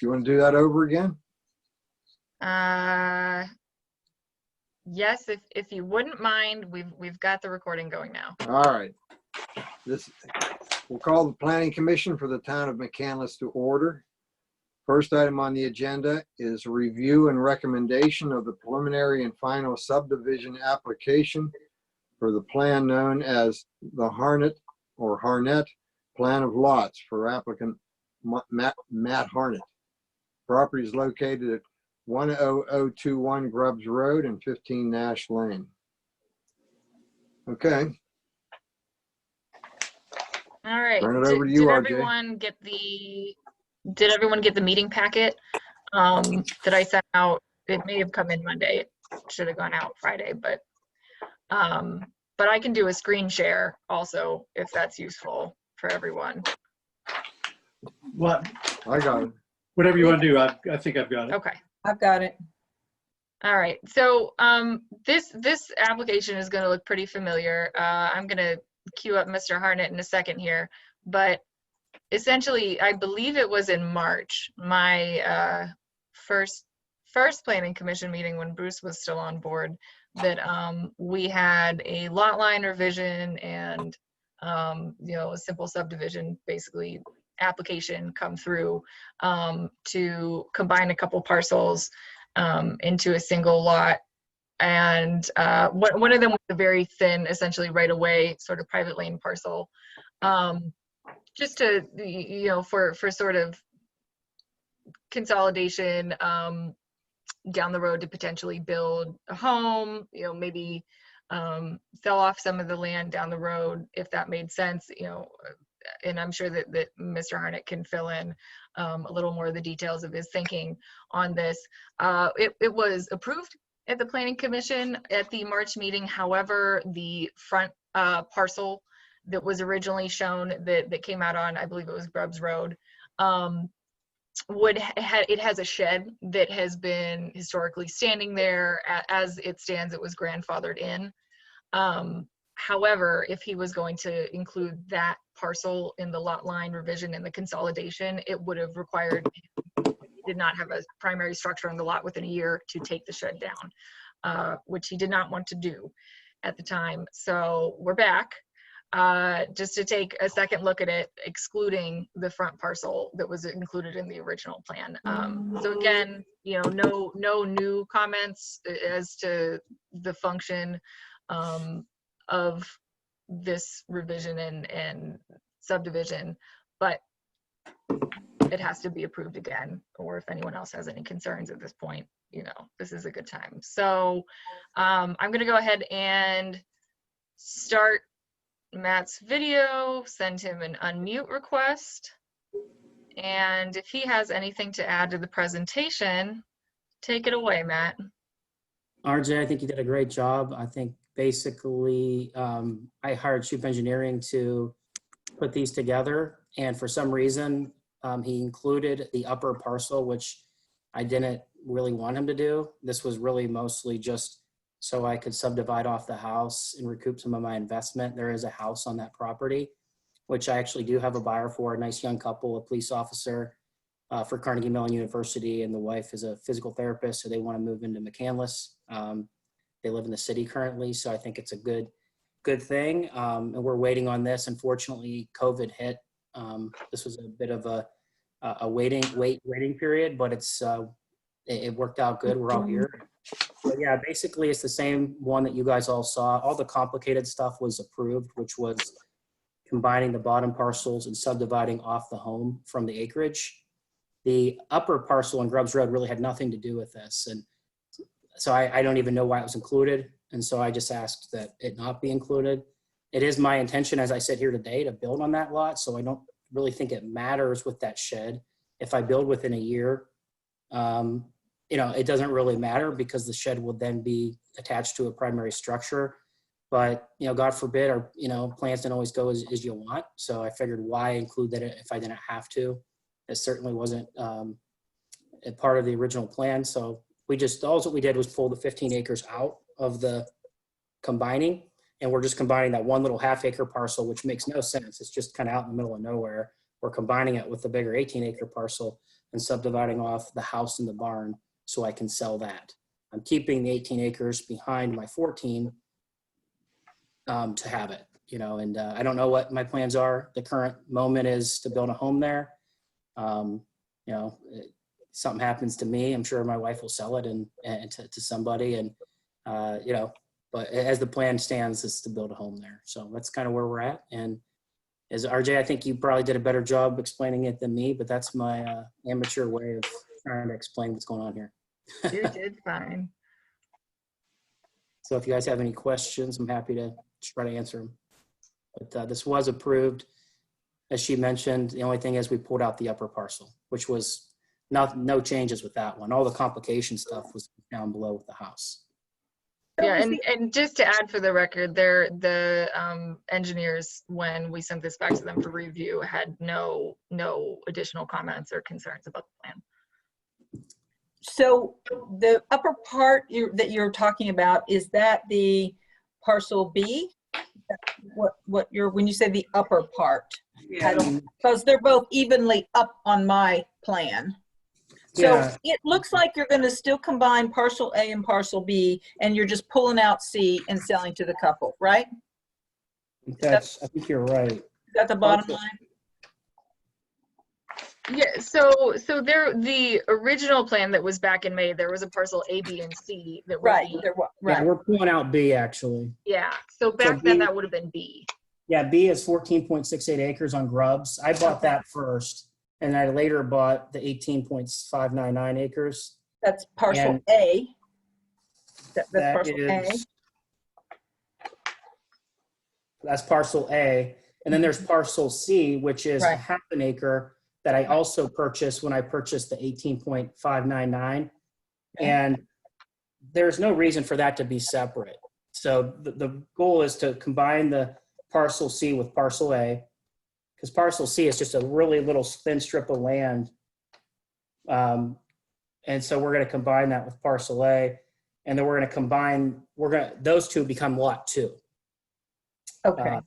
you want to do that over again? Yes, if you wouldn't mind, we've got the recording going now. All right. We'll call the Planning Commission for the Town of McCandless to order. First item on the agenda is review and recommendation of the preliminary and final subdivision application for the plan known as the Harnett Plan of Lots for applicant Matt Harnett. Property is located at 10021 Grubbs Road and 15 Nash Lane. Okay. All right. Turn it over to you, RJ. Did everyone get the meeting packet that I sent out? It may have come in Monday. It should have gone out Friday, but I can do a screen share also if that's useful for everyone. What? I got it. Whatever you want to do. I think I've got it. Okay. I've got it. All right. So this application is going to look pretty familiar. I'm going to queue up Mr. Harnett in a second here, but essentially, I believe it was in March, my first planning commission meeting when Bruce was still on board, that we had a lot line revision and a simple subdivision basically application come through to combine a couple parcels into a single lot. And one of them was a very thin, essentially right away sort of private lane parcel. Just to, for sort of consolidation down the road to potentially build a home, maybe sell off some of the land down the road if that made sense, and I'm sure that Mr. Harnett can fill in a little more of the details of his thinking on this. It was approved at the Planning Commission at the March meeting. However, the front parcel that was originally shown that came out on, I believe it was Grubbs Road, it has a shed that has been historically standing there. As it stands, it was grandfathered in. However, if he was going to include that parcel in the lot line revision and the consolidation, it would have required, he did not have a primary structure on the lot within a year to take the shed down, which he did not want to do at the time. So we're back. Just to take a second look at it, excluding the front parcel that was included in the original plan. So again, no new comments as to the function of this revision and subdivision, but it has to be approved again, or if anyone else has any concerns at this point, this is a good time. So I'm going to go ahead and start Matt's video, send him an unmute request, and if he has anything to add to the presentation, take it away, Matt. RJ, I think you did a great job. I think basically I hired Shoup Engineering to put these together, and for some reason he included the upper parcel, which I didn't really want him to do. This was really mostly just so I could subdivide off the house and recoup some of my investment. There is a house on that property, which I actually do have a buyer for, a nice young couple, a police officer for Carnegie Mellon University, and the wife is a physical therapist, so they want to move into McCandless. They live in the city currently, so I think it's a good thing. And we're waiting on this. Unfortunately, COVID hit. This was a bit of a waiting period, but it worked out good. We're all here. But yeah, basically it's the same one that you guys all saw. All the complicated stuff was approved, which was combining the bottom parcels and subdividing off the home from the acreage. The upper parcel on Grubbs Road really had nothing to do with this. And so I don't even know why it was included. And so I just asked that it not be included. It is my intention, as I sit here today, to build on that lot. So I don't really think it matters with that shed. If I build within a year, it doesn't really matter because the shed will then be attached to a primary structure. But, God forbid, our, plans don't always go as you want. So I figured why include that if I didn't have to. It certainly wasn't a part of the original plan. So all we did was pull the 15 acres out of the combining, and we're just combining that one little half-acre parcel, which makes no sense. It's just kind of out in the middle of nowhere. We're combining it with the bigger 18-acre parcel and subdividing off the house and the barn so I can sell that. I'm keeping the 18 acres behind my 14 to have it, and I don't know what my plans are. The current moment is to build a home there. Something happens to me, I'm sure my wife will sell it and to somebody, and but as the plan stands, is to build a home there. So that's kind of where we're at. And as RJ, I think you probably did a better job explaining it than me, but that's my amateur way of trying to explain what's going on here. You did fine. So if you guys have any questions, I'm happy to try to answer them. But this was approved. As she mentioned, the only thing is we pulled out the upper parcel, which was no changes with that one. All the complication stuff was down below with the house. Yeah, and just to add for the record, the engineers, when we sent this back to them for review, had no additional comments or concerns about the plan. So the upper part that you're talking about, is that the parcel B? When you say the upper part? Because they're both evenly up on my plan. So Yeah. it looks like you're going to still combine parcel A and parcel B, and you're just pulling out C and selling to the couple, right? I think you're right. Is that the bottom line? Yeah, so the original plan that was back in May, there was a parcel A, B, and C that would Right. be, Yeah, Right. we're pulling out B actually. yeah. So back then B- that would have been B. Yeah, B is 14.68 acres on Grubbs. I bought that first, and I later bought the 18.599 acres. That's parcel And A. That's That parcel A. is, that's parcel A. And then there's parcel C, which is Right. half an acre that I also purchased when I purchased the 18.599. Okay. And there's no reason for that to be separate. So the goal is to combine the parcel C with parcel A, because parcel C is just a really little thin strip of land. And so we're going to combine that with parcel A, and then we're going to combine, those two become lot 2. Okay.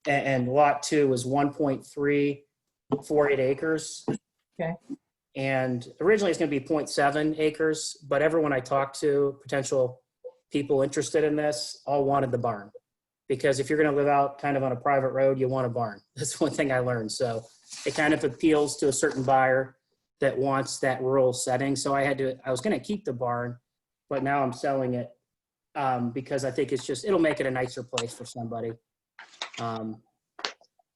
And lot 2 is 1.348 acres. Okay. And originally it's going to be 0.7 acres, but everyone I talked to, potential people interested in this, all wanted the barn. Because if you're going to live out kind of on a private road, you want a barn. That's one thing I learned. So it kind of appeals to a certain buyer that wants that rural setting. So I was going to keep the barn, but now I'm selling it because I think it'll make it a nicer place for somebody.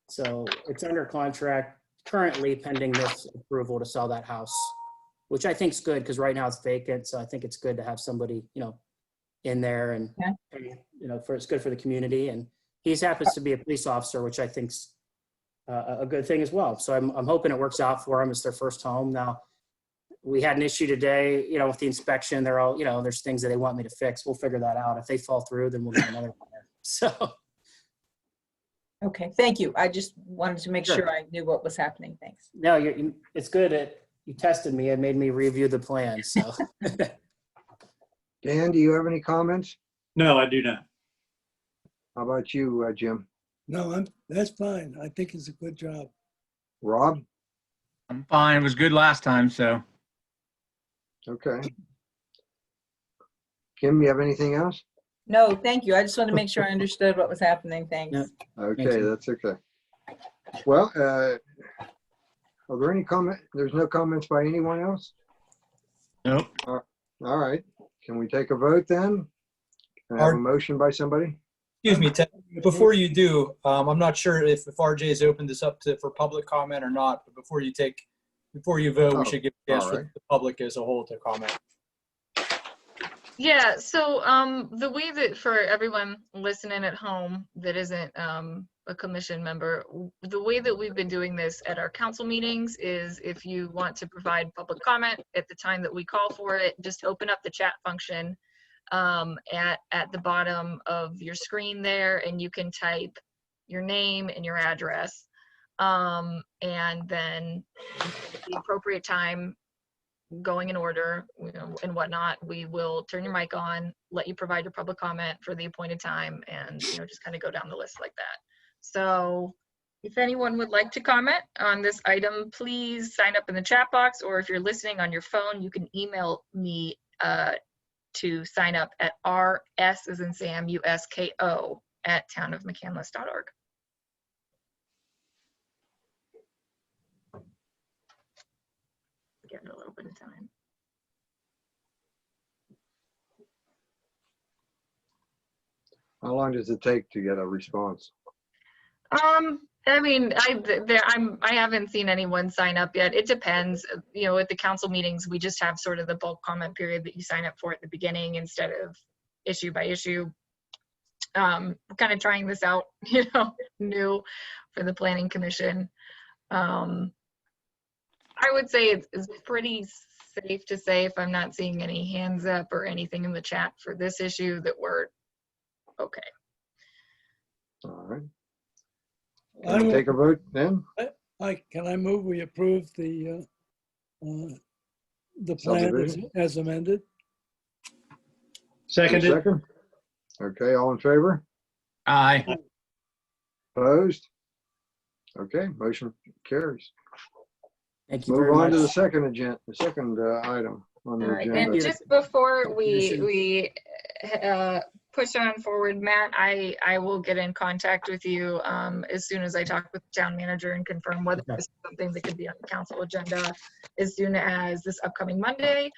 So it's under contract currently pending this approval to sell that house, which I think is good because right now it's vacant. So I think it's good to have somebody, in there and, it's good for the community. And he happens to be a police officer, which I think's a good thing as well. So I'm hoping it works out for him. It's their first home. Now, we had an issue today, with the inspection. They're all, there's things that they want me to fix. We'll figure that out. If they fall through, then we'll get another one there. So. Okay. Thank you. I just wanted to make Sure. sure I knew what was happening. Thanks. No, it's good. You tested me and made me review the plan. So. Dan, do you have any comments? No, I do not. How about you, Jim? No, that's fine. I think it's a good job. Rob? I'm fine. It was good last time, so. Okay. Kim, you have anything else? No, thank you. I just wanted to make sure I understood what was happening. Thanks. Yeah. Okay, that's okay. Well, are there any there's no comments by anyone else? Nope. All right. Can we take a vote then? Can I have a motion by somebody? Excuse me, Ted, before you do, I'm not sure if RJ has opened this up for public comment or not, but before you vote, we should give a chance all for right. the public as a whole to comment. Yeah, so the way that for everyone listening at home that isn't a commission member, the way that we've been doing this at our council meetings is if you want to provide public comment at the time that we call for it, just open up the chat function at the bottom of your screen there, and you can type your name and your address. And then at the appropriate time, going in order, and whatnot, we will turn your mic on, let you provide your public comment for the appointed time, and just kind of go down the list like that. So If anyone would like to comment on this item, please sign up in the chat box, or if you're listening on your phone, you can email me to sign up at rs as in Sam, USKO at townofmcandless.org. Getting a little bit of time. How long does it take to get a response? I mean, I haven't seen anyone sign up yet. It depends. You know, at the council meetings, we just have sort of the bulk comment period that you sign up for at the beginning instead of issue by issue. Kind of trying this out, you know, new for the planning commission. I would say it's pretty safe to say, if I'm not seeing any hands up or anything in the chat for this issue, that we're okay. All right. I Can we will- take a vote then? Can I move we approve the plan Subdivision? as amended? Seconded. Second? Okay, all in favor? Aye. Opposed? Okay, motion carries. Thank you very Move on much. to the second item on the All right, agenda. and just before Commission. we push on forward, Matt, I will get in contact with you as soon as I talk with the town manager and confirm whether Okay. this is something that could be on the council agenda as soon as this upcoming Monday,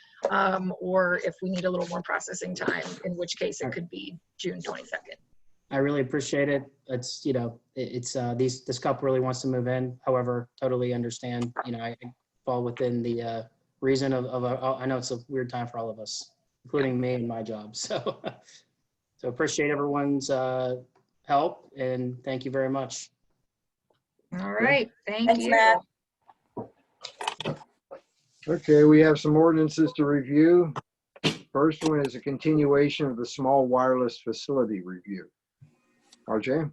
or if we need a little more processing time, in which case it could be June 22nd. I really appreciate it. It's, you know, this couple really wants to move in. However, totally understand, you know, I fall within the reason of I know it's a weird time for all of us, including me and my job. So, so appreciate everyone's help, and thank you very much. All right, thank Thanks, you. Matt. Okay, we have some ordinances to review. First one is a continuation of the small wireless facility review. RJ?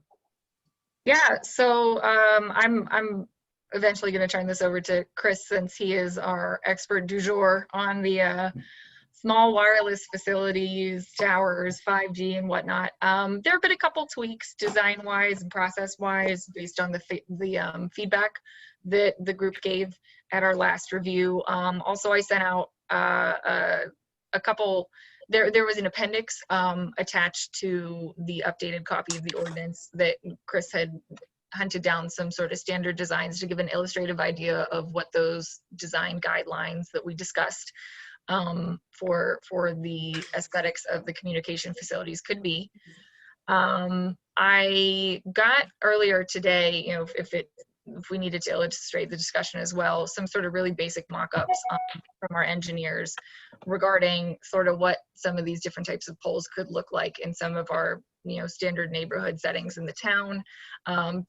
Yeah, so I'm eventually going to turn this over to Chris, since he is our expert du jour on the small wireless facilities, towers, 5G and whatnot. There have been a couple tweaks design-wise and process-wise based on the feedback that the group gave at our last review. Also, I sent out a couple. There was an appendix attached to the updated copy of the ordinance that Chris had hunted down some sort of standard designs to give an illustrative idea of what those design guidelines that we discussed for the aesthetics of the communication facilities could be. I got earlier today, you know, if we needed to illustrate the discussion as well, some sort of really basic mock-ups from our engineers regarding sort of what some of these different types of poles could look like in some of our, you know, standard neighborhood settings in the town,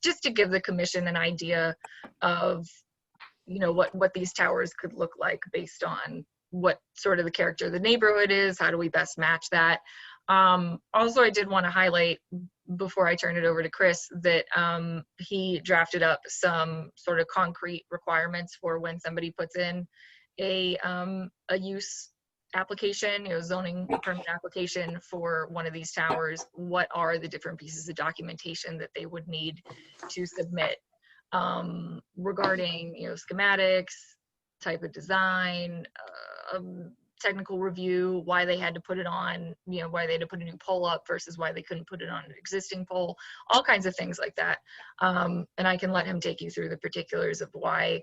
just to give the commission an idea of, you know, what these towers could look like based on what sort of the character of the neighborhood is. How do we best match that? Also, I did want to highlight, before I turn it over to Chris, that he drafted up some sort of concrete requirements for when somebody puts in a use application, you know, zoning permit application for one of these towers. What are the different pieces of documentation that they would need to submit regarding, you know, schematics, type of design, technical review, why they had to put it on, you know, why they had to put a new pole up versus why they couldn't put it on an existing pole, all kinds of things like that. And I can let him take you through the particulars of why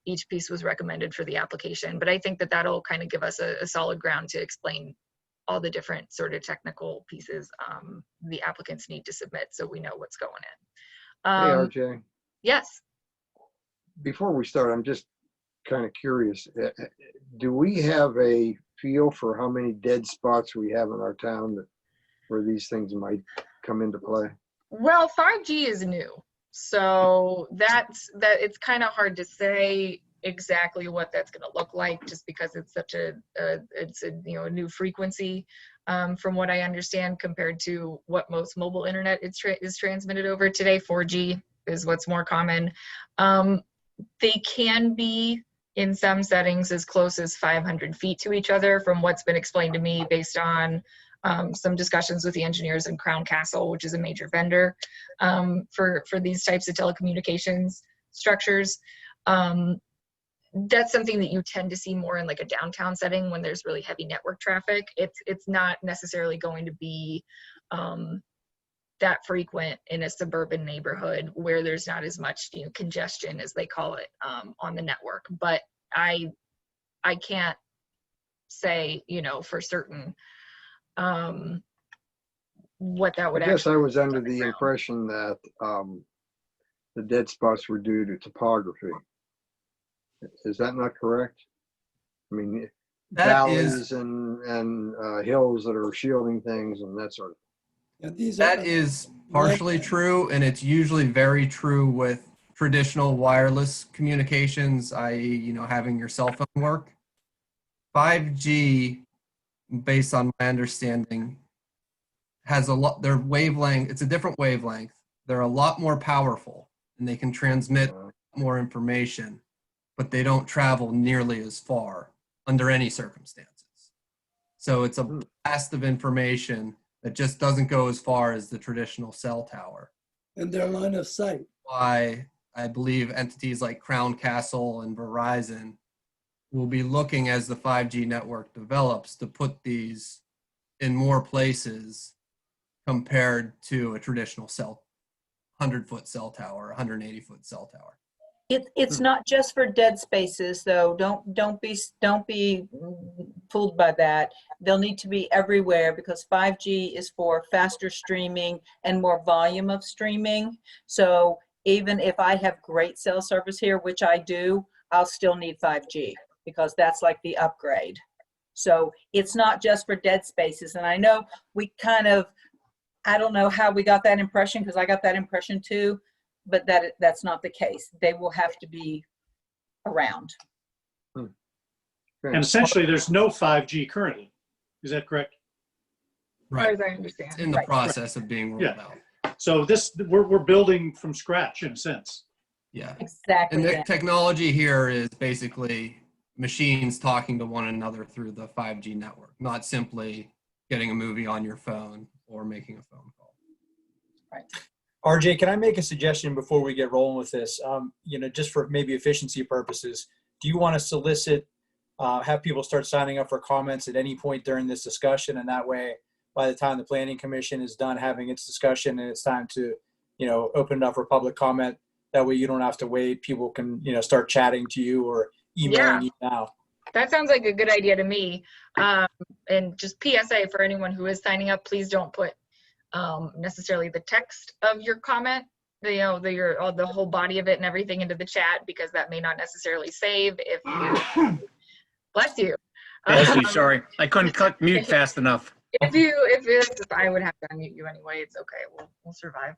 each piece was recommended for the application. But I think that that'll kind of give us a solid ground to explain all the different sort of technical pieces the applicants need to submit, so we know what's going in. Hey, RJ, Yes. before we start, I'm just kind of curious. Do we have a feel for how many dead spots we have in our town where these things might come into play? Well, 5G is new, so it's kind of hard to say exactly what that's going to look like, just because it's such a you know, a new frequency, from what I understand, compared to what most mobile internet is transmitted over today. 4G is what's more common. They can be, in some settings, as close as 500 feet to each other, from what's been explained to me based on some discussions with the engineers in Crown Castle, which is a major vendor for these types of telecommunications structures. That's something that you tend to see more in like a downtown setting when there's really heavy network traffic. It's not necessarily going to be that frequent in a suburban neighborhood where there's not as much, you know, congestion, as they call it, on the network. But I can't say, you know, for certain what that would I guess actually. I was under the impression that the dead spots were due to topography. Is that not correct? I mean, That valleys is and hills that are shielding things and that sort of. Yeah, these that are- is partially true, and it's usually very true with traditional wireless communications, i.e., you know, having your cell phone work. 5G, based on my understanding, has a lot, their wavelength, it's a different wavelength. They're a lot more powerful and they can transmit more information, but they don't travel nearly as far under any circumstances. So it's a blast of information that just doesn't go as far as the traditional cell tower. And their line of sight. Why I believe entities like Crown Castle and Verizon will be looking, as the 5G network develops, to put these in more places compared to a traditional 100-foot cell tower, 180-foot cell tower. It's not just for dead spaces, though. Don't be fooled by that. They'll need to be everywhere because 5G is for faster streaming and more volume of streaming. So even if I have great cell service here, which I do, I'll still need 5G because that's like the upgrade. So it's not just for dead spaces. And I know we kind of, I don't know how we got that impression, because I got that impression too, but that's not the case. They will have to be around. And essentially, there's no 5G currently. Is that correct? As far as I understand. It's in the Right. process of being rolled Yeah. out. So this, we're building from scratch in a sense. Yeah. Exactly. And the Dan. technology here is basically machines talking to one another through the 5G network, not simply getting a movie on your phone or making a phone call. Right. RJ, can I make a suggestion before we get rolling with this? You know, just for maybe efficiency purposes, do you want to solicit, have people start signing up for comments at any point during this discussion? And that way, by the time the Planning Commission is done having its discussion and it's time to, you know, open it up for public comment, that way you don't have to wait. People can, you know, start chatting to you or emailing you now. That sounds like a good idea to me. And just PSA for anyone who is signing up, please don't put necessarily the text of your comment, the whole body of it and everything into the chat, because that may not necessarily save if you, bless you. Bless you, sorry. I couldn't click mute fast enough. If I would have to unmute you anyway, it's okay. We'll survive.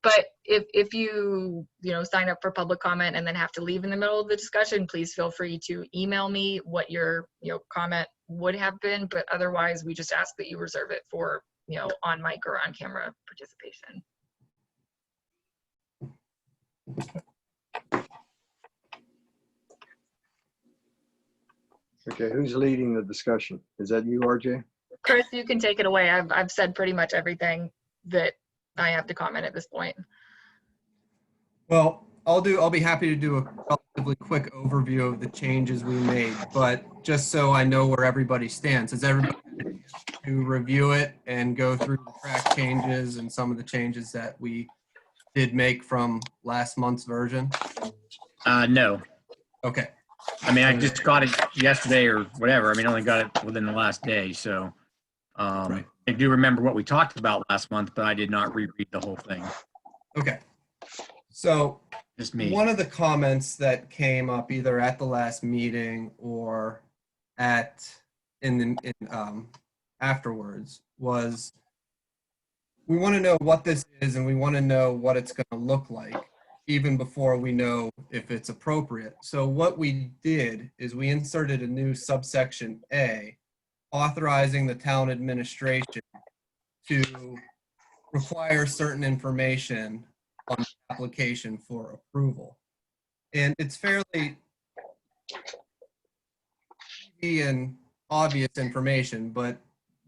But if you sign up for public comment and then have to leave in the middle of the discussion, please feel free to email me what your comment would have been. But otherwise, we just ask that you reserve it for on mic or on camera participation. Okay, who's leading the discussion? Is that you, RJ? Chris, you can take it away. I've said pretty much everything that I have to comment at this point. Well, I'll be happy to do a relatively quick overview of the changes we made, but just so I know where everybody stands, is everybody to review it and go through the track changes and some of the changes that we did make from last month's version? No. Okay. I mean, I just got it yesterday or whatever. I mean, I only got it within the last day. So Right. I do remember what we talked about last month, but I did not reread the whole thing. Okay. So Just me. one of the comments that came up either at the last meeting or afterwards was, we want to know what this is and we want to know what it's going to look like even before we know if it's appropriate. So what we did is we inserted a new subsection A, authorizing the town administration to require certain information on the application for approval. And it's fairly easy and obvious information, but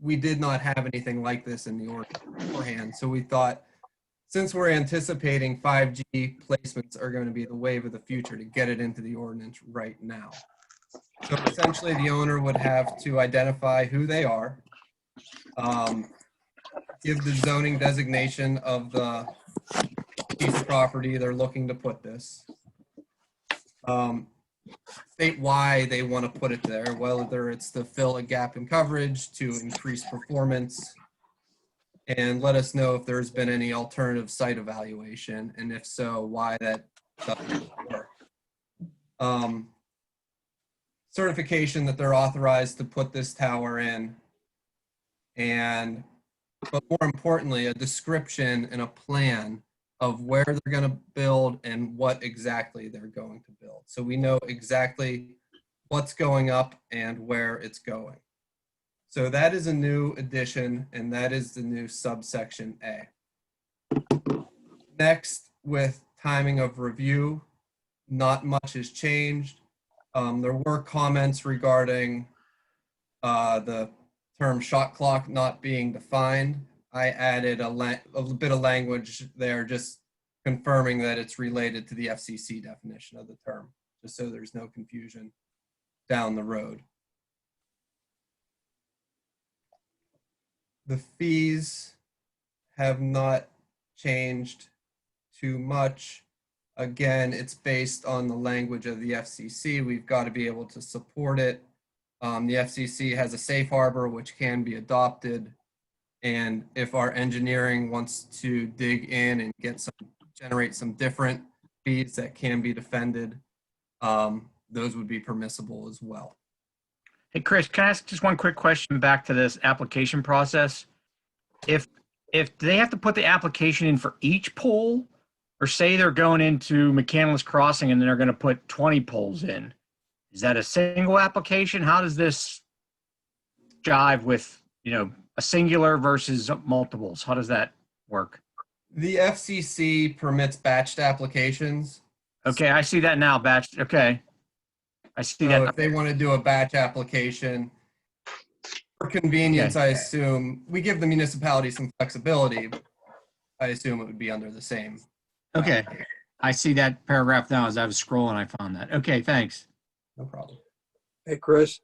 we did not have anything like this in the ordinance beforehand. So we thought, since we're anticipating 5G placements are going to be the wave of the future, to get it into the ordinance right now. So essentially, the owner would have to identify who they are, give the zoning designation of the piece of property they're looking to put this, state why they want to put it there, whether it's to fill a gap in coverage, to increase performance, and let us know if there's been any alternative site evaluation, and if so, why that doesn't work. Certification that they're authorized to put this tower in, but more importantly, a description and a plan of where they're going to build and what exactly they're going to build. So we know exactly what's going up and where it's going. So that is a new addition, and that is the new subsection A. Next, with timing of review, not much has changed. There were comments regarding the term shot clock not being defined. I added a bit of language there, just confirming that it's related to the FCC definition of the term, just so there's no confusion down the road. The fees have not changed too much. Again, it's based on the language of the FCC. We've got to be able to support it. The FCC has a safe harbor which can be adopted. And if our engineering wants to dig in and generate some different fees that can be defended, those would be permissible as well. Hey, Chris, can I ask just one quick question back to this application process? If they have to put the application in for each pole, or say they're going into McCandless Crossing and they're going to put 20 poles in, is that a single application? How does this jive with, a singular versus multiples? How does that work? The FCC permits batched applications. Okay, I see that now, batch. Okay. I see So that. if they want to do a batch application, for convenience, Okay. I assume, we give the municipality some flexibility. I assume it would be under the same. Okay. I see that paragraph now as I was scrolling. I found that. Okay, thanks. No problem. Hey, Chris.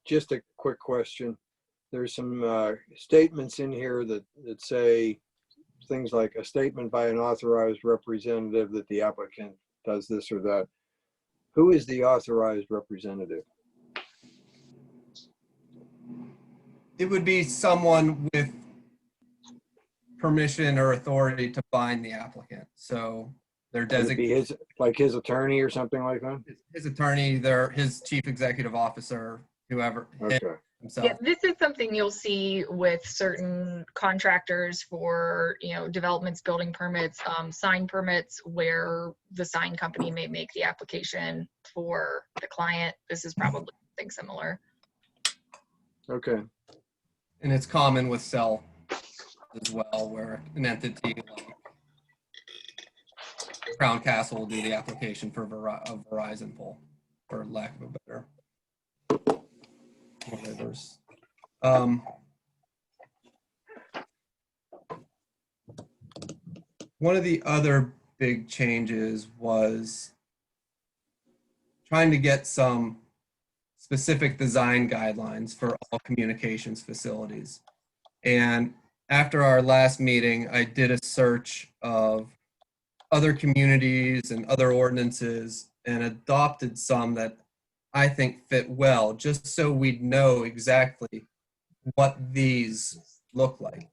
Just a quick question. There's some statements in here that say things like a statement by an authorized representative that the applicant does this or that. Who is the authorized representative? It would be someone with permission or authority to bind the applicant. So they're Would it be designated his attorney or something like that? his attorney, his chief executive officer, whoever, Okay. himself. Yeah, this is something you'll see with certain contractors for, developments, building permits, sign permits, where the sign company may make the application for the client. This is probably something similar. Okay. And it's common with cell as well, where an entity like Crown Castle will do the application for a Verizon pole, for lack of a better whatever's. One of the other big changes was trying to get some specific design guidelines for all communications facilities. And after our last meeting, I did a search of other communities and other ordinances and adopted some that I think fit well, just so we'd know exactly what these look like.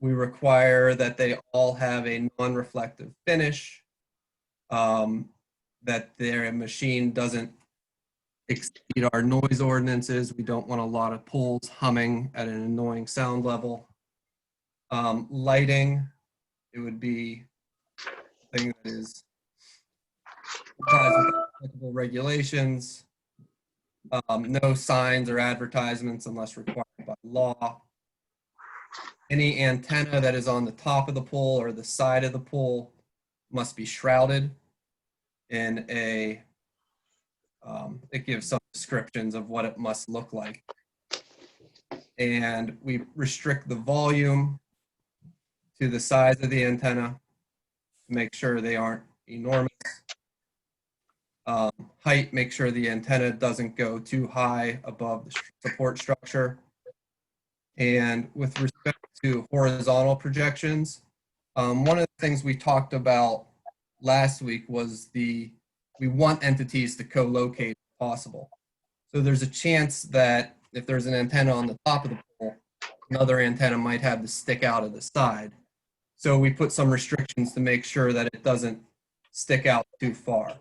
We require that they all have a non-reflective finish, that their machine doesn't exceed our noise ordinances. We don't want a lot of poles humming at an annoying sound level. Lighting, it would be something that is complies with applicable regulations. No signs or advertisements unless required by law. Any antenna that is on the top of the pole or the side of the pole must be shrouded in a, it gives some descriptions of what it must look like. And we restrict the volume to the size of the antenna to make sure they aren't enormous. Height, make sure the antenna doesn't go too high above the support structure. And with respect to horizontal projections, one of the things we talked about last week was we want entities to co-locate if possible. So there's a chance that if there's an antenna on the top of the pole, another antenna might have to stick out of the side. So we put some restrictions to make sure that it doesn't stick out too far.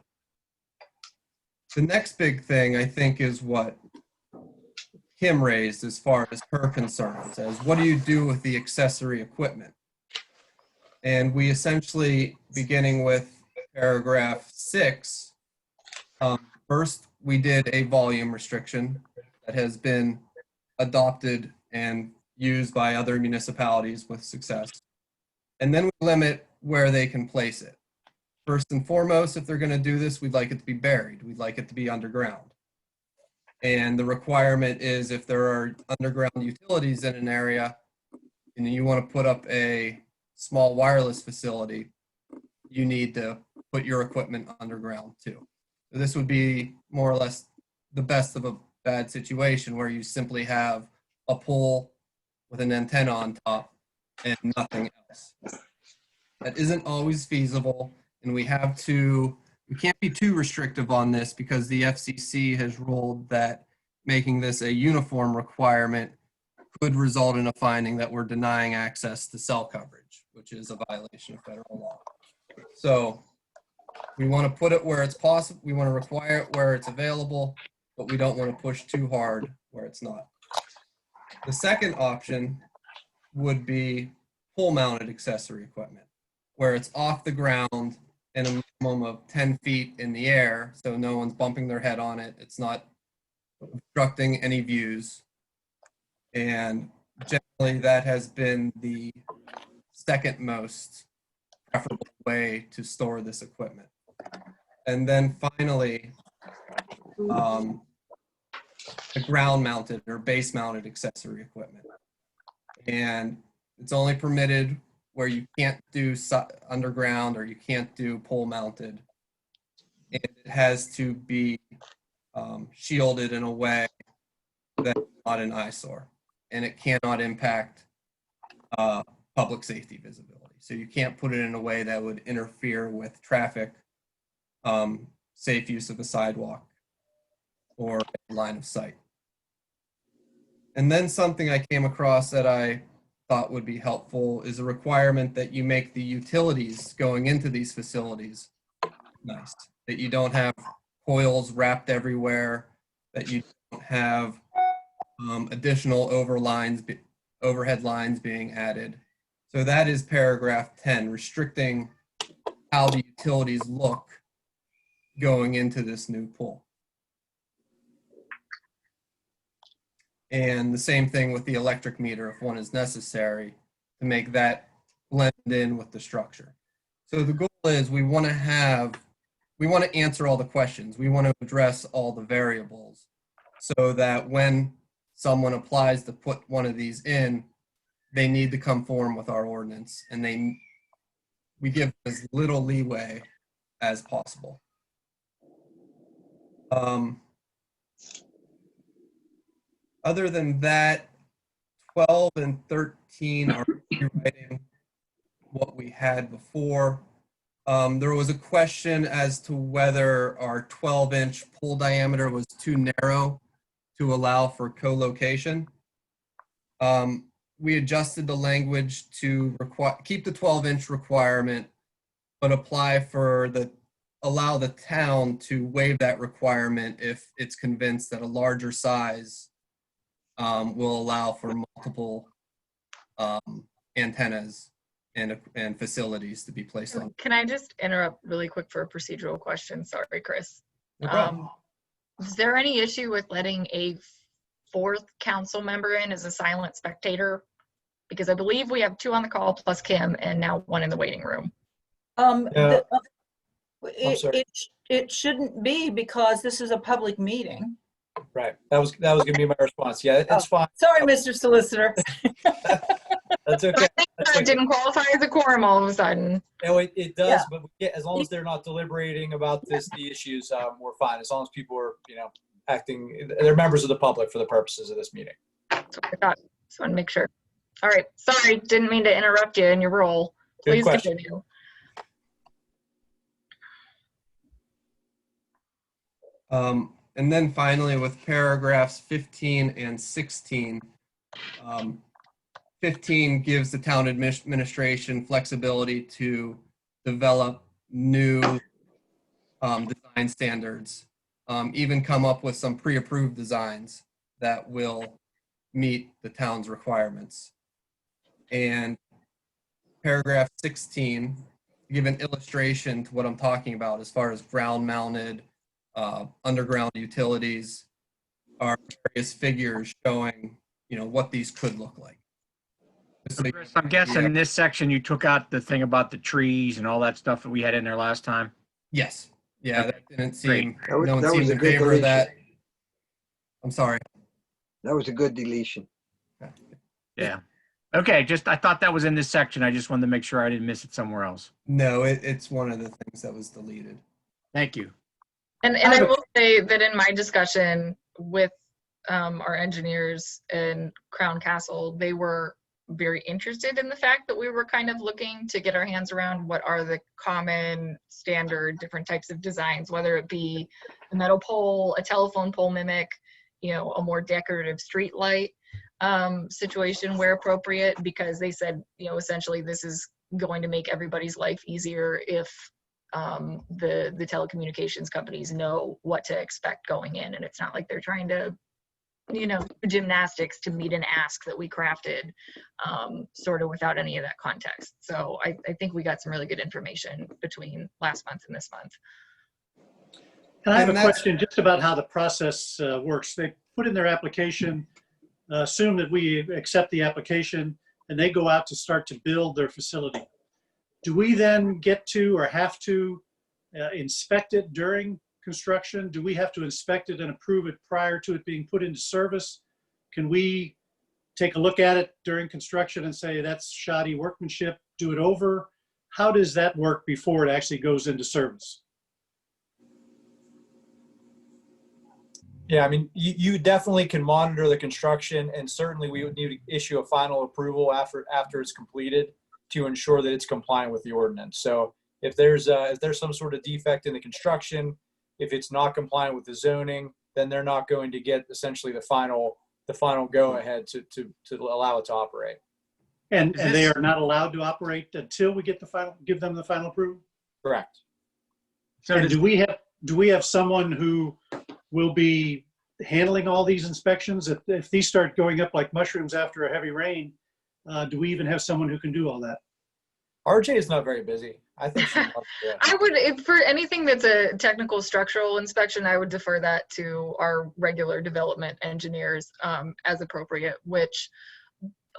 The next big thing, I think, is what Kim raised as far as her concerns, as what do you do with the accessory equipment? And we essentially, beginning with paragraph 6, first we did a volume restriction that has been adopted and used by other municipalities with success. And then we limit where they can place it. First and foremost, if they're going to do this, we'd like it to be buried. We'd like it to be underground. And the requirement is if there are underground utilities in an area and you want to put up a small wireless facility, you need to put your equipment underground too. So this would be more or less the best of a bad situation where you simply have a pole with an antenna on top and nothing else. That isn't always feasible, and we can't be too restrictive on this because the FCC has ruled that making this a uniform requirement could result in a finding that we're denying access to cell coverage, which is a violation of federal law. So we want to put it where it's possible. We want to require it where it's available, but we don't want to push too hard where it's not. The second option would be pole-mounted accessory equipment, where it's off the ground and a minimum of 10 feet in the air, so no one's bumping their head on it. It's not obstructing any views. And generally, that has been the second most preferable way to store this equipment. And then finally, the ground-mounted or base-mounted accessory equipment. And it's only permitted where you can't do underground or you can't do pole-mounted. And it has to be shielded in a way that's not an eyesore. And it cannot impact public safety visibility. So you can't put it in a way that would interfere with traffic, safe use of a sidewalk, or line of sight. And then something I came across that I thought would be helpful is a requirement that you make the utilities going into these facilities nice, that you don't have coils wrapped everywhere, that you don't have additional overhead lines being added. So that is paragraph 10, restricting how the utilities look going into this new pool. And the same thing with the electric meter if one is necessary to make that blend in with the structure. So the goal is we want to answer all the questions. We want to address all the variables so that when someone applies to put one of these in, they need to conform with our ordinance, and we give as little leeway as possible. Other than that, 12 and 13 are rewriting what we had before. There was a question as to whether our 12-inch pole diameter was too narrow to allow for co-location. We adjusted the language to keep the 12-inch requirement, but allow the town to waive that requirement if it's convinced that a larger size will allow for multiple antennas and facilities to be placed on. Can I just interrupt really quick for a procedural question? Sorry, Chris. No problem. Is there any issue with letting a fourth council member in as a silent spectator? Because I believe we have 2 on the call plus Kim and now 1 in the waiting room. sorry. It shouldn't be because this is a public meeting. Right. That was going to be my response. Yeah, it's fine. Sorry, Mr. Solicitor. That's I okay. think That's that okay. didn't qualify as a quorum all of a sudden. No, it does, Yeah. but yeah, as long as they're not deliberating about the issues, we're fine. As long as people are, acting, they're members of the public for the purposes of this meeting. That's what I thought. Just want to make sure. All right. Sorry, didn't mean to interrupt you in your role. Good Please question. continue. And then finally, with paragraphs 15 and 16, 15 gives the town administration flexibility to develop new design standards, even come up with some pre-approved designs that will meet the town's requirements. And paragraph 16, give an illustration to what I'm talking about as far as ground mounted, underground utilities, are various figures showing, what these could look like. So Chris, I'm guessing in this section you took out the thing about the trees and all that stuff that we had in there last time. Yes. Yeah, that didn't seem, That was- no one that was seemed a in good favor of that. deletion. I'm sorry. That was a good deletion. Yeah. Okay, I thought that was in this section. I just wanted to make sure I didn't miss it somewhere else. No, it's one of the things that was deleted. Thank you. And I will say that in my discussion with our engineers in Crown Castle, they were very interested in the fact that we were kind of looking to get our hands around what are the common standard different types of designs, whether it be a metal pole, a telephone pole mimic, a more decorative street light situation where appropriate, because they said, essentially this is going to make everybody's life easier if the telecommunications companies know what to expect going in, and it's not like they're trying to gymnastics to meet an ask that we crafted sort of without any of that context. So I think we got some really good information between last month and this month. And I have And a that's- question just about how the process works. They put in their application, assume that we accept the application, and they go out to start to build their facility. Do we then get to or have to inspect it during construction? Do we have to inspect it and approve it prior to it being put into service? Can we take a look at it during construction and say that's shoddy workmanship, do it over? How does that work before it actually goes into service? Yeah, I mean, you definitely can monitor the construction, and certainly we would need to issue a final approval after it's completed to ensure that it's compliant with the ordinance. So if there's some sort of defect in the construction, if it's not compliant with the zoning, then they're not going to get essentially the final go ahead to allow it to operate. And Is they this- are not allowed to operate until we get give them the final approval? Correct. So And does- do we have someone who will be handling all these inspections? If these start going up like mushrooms after a heavy rain, do we even have someone who can do all that? RJ is not very busy. I think she'd love to do it. I would, if for anything that's a technical structural inspection, I would defer that to our regular development engineers as appropriate, which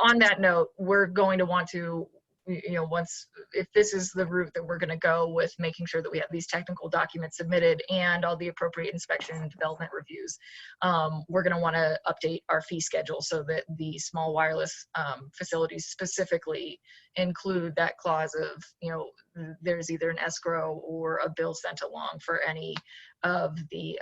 on that note, we're going to want to, if this is the route that we're going to go with making sure that we have these technical documents submitted and all the appropriate inspection and development reviews, we're going to want to update our fee schedule so that the small wireless facilities specifically include that clause of, there's either an escrow or a bill sent along for any of the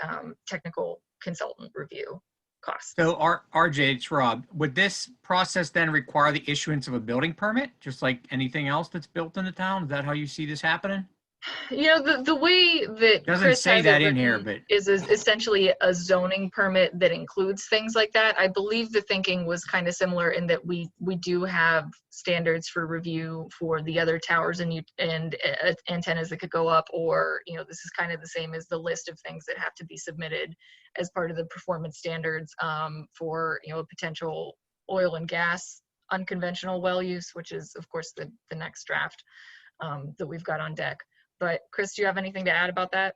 technical consultant review costs. So RJ, it's Rob. Would this process then require the issuance of a building permit, just like anything else that's built in the town? Is that how you see this happening? The way that Doesn't Chris say has that it in here, written but- is essentially a zoning permit that includes things like that. I believe the thinking was kind of similar in that we do have standards for review for the other towers and antennas that could go up, or this is kind of the same as the list of things that have to be submitted as part of the performance standards for a potential oil and gas unconventional well use, which is of course the next draft that we've got on deck. But Chris, do you have anything to add about that?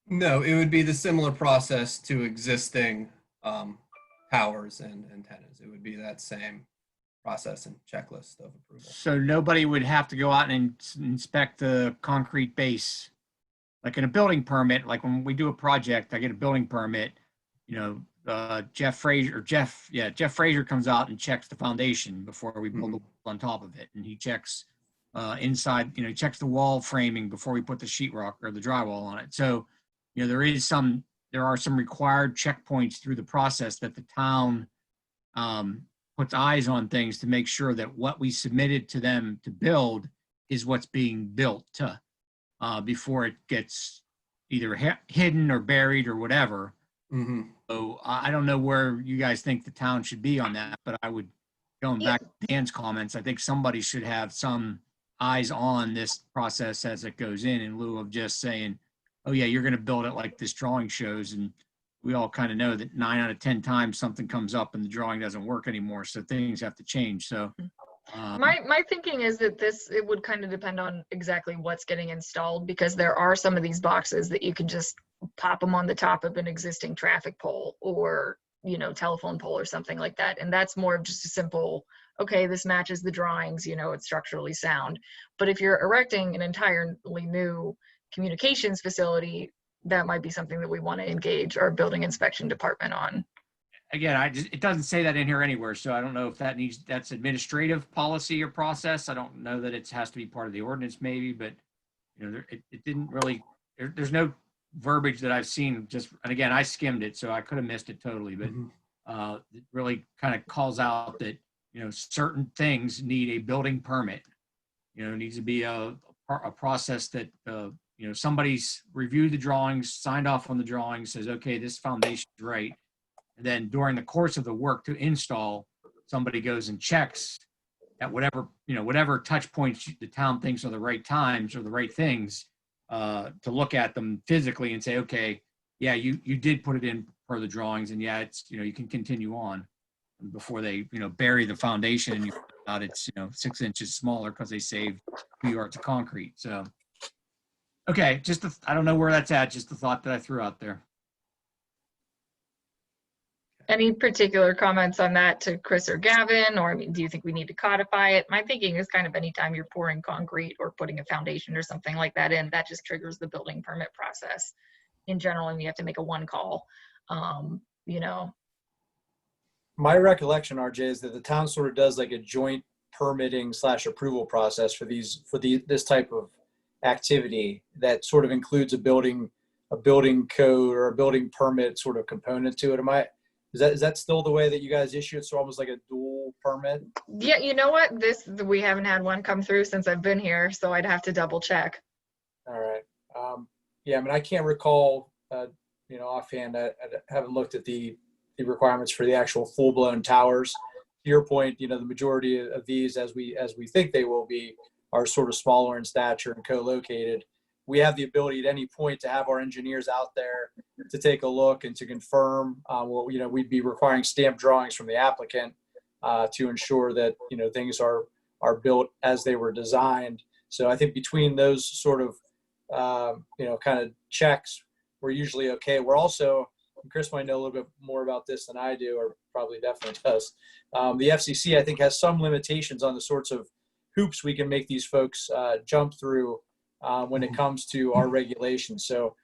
No, it would be the similar process to existing towers and antennas. It would be that same process and checklist of approval. So nobody would have to go out and inspect the concrete base, like in a building permit. Like when we do a project, I get a building permit. Jeff Frazier comes out and checks the foundation before we build the wall on top of it. And he checks inside, he checks the wall framing before we put the sheetrock or the drywall on it. So, there are some required checkpoints through the process that the town puts eyes on things to make sure that what we submitted to them to build is what's being built to, before it gets either hidden or buried or whatever. Mm-hmm. So I don't know where you guys think the town should be on that, but I would, going back to Dan's comments, I think somebody should have some eyes on this process as it goes in lieu of just saying, oh yeah, you're going to build it like this drawing shows. And we all kind of know that 9 out of 10 times something comes up and the drawing doesn't work anymore. So things have to change. So my thinking is that it would kind of depend on exactly what's getting installed, because there are some of these boxes that you can just pop them on the top of an existing traffic pole or, telephone pole or something like that. And that's more of just a simple, okay, this matches the drawings, it's structurally sound. But if you're erecting an entirely new communications facility, that might be something that we want to engage our building inspection department on. Again, it doesn't say that in here anywhere. So I don't know if that's administrative policy or process. I don't know that it has to be part of the ordinance maybe, but it didn't really, there's no verbiage that I've seen and again, I skimmed it, so I could have missed it totally, but it really kind of calls out that, certain things need a building permit. It needs to be a process that, somebody's reviewed the drawings, signed off on the drawings, says, okay, this foundation's right. And then during the course of the work to install, somebody goes and checks at whatever touch points the town thinks are the right times or the right things, to look at them physically and say, okay, yeah, you did put it in per the drawings, and yeah, it's, you can continue on before they, bury the foundation and you find out it's, 6 inches smaller because they saved 2 yards of concrete. So, okay, I don't know where that's at, just the thought that I threw out there. Any particular comments on that to Chris or Gavin? Or do you think we need to codify it? My thinking is kind of anytime you're pouring concrete or putting a foundation or something like that in, that just triggers the building permit process in general, and you have to make a one call. My recollection, RJ, is that the town sort of does like a joint permitting / approval process for this type of activity that sort of includes a building code or a building permit sort of component to it. Is that still the way that you guys issue it? So almost like a dual permit? Yeah, you know what? We haven't had one come through since I've been here, so I'd have to double check. All right. Yeah, I can't recall, offhand. I haven't looked at the requirements for the actual full-blown towers. To your point, the majority of these, as we think they will be, are sort of smaller in stature and co-located. We have the ability at any point to have our engineers out there to take a look and to confirm. We'd be requiring stamped drawings from the applicant to ensure that things are built as they were designed. So I think between those sort of kind of checks, we're usually okay. We're also, Chris might know a little bit more about this than I do, or probably definitely does. The FCC, I think, has some limitations on the sorts of hoops we can make these folks jump through when it comes to our regulations. So,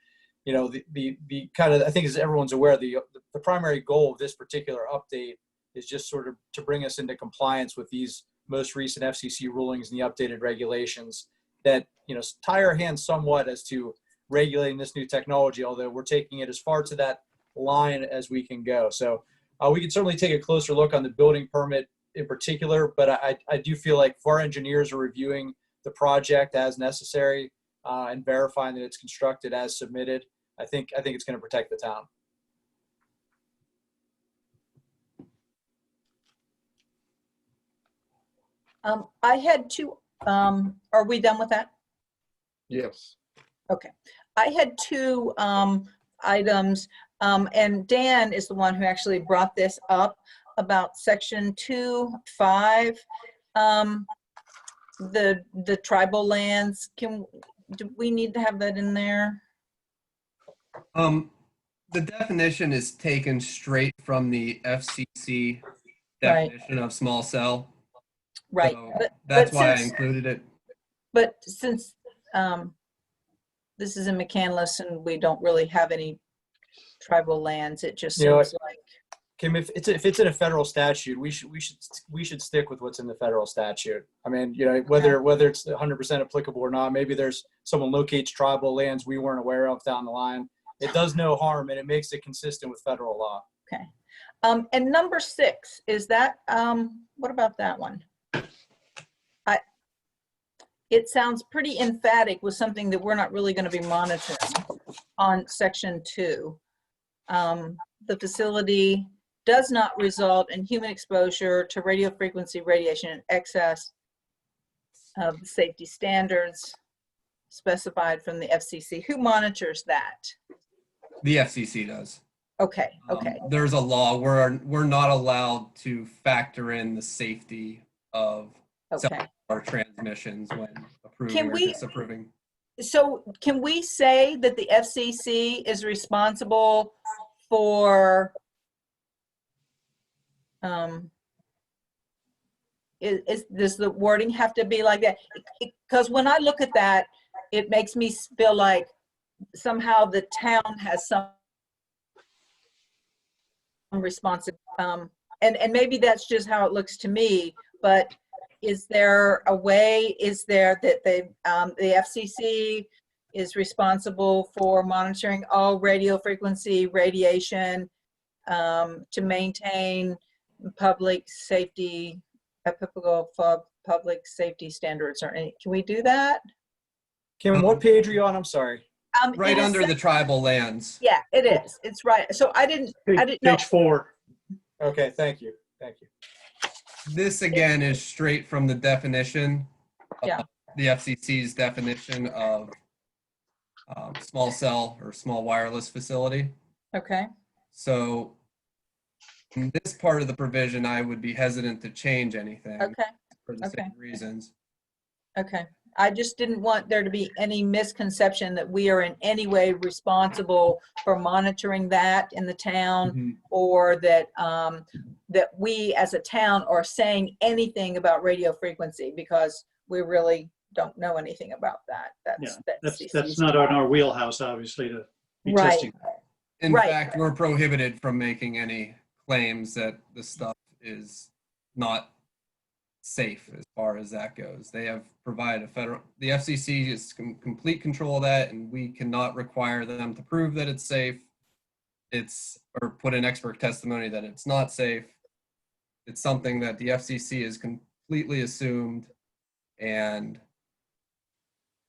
the kind of, I think, as everyone's aware, the primary goal of this particular update is just sort of to bring us into compliance with these most recent FCC rulings and the updated regulations that, tie our hands somewhat as to regulating this new technology, although we're taking it as far to that line as we can go. So we can certainly take a closer look on the building permit in particular, but I do feel like if our engineers are reviewing the project as necessary and verifying that it's constructed as submitted, I think it's going to protect the town. I had two, are we done with that? Yes. Okay. I had two items, and Dan is the one who actually brought this up about section 2.5, the tribal lands. Do we need to have that in there? The definition is taken straight from the FCC definition of small cell. Right. So but that's why I since, included it. But since this is in McCandless and we don't really have any tribal lands, it just seems like. Kim, if it's in a federal statute, we should stick with what's in the federal statute. I mean, you know, whether it's 100% applicable or not, maybe there's someone locates tribal lands we weren't aware of down the line. It does no harm, and it makes it consistent with federal law. Okay. And number 6, is that, what about that one? It sounds pretty emphatic with something that we're not really going to be monitoring on section 2. The facility does not result in human exposure to radio frequency radiation in excess of the safety standards specified from the FCC. Who monitors that? The FCC does. Okay, okay. There's a law where we're not allowed to factor in the safety of Okay. our transmissions when approving Can or we- disapproving. So can we say that the FCC is responsible for, does the wording have to be like that? Because when I look at that, it makes me feel like somehow the town has some responsibility. And maybe that's just how it looks to me, but is there a way, is there that the FCC is responsible for monitoring all radio frequency radiation to maintain public safety, applicable public safety standards, or any, can we do that? Kim, what page are you on? I'm sorry. Right it is under the tribal lands. Yeah, it is. It's right. So I didn't know. Page 4. Okay, thank you. Thank you. This again is straight from the definition. Yeah. The FCC's definition of small cell or small wireless facility. Okay. So in this part of the provision, I would be hesitant to change anything Okay. for the Okay. same reasons. Okay. I just didn't want there to be any misconception that we are in any way responsible for monitoring that in the town, Mhm. or that that we as a town are saying anything about radio frequency, because we really don't know anything about that. Yeah, That's That's not on our wheelhouse, obviously, to be Right. testing. In Right. fact, we're prohibited from making any claims that the stuff is not safe as far as that goes. They have provided the FCC is complete control of that, and we cannot require them to prove that it's safe. Or put in expert testimony that it's not safe. It's something that the FCC has completely assumed, and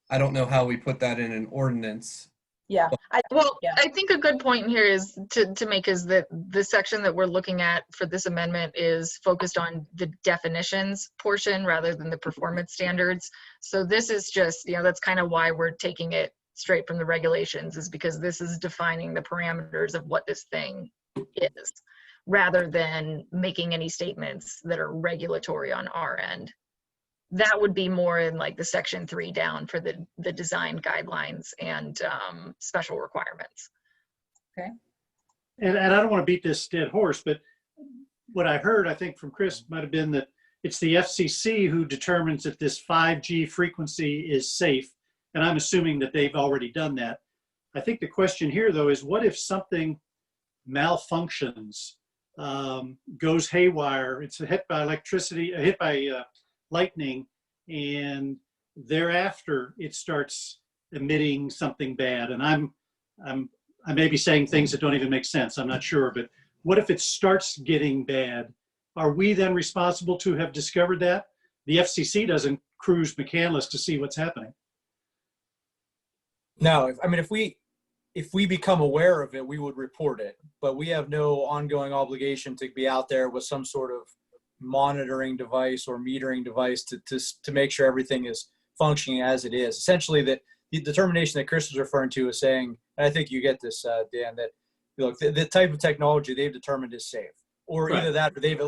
I don't know how we put that in an ordinance. Yeah. Well, Yeah. I think a good point here is to make is that the section that we're looking at for this amendment is focused on the definitions portion rather than the performance standards. So this is just, that's kind of why we're taking it straight from the regulations, is because this is defining the parameters of what this thing is, rather than making any statements that are regulatory on our end. That would be more in like the section 3 down for the design guidelines and special requirements. And I don't want to beat this dead horse, but what I heard, I think from Chris, might have been that it's the FCC who determines that this 5G frequency is safe. And I'm assuming that they've already done that. I think the question here, though, is what if something malfunctions, goes haywire, it's hit by electricity, hit by lightning, and thereafter it starts emitting something bad. And I may be saying things that don't even make sense. I'm not sure, but what if it starts getting bad? Are we then responsible to have discovered that? The FCC doesn't cruise McCandless to see what's happening. No, if we become aware of it, we would report it, but we have no ongoing obligation to be out there with some sort of monitoring device or metering device to make sure everything is functioning as it is. Essentially, that the determination that Chris was referring to is saying, and I think you get this, Dan, that look, the type of technology they've determined is safe, or Right. either that, or they've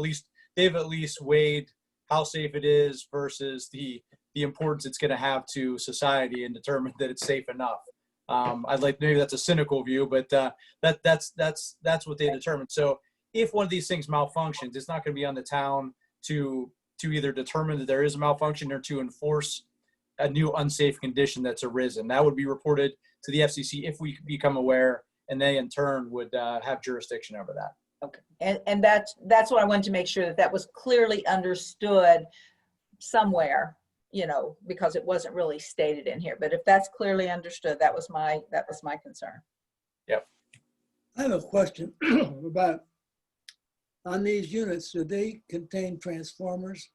at least weighed how safe it is versus the importance it's going to have to society and determined that it's safe enough. I'd like, maybe that's a cynical view, but that's what they determined. So if one of these things malfunctions, it's not going to be on the town to either determine that there is a malfunction or to enforce a new unsafe condition that's arisen. That would be reported to the FCC if we become aware, and they in turn would have jurisdiction over that. Okay, and that's what I wanted to make sure that that was clearly understood somewhere, you know, because it wasn't really stated in here. But if that's clearly understood, that was my concern. I have a question about, on these units, do they contain transformers?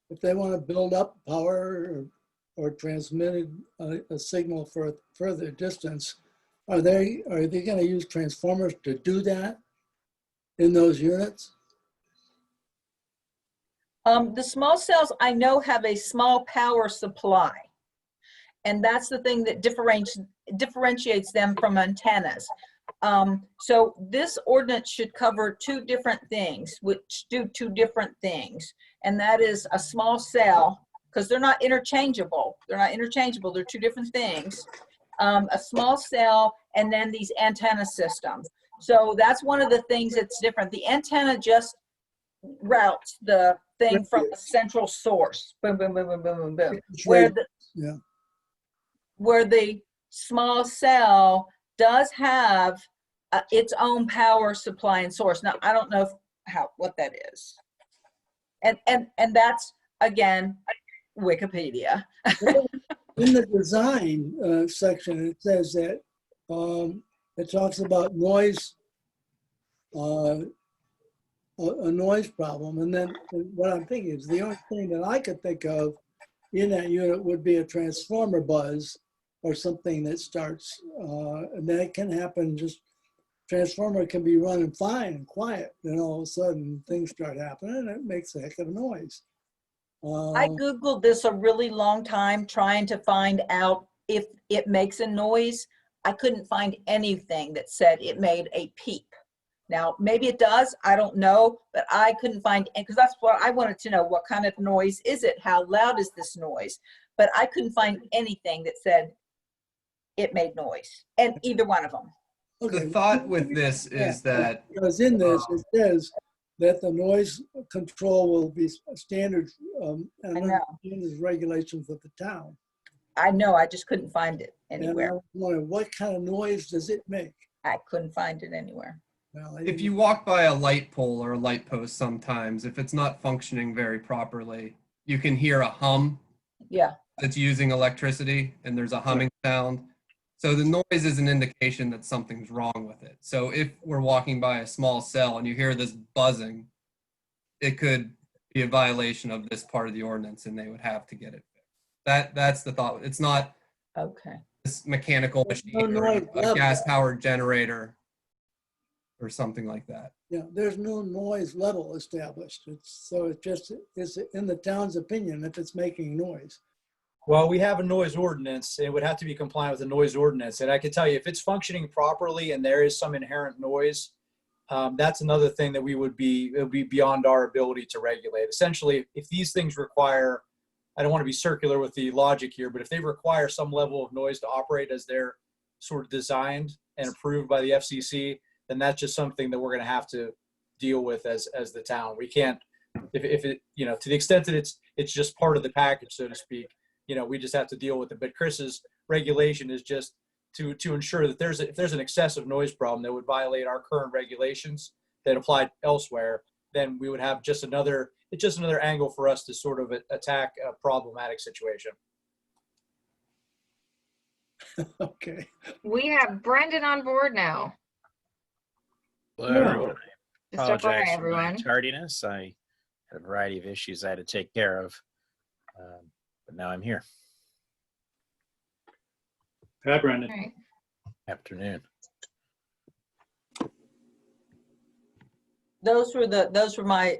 If they want to build up power or transmit a signal for a further distance, are they going to use transformers to do that in those units? The small cells I know have a small power supply. And that's the thing that differentiates them from antennas. So this ordinance should cover two different things, which do two different things. And that is a small cell, because they're not interchangeable. They're two different things. A small cell, and then these antenna systems. So that's one of the things that's different. The antenna just routes the thing from a central source. Boom, boom, boom, boom, boom, boom, boom. Where the small cell does have its own power supply and source. Now, I don't know what that is. And that's, again, Wikipedia. In the design section, it says that it talks about noise, a noise problem. And then what I'm thinking is the only thing that I could think of in that unit would be a transformer buzz or something that starts, and that can happen. Just transformer can be running fine and quiet, and all of a sudden things start happening and it makes a heck of a noise. I Googled this a really long time trying to find out if it makes a noise. I couldn't find anything that said it made a peep. Now, maybe it does, I don't know, but I couldn't find, because that's what I wanted to know, what kind of noise is it? How loud is this noise? But I couldn't find anything that said it made noise, and either one of them. The thought with this is that because in this, it says that the noise control will be standard and standard regulations of the town. I know, I just couldn't find it And anywhere. I was wondering, what kind of noise does it make? I couldn't find it anywhere. Well, if you walk by a light pole or a light post sometimes, if it's not functioning very properly, you can hear a hum. Yeah. That's using electricity, and there's a humming sound. So the noise is an indication that something's wrong with it. So if we're walking by a small cell and you hear this buzzing, it could be a violation of this part of the ordinance, and they would have to get it fixed. That's the thought. It's not this mechanical machine or a gas-powered generator or something like that. Yeah, there's no noise level established. It's in the town's opinion if it's making noise. Well, we have a noise ordinance. It would have to be compliant with the noise ordinance. And I can tell you, if it's functioning properly and there is some inherent noise, that's another thing that it would be beyond our ability to regulate. Essentially, if these things require, I don't want to be circular with the logic here, but if they require some level of noise to operate as they're sort of designed and approved by the FCC, then that's just something that we're going to have to deal with as the town. We can't, if it, to the extent that it's just part of the package, so to speak, we just have to deal with it. But Chris's regulation is just to ensure that if there's an excessive noise problem that would violate our current regulations that apply elsewhere, then we would have just another angle for us to sort of attack a problematic situation. Okay. We have Brendan on board now. Hello, everyone. Just FYI, Apologize for my everyone. tardiness. I had a variety of issues I had to take care of, but now I'm here. Hi, Brendan. All right. Afternoon. Those were my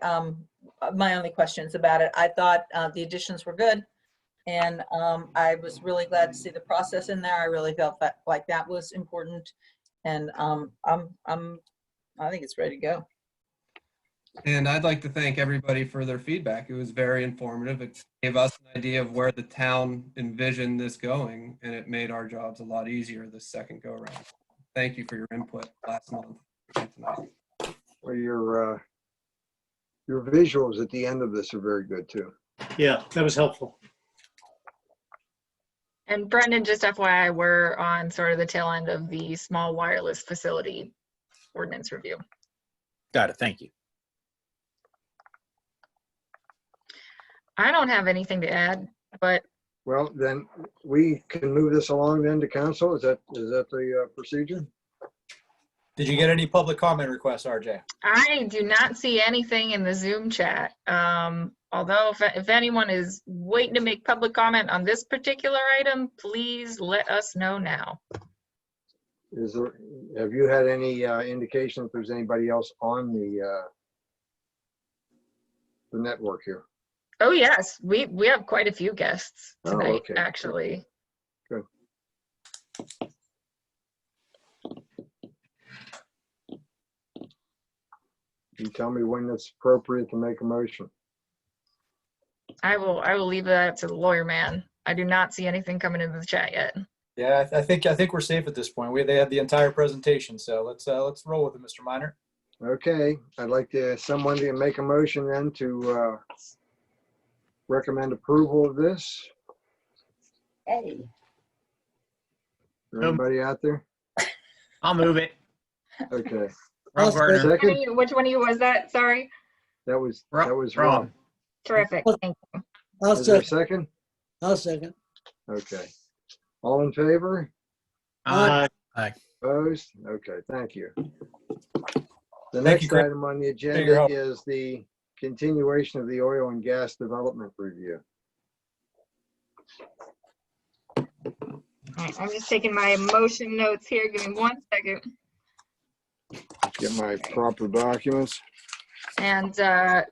only questions about it. I thought the additions were good, and I was really glad to see the process in there. I really felt like that was important, and I think it's ready to go. And I'd like to thank everybody for their feedback. It was very informative. It gave us an idea of where the town envisioned this going, and it made our jobs a lot easier this second go around. Thank you for your input last month and tonight. Well, your visuals at the end of this are very good too. Yeah, that was helpful. And Brendan, just FYI, we're on sort of the tail end of the small wireless facility ordinance review. Got it. Thank you. I don't have anything to add, but Well, then we can move this along then to council. Is that the procedure? Did you get any public comment requests, RJ? I do not see anything in the Zoom chat. Although if anyone is waiting to make public comment on this particular item, please let us know now. Have you had any indication if there's anybody else on the network here? Oh yes, we have quite a few guests Oh, tonight, okay. actually. Good. You tell me when it's appropriate to make a motion. I will leave that to the lawyer man. I do not see anything coming into the chat yet. Yeah, I think we're safe at this point. They had the entire presentation, so let's roll with it, Mr. Minor. Okay, I'd like someone to make a motion then to recommend approval of this. Hey. Anybody out there? I'll move it. Okay. Rob Gardner. Second? Which one of you was that? Sorry. That was Rob. Rob. Terrific. Thank you. I'll Is there a second. second? I'll second. Okay. All in favor? Opposed? Okay, thank you. The Thank you, next Chris. item on the your agenda help. is the continuation of the oil and gas development review. All right, I'm just taking my motion notes here. Give me 1 second. Get my proper documents. And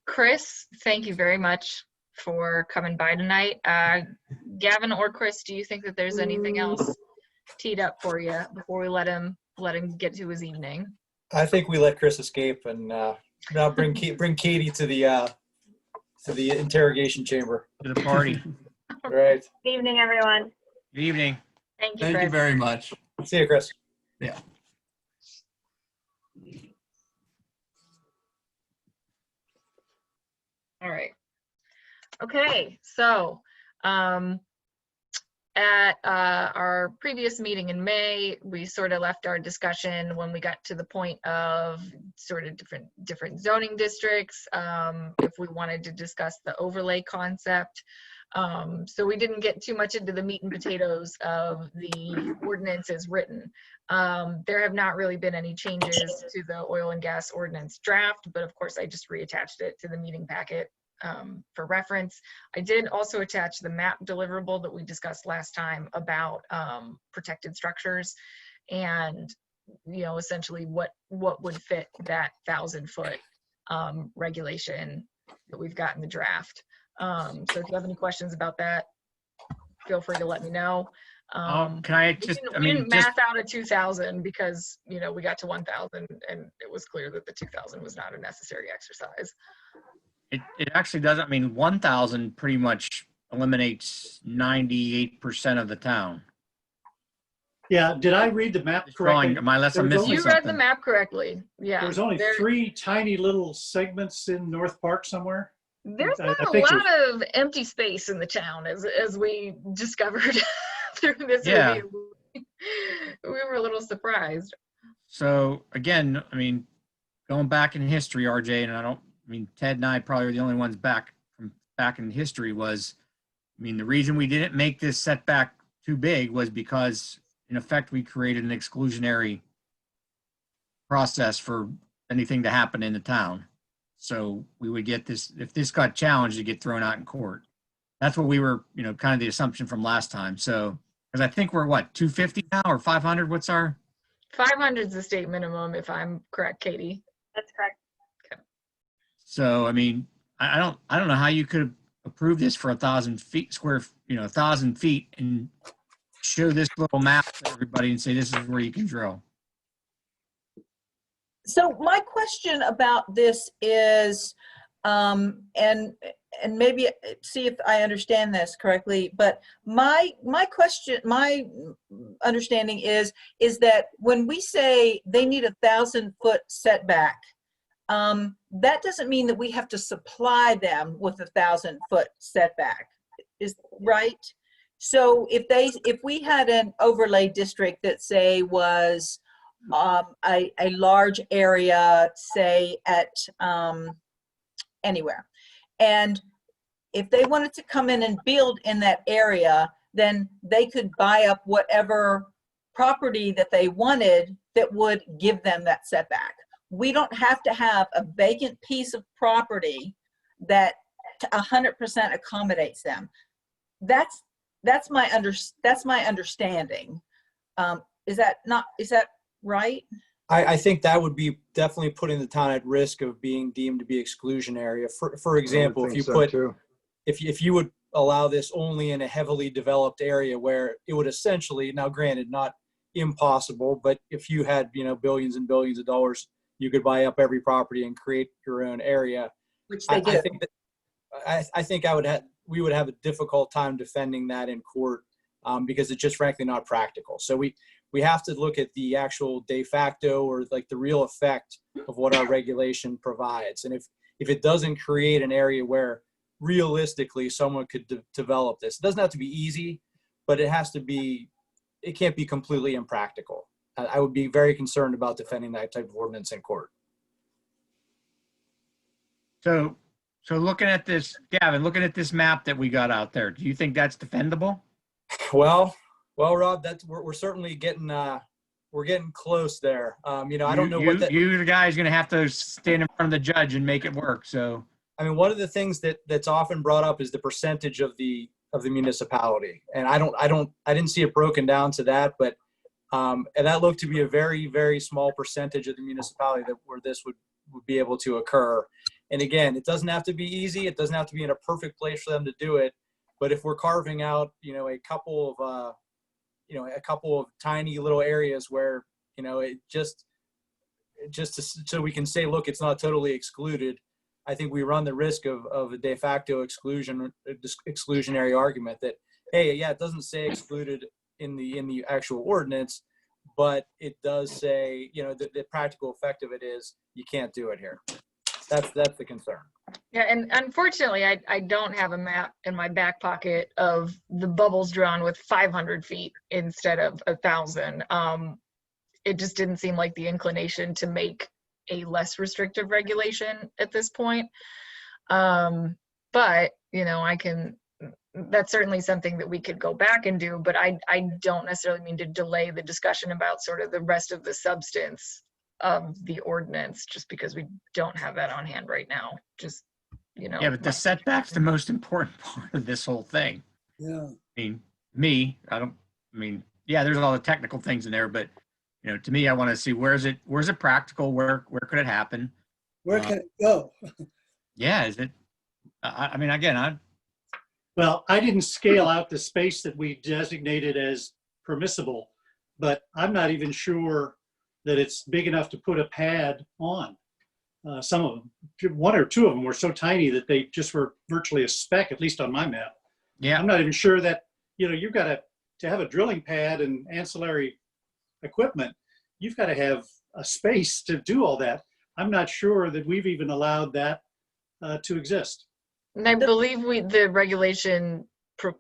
Chris, thank you very much for coming by tonight. Gavin or Chris, do you think that there's anything else teed up for you before we let him get to his evening? I think we let Chris escape and now bring Katie to the interrogation chamber. To the party. All right. Good evening, everyone. Good evening. Thank you, Thank Chris. you very much. See you, Chris. Yeah. All right. Okay, so at our previous meeting in May, we sort of left our discussion when we got to the point of sort of different zoning districts, if we wanted to discuss the overlay concept. So we didn't get too much into the meat and potatoes of the ordinance as written. There have not really been any changes to the oil and gas ordinance draft, but of course I just reattached it to the meeting packet for reference. I did also attach the map deliverable that we discussed last time about protected structures and, you know, essentially what would fit that 1,000-foot regulation that we've got in the draft. So if you have any questions about that, feel free to let me know. Can I just, We didn't math out a 2,000 because, you know, we got to 1,000 and it was clear that the 2,000 was not a necessary exercise. It actually doesn't, I mean, 1,000 pretty much eliminates 98% of the town. Yeah, did I read the map Just drawing, correctly? unless I'm There was missing You read the something. map correctly. Yeah. There was only There- 3 tiny little segments in North Park somewhere. There's I not a think lot of empty space in the town, as we discovered through this Yeah. review. We were a little surprised. So again, I mean, going back in history, RJ, and I mean, Ted and I probably are the only ones back in history was, I mean, the reason we didn't make this setback too big was because in effect, we created an exclusionary process for anything to happen in the town. So we would get this, if this got challenged, it'd get thrown out in court. That's what we were, you know, kind of the assumption from last time. So, because I think we're what, 250 now or 500? What's our? 500 is the state minimum, if I'm correct, Katie. That's correct. So, I mean, I don't know how you could approve this for 1,000 feet square, you know, 1,000 feet and show this little map to everybody and say, this is where you can drill. So my question about this is, and maybe see if I understand this correctly, but my understanding is that when we say they need 1,000-foot setback, that doesn't mean that we have to supply them with 1,000-foot setback, is right? So if we had an overlay district that say was a large area, say at anywhere, and if they wanted to come in and build in that area, then they could buy up whatever property that they wanted that would give them that setback. We don't have to have a vacant piece of property that 100% accommodates them. That's my understanding. Is that right? I think that would be definitely putting the town at risk of being deemed to be exclusionary. For example, I would if you think so, put, too. if you would allow this only in a heavily developed area where it would essentially, now granted, not impossible, but if you had, billions and billions of dollars, you could buy up every property and create your own area. Which they do. I think we would have a difficult time defending that in court because it's just frankly not practical. So we have to look at the actual de facto or like the real effect of what our regulation provides. And if it doesn't create an area where realistically someone could develop this, it doesn't have to be easy, but it can't be completely impractical. I would be very concerned about defending that type of ordinance in court. So looking at this, Gavin, looking at this map that we got out there, do you think that's defendable? Well, Rob, we're certainly getting close there. I don't know what you the guy's going to have to stand in front of the judge and make it work. So, I mean, one of the things that's often brought up is the percentage of the municipality, and I didn't see it broken down to that, but and that looked to be a very, very small percentage of the municipality where this would be able to occur. And again, it doesn't have to be easy. It doesn't have to be in a perfect place for them to do it. But if we're carving out, a couple of tiny little areas where, it so we can say, look, it's not totally excluded. I think we run the risk of a de facto exclusionary argument that, hey, yeah, it doesn't say excluded in the actual ordinance, but it does say, the practical effect of it is you can't do it here. That's the concern. Yeah, and unfortunately, I don't have a map in my back pocket of the bubbles drawn with 500 feet instead of 1,000. It just didn't seem like the inclination to make a less restrictive regulation at this point. But, that's certainly something that we could go back and do, but I don't necessarily mean to delay the discussion about sort of the rest of the substance of the ordinance just because we don't have that on hand right now. yeah, but the setback's the most important part of this whole thing. Yeah. Yeah, there's all the technical things in there, but to me, I want to see where's it practical? Where could it happen? Where can it go? Yeah, is it? Well, I didn't scale out the space that we designated as permissible, but I'm not even sure that it's big enough to put a pad on. Some of them, one or two of them were so tiny that they just were virtually a speck, at least on my map. Yeah. I'm not even sure that, you've got to have a drilling pad and ancillary equipment, you've got to have a space to do all that. I'm not sure that we've even allowed that to exist. And I believe the regulation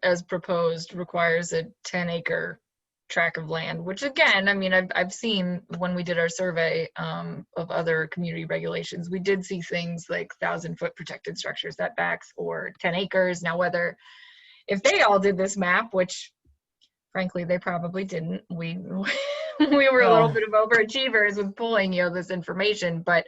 as proposed requires a 10-acre tract of land, which again, I've seen when we did our survey of other community regulations, we did see things like 1,000-foot protected structure setbacks or 10 acres. Now, if they all did this map, which frankly, they probably didn't, we were a little bit of overachievers with pulling, this information, but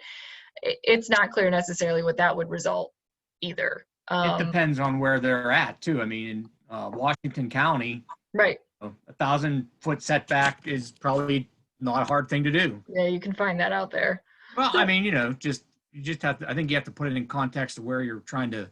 it's not clear necessarily what that would result either. It depends on where they're at too. In Washington County, right, a 1,000-foot setback is probably not a hard thing to do. Yeah, you can find that out there. Well, you just have to. I think you have to put it in context of where you're trying to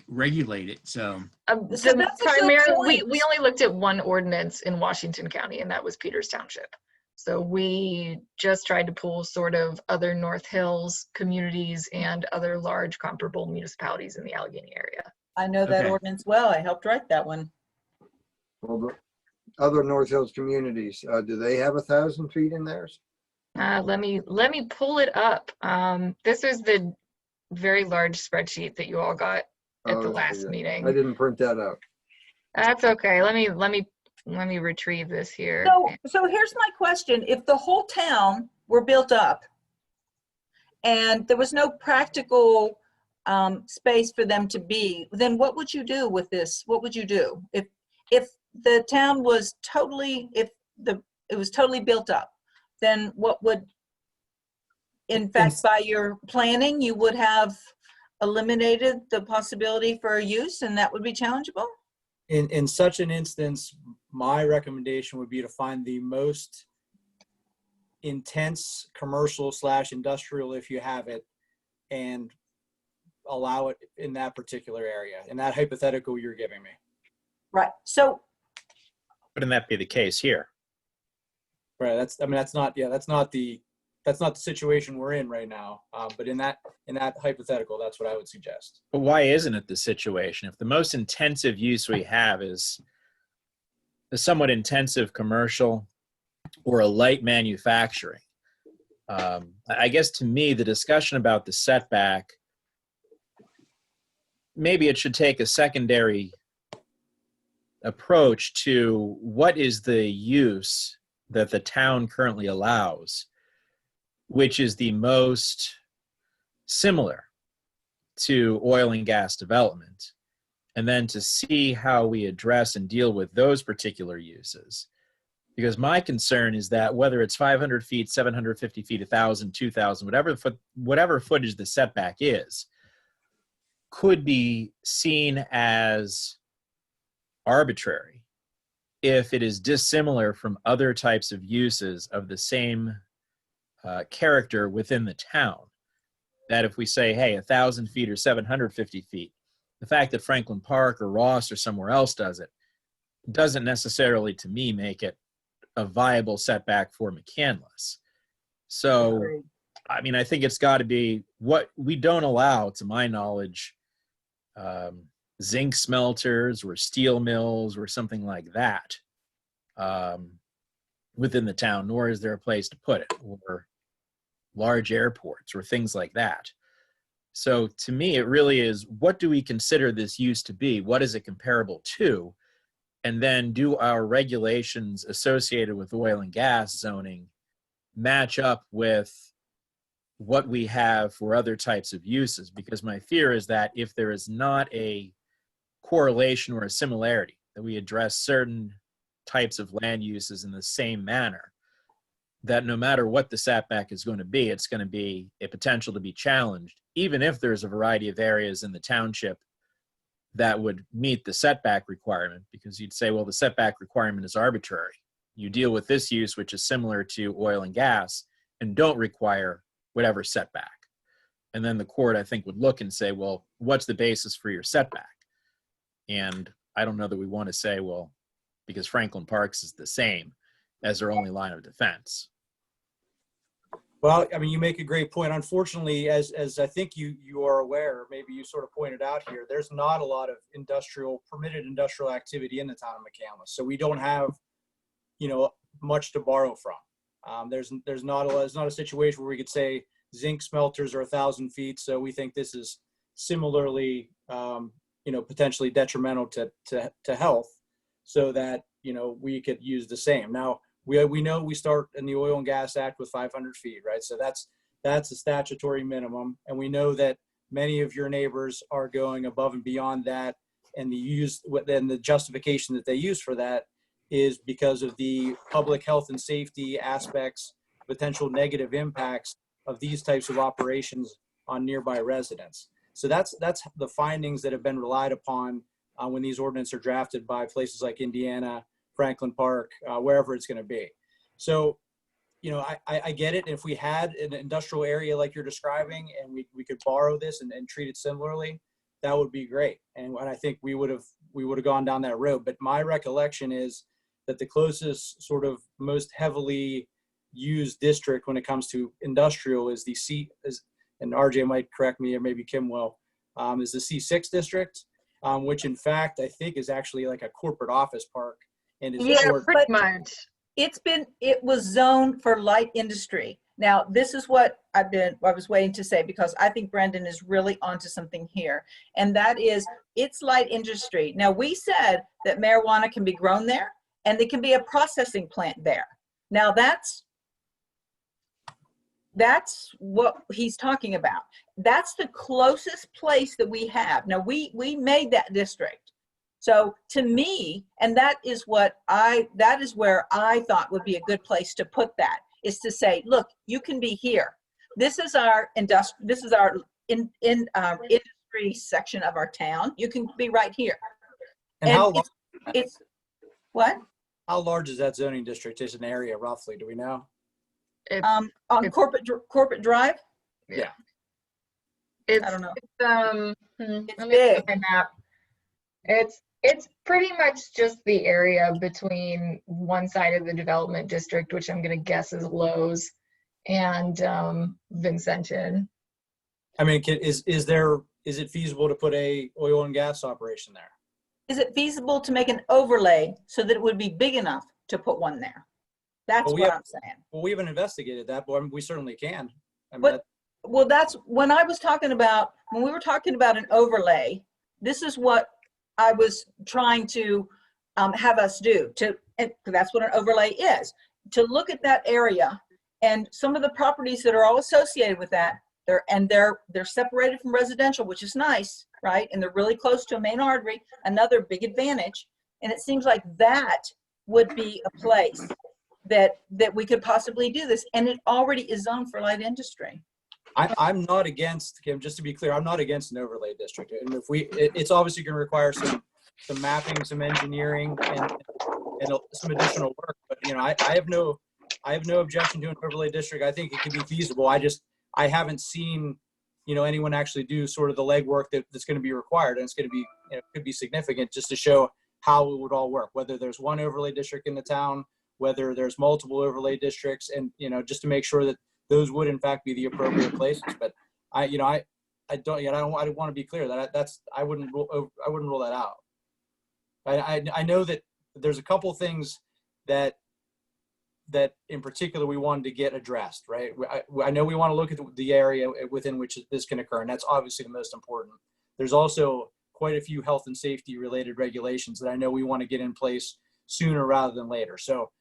regulate it. So that's a good primarily, point. we only looked at one ordinance in Washington County, and that was Peters Township. So we just tried to pull sort of other North Hills communities and other large comparable municipalities in the Allegheny area. I know that Okay. ordinance well. I helped write that one. Well, the other North Hills communities, do they have 1,000 feet in theirs? Let me pull it up. This is the very large spreadsheet that you all got at the last Yeah. meeting. I didn't print that out. That's okay. Let me retrieve this here. So here's my question. If the whole town were built up and there was no practical space for them to be, then what would you do with this? What would you do? If the town was totally, it was totally built up, then what would, in fact, by your planning, you would have eliminated the possibility for use, and that would be challengeable? In such an instance, my recommendation would be to find the most intense commercial / industrial, if you have it, and allow it in that particular area, in that hypothetical you're giving me. Right. So Wouldn't that be the case here? Right. That's not the situation we're in right now. But in that hypothetical, that's what I would suggest. But why isn't it the situation? If the most intensive use we have is a somewhat intensive commercial or a light manufacturing, I guess to me, the discussion about the setback, maybe it should take a secondary approach to what is the use that the town currently allows, which is the most similar to oil and gas development, and then to see how we address and deal with those particular uses. Because my concern is that whether it's 500 feet, 750 feet, 1,000, 2,000, whatever footage the setback is, could be seen as arbitrary if it is dissimilar from other types of uses of the same character within the town. That if we say, hey, 1,000 feet or 750 feet, the fact that Franklin Park or Ross or somewhere else does it doesn't necessarily, to me, make it a viable setback for McCandless. So, I mean, I think it's got to be what we don't allow, to my knowledge, zinc smelters or steel mills or something like that within the town, nor is there a place to put it, or large airports or things like that. So to me, it really is, what do we consider this use to be? What is it comparable to? And then do our regulations associated with oil and gas zoning match up with what we have for other types of uses? Because my fear is that if there is not a correlation or a similarity, that we address certain types of land uses in the same manner, that no matter what the setback is going to be, it's going to be a potential to be challenged, even if there's a variety of areas in the township that would meet the setback requirement, because you'd say, well, the setback requirement is arbitrary. You deal with this use, which is similar to oil and gas, and don't require whatever setback. And then the court, I think, would look and say, well, what's the basis for your setback? And I don't know that we want to say, well, because Franklin Parks is the same as their only line of defense. Well, I mean, you make a great point. Unfortunately, as I think you are aware, maybe you sort of pointed out here, there's not a lot of permitted industrial activity in the town of McCandless. So we don't have, much to borrow from. There's not a situation where we could say zinc smelters are 1,000 feet. So we think this is similarly, potentially detrimental to health, so that, we could use the same. Now, we know we start in the Oil and Gas Act with 500 feet, right? So that's a statutory minimum. And we know that many of your neighbors are going above and beyond that. And the justification that they use for that is because of the public health and safety aspects, potential negative impacts of these types of operations on nearby residents. So that's the findings that have been relied upon when these ordinances are drafted by places like Indiana, Franklin Park, wherever it's going to be. So, I get it. If we had an industrial area like you're describing, and we could borrow this and treat it similarly, that would be great. And I think we would have gone down that road. But my recollection is that the closest sort of most heavily used district when it comes to industrial is and RJ might correct me, or maybe Kim will, is the C6 district, which in fact I think is actually like a corporate office park. And Yeah, pretty much. It was zoned for light industry. Now, this is what I was waiting to say, because I think Brendan is really onto something here. And that is, it's light industry. Now, we said that marijuana can be grown there and there can be a processing plant there. Now, that's what he's talking about. That's the closest place that we have. Now, we made that district. So to me, and that is where I thought would be a good place to put that, is to say, look, you can be here. This is our industry section of our town. You can be right here. And how it's what? How large is that zoning district as an area roughly? Do we know? On Corporate Drive? Yeah. It's, I don't know. It's It's big. my map. It's pretty much just the area between one side of the development district, which I'm gonna guess is Lowe's, and Vincentian. I mean, is it feasible to put a oil and gas operation there? Is it feasible to make an overlay so that it would be big enough to put one there? That's what I'm saying. Well, we haven't investigated that, but I mean, we certainly can. I mean, But well, that's when I was talking about, when we were talking about an overlay, this is what I was trying to have us do, and that's what an overlay is, to look at that area and some of the properties that are all associated with that. They're separated from residential, which is nice, right? And they're really close to a main artery, another big advantage. And it seems like that would be a place that we could possibly do this. And it already is zoned for light industry. I'm not against, Kim, just to be clear, I'm not against an overlay district. And if it's obviously going to require some mapping, some engineering, and some additional work. But you know, I have no objection to an overlay district. I think it could be feasible. I haven't seen, you know, anyone actually do sort of the legwork that's going to be required, and it's going to be, you know, could be significant just to show how it would all work. Whether there's one overlay district in the town, whether there's multiple overlay districts, and you know, just to make sure that those would in fact be the appropriate places. But I want to be clear that I wouldn't rule that out. I know that there's a couple things that in particular we wanted to get addressed, right? I know we want to look at the area within which this can occur, and that's obviously the most important. There's also quite a few health and safety related regulations that I know we want to get in place sooner rather than later. So,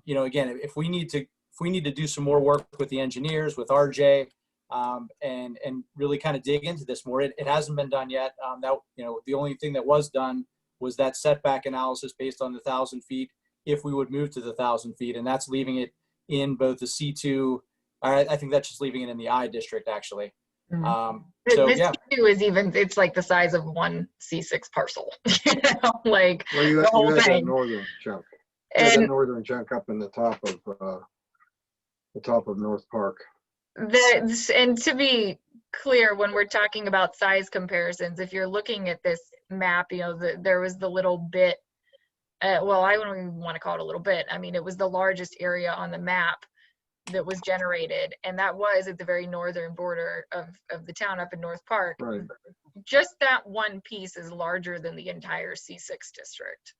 you know, again, if we need to do some more work with the engineers, with RJ, and really kind of dig into this more, it hasn't been done yet. That, you know, the only thing that was done was that setback analysis based on the 1,000 feet, if we would move to the 1,000 feet, and that's leaving it in both the C2. I think that's just leaving it in the I district, actually. So this yeah, C2 is even, it's like the size of one C6 parcel. You know, like Well, you the whole have that thing. northern chunk. You have that And northern chunk up in the top of North Park. and to be clear, when we're talking about size comparisons, if you're looking at this map, you know, there was the little bit, well, I don't even want to call it a little bit. I mean, it was the largest area on the map that was generated, and that was at the very northern border of the town up in North Park. Right. Just that one piece is larger than the entire C6 district.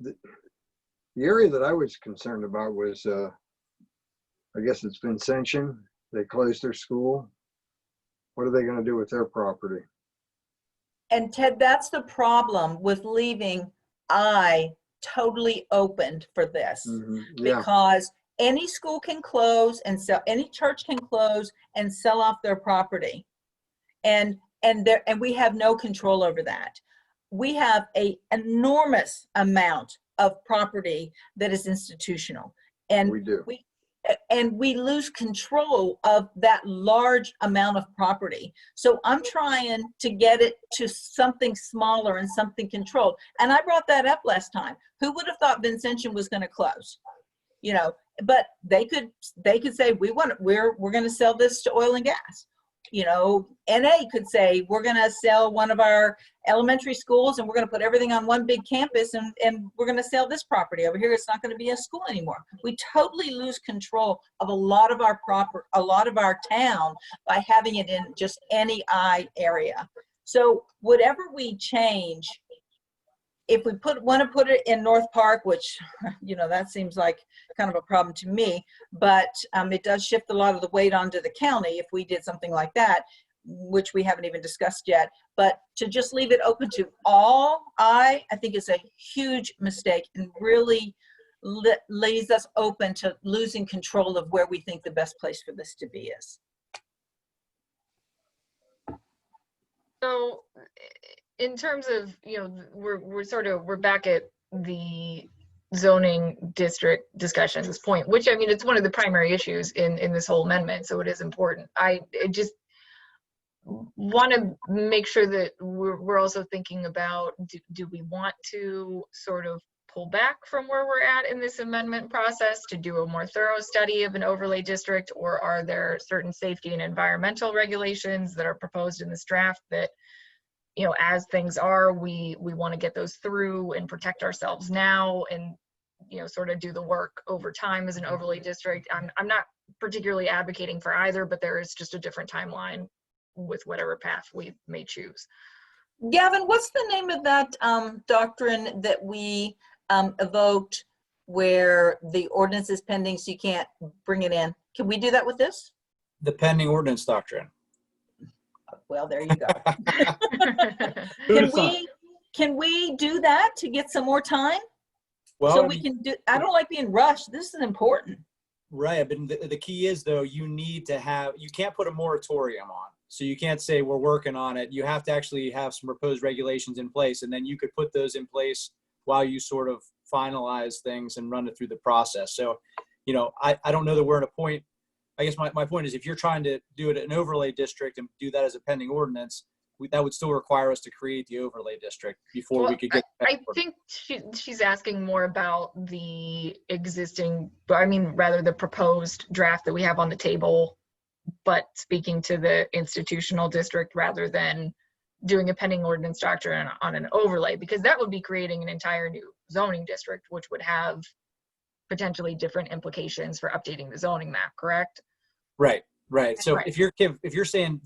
The area that I was concerned about was, I guess it's Vincentian. They closed their school. What are they going to do with their property? And Ted, that's the problem with leaving I totally opened for this. Yeah, Because any school can close and sell, any church can close and sell off their property. And we have no control over that. We have an enormous amount of property that is institutional. And we do. we lose control of that large amount of property. So I'm trying to get it to something smaller and something controlled. And I brought that up last time. Who would have thought Vincentian was going to close? You know, but they could say, we're going to sell this to oil and gas. You know, NA could say, we're going to sell one of our elementary schools and we're going to put everything on one big campus and we're going to sell this property over here. It's not going to be a school anymore. We totally lose control of a lot of our town by having it in just any I area. So whatever we change if we want to put it in North Park, which, that seems like kind of a problem to me, but it does shift a lot of the weight onto the county if we did something like that, which we haven't even discussed yet. But to just leave it open to all, I think is a huge mistake and really leaves us open to losing control of where we think the best place for this to be is. So in terms of, we're back at the zoning district discussion at this point, which, I mean, it's one of the primary issues in this whole amendment, so it is important. I just want to make sure that we're also thinking about, do we want to sort of pull back from where we're at in this amendment process to do a more thorough study of an overlay district, or are there certain safety and environmental regulations that are proposed in this draft that, as things are, we want to get those through and protect ourselves now and, sort of do the work over time as an overlay district? I'm not particularly advocating for either, but there is just a different timeline with whatever path we may choose. Gavin, what's the name of that doctrine that we evoked where the ordinance is pending so you can't bring it in? Can we do that with this? The pending ordinance doctrine. Well, there you go. Can we do that to get some more time? Well, So we can do, I don't like being rushed. This is important. right, but the key is, though, you can't put a moratorium on. So you can't say we're working on it. You have to actually have some proposed regulations in place, and then you could put those in place while you sort of finalize things and run it through the process. So, I don't know that we're at a point. I guess my point is, if you're trying to do it at an overlay district and do that as a pending ordinance, that would still require us to create the overlay district before we could get. I think she's asking more about the existing, rather the proposed draft that we have on the table, but speaking to the institutional district rather than doing a pending ordinance doctrine on an overlay, because that would be creating an entire new zoning district, which would have potentially different implications for updating the zoning map, correct? Right. So Right. if you're saying,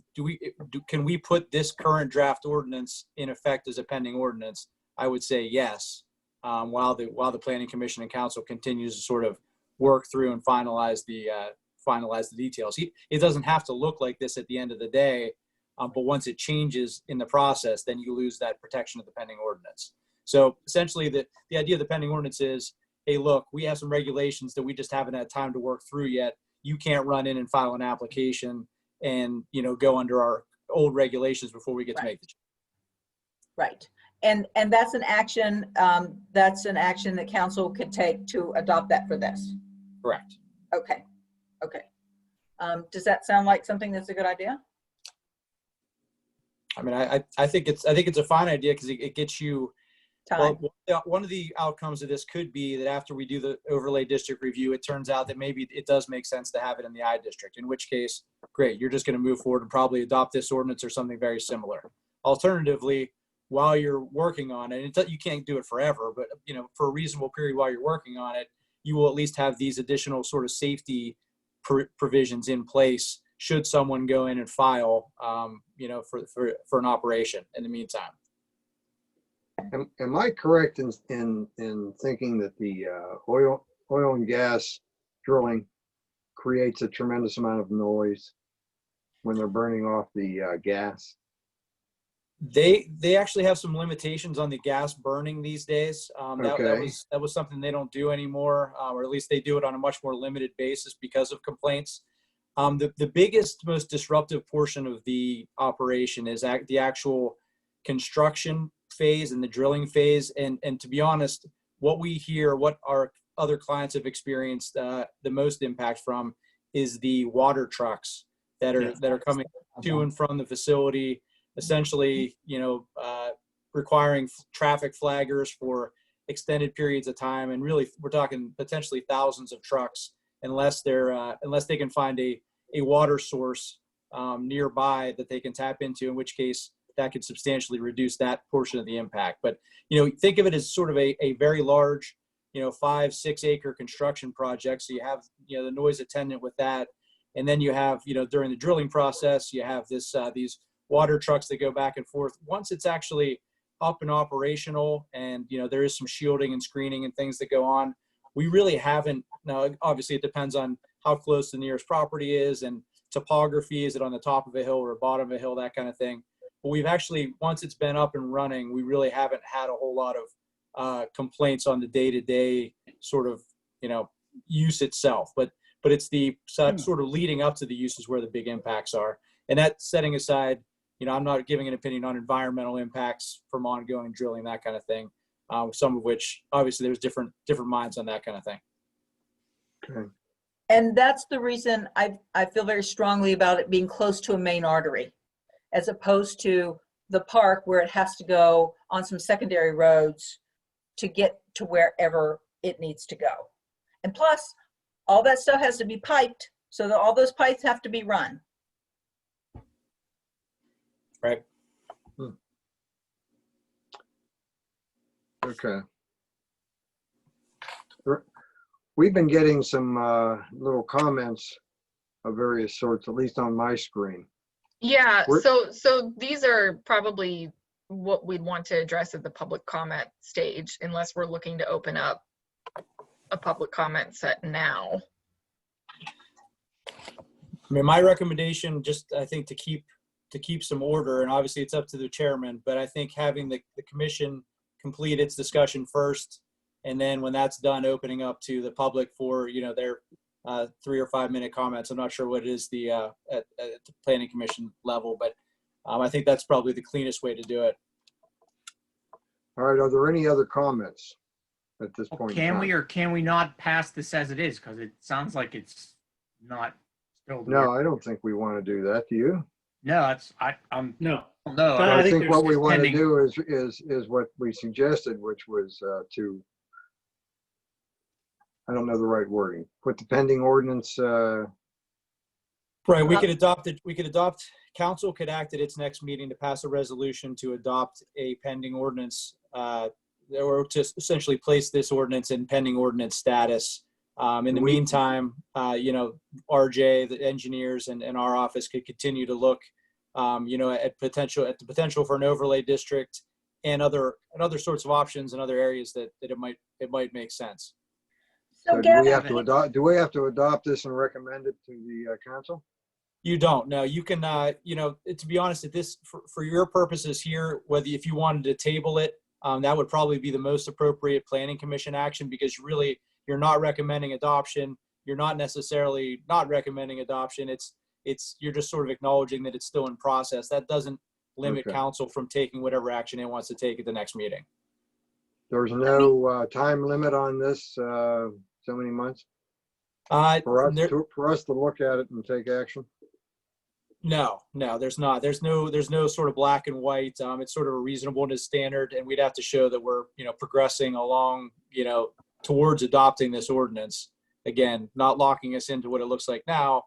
can we put this current draft ordinance in effect as a pending ordinance? I would say yes. While the Planning Commission and Council continues to sort of work through and finalize the details. It doesn't have to look like this at the end of the day, but once it changes in the process, then you lose that protection of the pending ordinance. So essentially, the idea of the pending ordinance is, hey, look, we have some regulations that we just haven't had time to work through yet. You can't run in and file an application and go under our old regulations before we get to make the change. Right. And that's an action that council could take to adopt that for this. Correct. Okay. Does that sound like something that's a good idea? I mean, I think it's a fine idea because it gets you. Time. Well, one of the outcomes of this could be that after we do the overlay district review, it turns out that maybe it does make sense to have it in the I district, in which case, great, you're just going to move forward and probably adopt this ordinance or something very similar. Alternatively, while you're working on it, you can't do it forever, but for a reasonable period while you're working on it, you will at least have these additional sort of safety provisions in place should someone go in and file, for an operation in the meantime. Am I correct in thinking that the oil and gas drilling creates a tremendous amount of noise when they're burning off the gas? They actually have some limitations on the gas burning these days. Okay. That was something they don't do anymore, or at least they do it on a much more limited basis because of complaints. The biggest, most disruptive portion of the operation is the actual construction phase and the drilling phase. And to be honest, what we hear, what our other clients have experienced the most impact from is the water trucks that are coming to and from the facility, essentially, requiring traffic flaggers for extended periods of time. And really, we're talking potentially thousands of trucks unless they can find a water source nearby that they can tap into, in which case that could substantially reduce that portion of the impact. But, think of it as sort of a very large, 5-6 acre construction project. So you have, the noise attendant with that. And then you have, during the drilling process, you have these water trucks that go back and forth. Once it's actually up and operational, and there is some shielding and screening and things that go on, we really haven't. Now, obviously, it depends on how close the nearest property is and topography. Is it on the top of a hill or bottom of a hill, that kind of thing. But we've actually, once it's been up and running, we really haven't had a whole lot of complaints on the day-to-day sort of use itself. But it's the sort of leading up to the uses where the big impacts are. And that setting aside, I'm not giving an opinion on environmental impacts from ongoing drilling, that kind of thing. Some of which, obviously, there's different minds on that kind of thing. Okay. And that's the reason I feel very strongly about it being close to a main artery, as opposed to the park where it has to go on some secondary roads to get to wherever it needs to go. And plus, all that stuff has to be piped, so that all those pipes have to be run. Right. Okay. We've been getting some little comments of various sorts, at least on my screen. Yeah, We're- so these are probably what we'd want to address at the public comment stage, unless we're looking to open up a public comment set now. I mean, my recommendation, just I think to keep some order, and obviously it's up to the chairman, but I think having the commission complete its discussion first, and then when that's done, opening up to the public for their 3 or 5 minute comments. I'm not sure what it is at the planning commission level, but I think that's probably the cleanest way to do it. All right, are there any other comments at this Well, point in can time? we or can we not pass this as it is? Because it sounds like it's not still. No, I don't think we want to do that. Do you? No, I'm No. no. But I think think what there's we want to pending- do is what we suggested, which was to, I don't know the right wording, put the pending ordinance, Right, we could adopt, council could act at its next meeting to pass a resolution to adopt a pending ordinance, or to essentially place this ordinance in pending ordinance status. In the meantime, RJ, the engineers and our office could continue to look, at the potential for an overlay district and other sorts of options in other areas that it might make sense. So do we Gavin, have to adopt this and recommend it to the council? You don't. No, you can, to be honest, at this, for your purposes here, if you wanted to table it, that would probably be the most appropriate planning commission action, because you're not recommending adoption. You're not necessarily not recommending adoption. You're just sort of acknowledging that it's still in process. That doesn't limit Okay. council from taking whatever action it wants to take at the next meeting. There's no time limit on this, so many months for us to look at it and take action? No, there's not. There's no sort of black and white. It's sort of a reasonableness standard, and we'd have to show that we're, progressing along, towards adopting this ordinance. Again, not locking us into what it looks like now,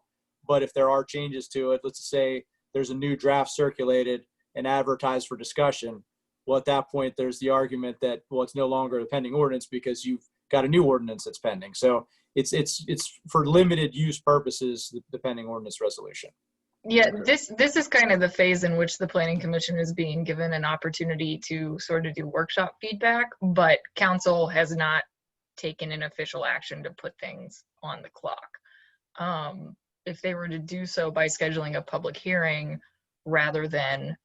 but if there are changes to it, let's say there's a new draft circulated and advertised for discussion. Well, at that point, there's the argument that, well, it's no longer a pending ordinance because you've got a new ordinance that's pending. So it's for limited use purposes, the pending ordinance resolution. Yeah, this is kind of the phase in which the planning commission is being given an opportunity to sort of do workshop feedback, but council has not taken an official action to put things on the clock. If they were to do so by scheduling a public hearing rather than,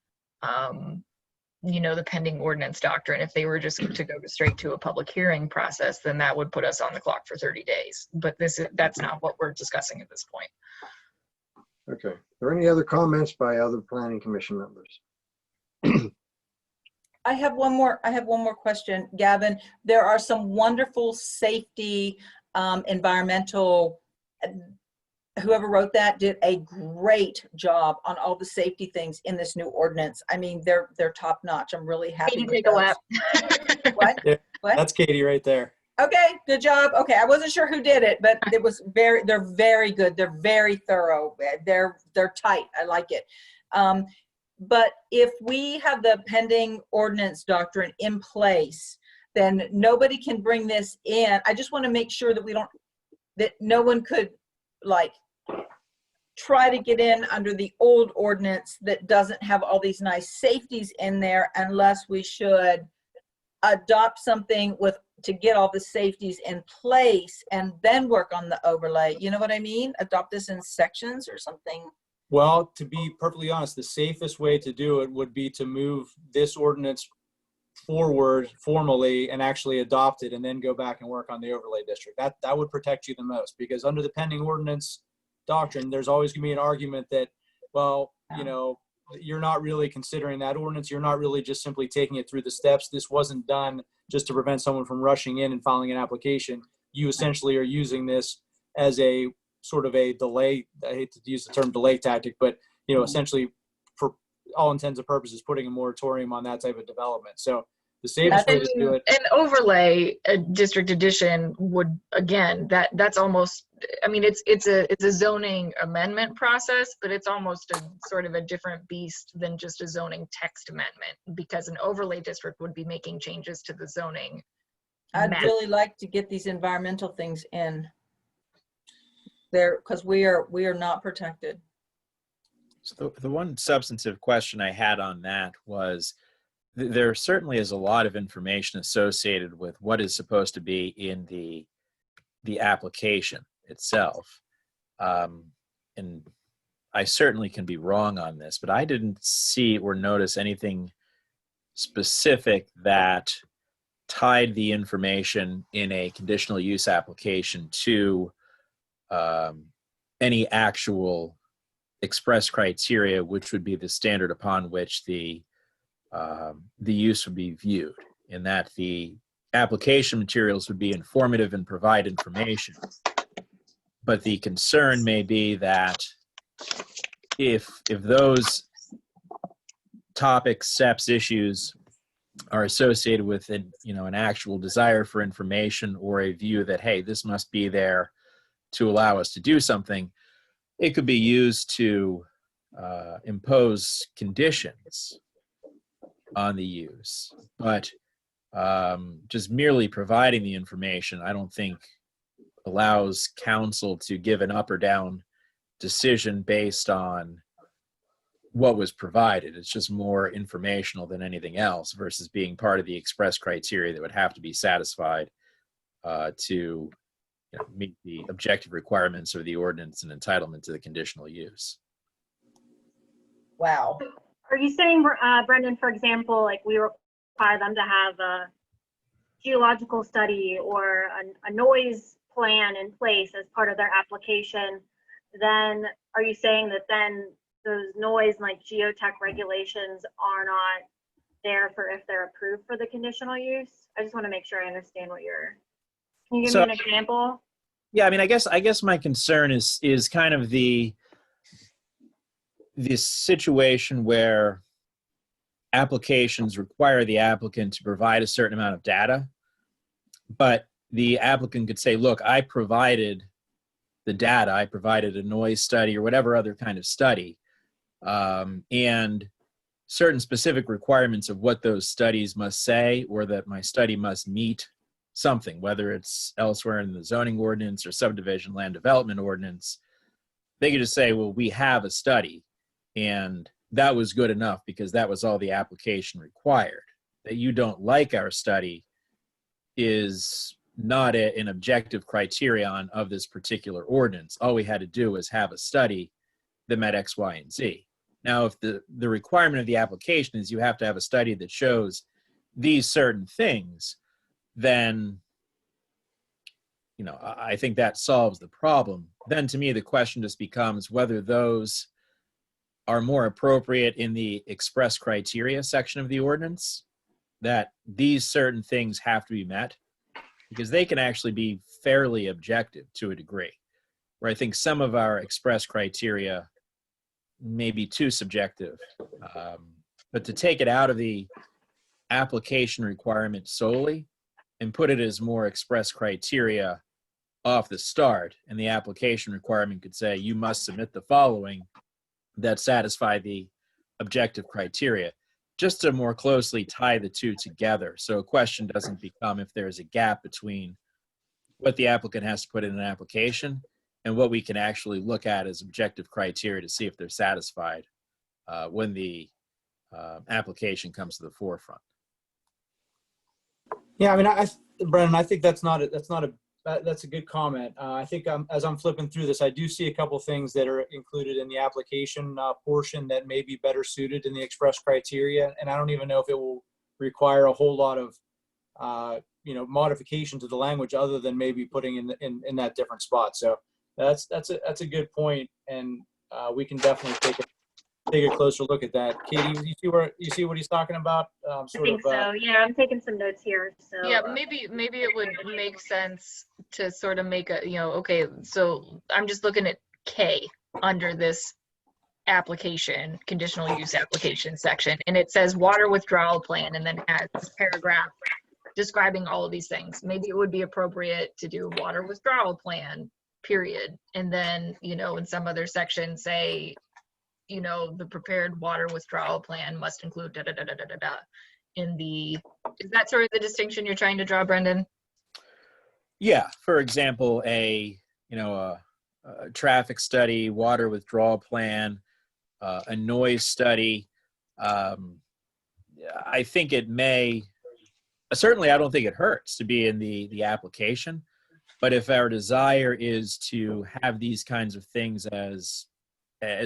the pending ordinance doctrine, if they were just to go straight to a public hearing process, then that would put us on the clock for 30 days. But that's not what we're discussing at this point. Okay. Are there any other comments by other planning commission members? I have one more question, Gavin. There are some wonderful safety, environmental, whoever wrote that did a great job on all the safety things in this new ordinance. I mean, they're top notch. I'm really happy Katie, with take a those. lap. What? Yeah, What? That's Katie right there. Okay, good job. Okay, I wasn't sure who did it, but they're very good. They're very thorough. They're tight. I like it. But if we have the pending ordinance doctrine in place, then nobody can bring this in. I just want to make sure that that no one could try to get in under the old ordinance that doesn't have all these nice safeties in there, unless we should adopt something to get all the safeties in place and then work on the overlay. You know what I mean? Adopt this in sections or something. Well, to be perfectly honest, the safest way to do it would be to move this ordinance forward formally and actually adopt it, and then go back and work on the overlay district. That would protect you the most, because under the pending ordinance doctrine, there's always going to be an argument that, well, you know, you're not really considering that ordinance. You're not really just simply taking it through the steps. This wasn't done just to prevent someone from rushing in and filing an application. You essentially are using this as a sort of a delay. I hate to use the term delay tactic, but, you know, essentially for all intents and purposes, putting a moratorium on that type of development. So the safest way to do it. An overlay district addition would, again, that's almost, I mean, it's a zoning amendment process, but it's almost a sort of a different beast than just a zoning text amendment, because an overlay district would be making changes to the zoning. I'd map. really like to get these environmental things in there, because we are not protected. So the one substantive question I had on that was, there certainly is a lot of information associated with what is supposed to be in the application itself. And I certainly can be wrong on this, but I didn't see or notice anything specific that tied the information in a conditional use application to any actual express criteria, which would be the standard upon which the use would be viewed, in that the application materials would be informative and provide information. But the concern may be that if those topics, steps, issues are associated with an actual desire for information, or a view that, hey, this must be there to allow us to do something, it could be used to impose conditions on the use. But just merely providing the information, I don't think allows council to give an up or down decision based on what was provided. It's just more informational than anything else, versus being part of the express criteria that would have to be satisfied to meet the objective requirements of the ordinance and entitlement to the conditional use. Wow. Are you saying, Brendan, for example, like we require them to have a geological study or a noise plan in place as part of their application? Then are you saying that then those noise, like geotech regulations, are not there for if they're approved for the conditional use? I just want to make sure I understand what you're. Can you give me an example? Yeah, I mean, I guess my concern is kind of this situation where applications require the applicant to provide a certain amount of data, but the applicant could say, look, I provided the data, I provided a noise study or whatever other kind of study, and certain specific requirements of what those studies must say, or that my study must meet something, whether it's elsewhere in the zoning ordinance or subdivision land development ordinance. They could just say, well, we have a study, and that was good enough because that was all the application required. That you don't like our study is not an objective criterion of this particular ordinance. All we had to do was have a study that met X, Y, and Z. Now, if the requirement of the application is you have to have a study that shows these certain things, then, I think that solves the problem. Then to me, the question just becomes whether those are more appropriate in the express criteria section of the ordinance, that these certain things have to be met, because they can actually be fairly objective to a degree, where I think some of our express criteria may be too subjective. But to take it out of the application requirement solely and put it as more express criteria off the start, and the application requirement could say you must submit the following that satisfy the objective criteria, just to more closely tie the two together. So a question doesn't become if there's a gap between what the applicant has to put in an application and what we can actually look at as objective criteria to see if they're satisfied when the application comes to the forefront. Yeah, I mean, Brennan, I think that's a good comment. I think as I'm flipping through this, I do see a couple things that are included in the application portion that may be better suited in the express criteria, and I don't even know if it will require a whole lot of modification to the language other than maybe putting in that different spot. So that's a good point, and we can definitely take a closer look at that. Katie, you see what he's talking about? I think so. Yeah, I'm taking some notes here. So Yeah, maybe it would make sense to sort of make a, okay, so I'm just looking at K under this application, conditional use application section, and it says water withdrawal plan, and then has this paragraph describing all of these things. Maybe it would be appropriate to do water withdrawal plan, period. And then, in some other section say, the prepared water withdrawal plan must include da da da da da da da. Is that sort of the distinction you're trying to draw, Brendan? Yeah, for example, a traffic study, water withdrawal plan, a noise study. I think it may, certainly I don't think it hurts to be in the application, but if our desire is to have these kinds of things as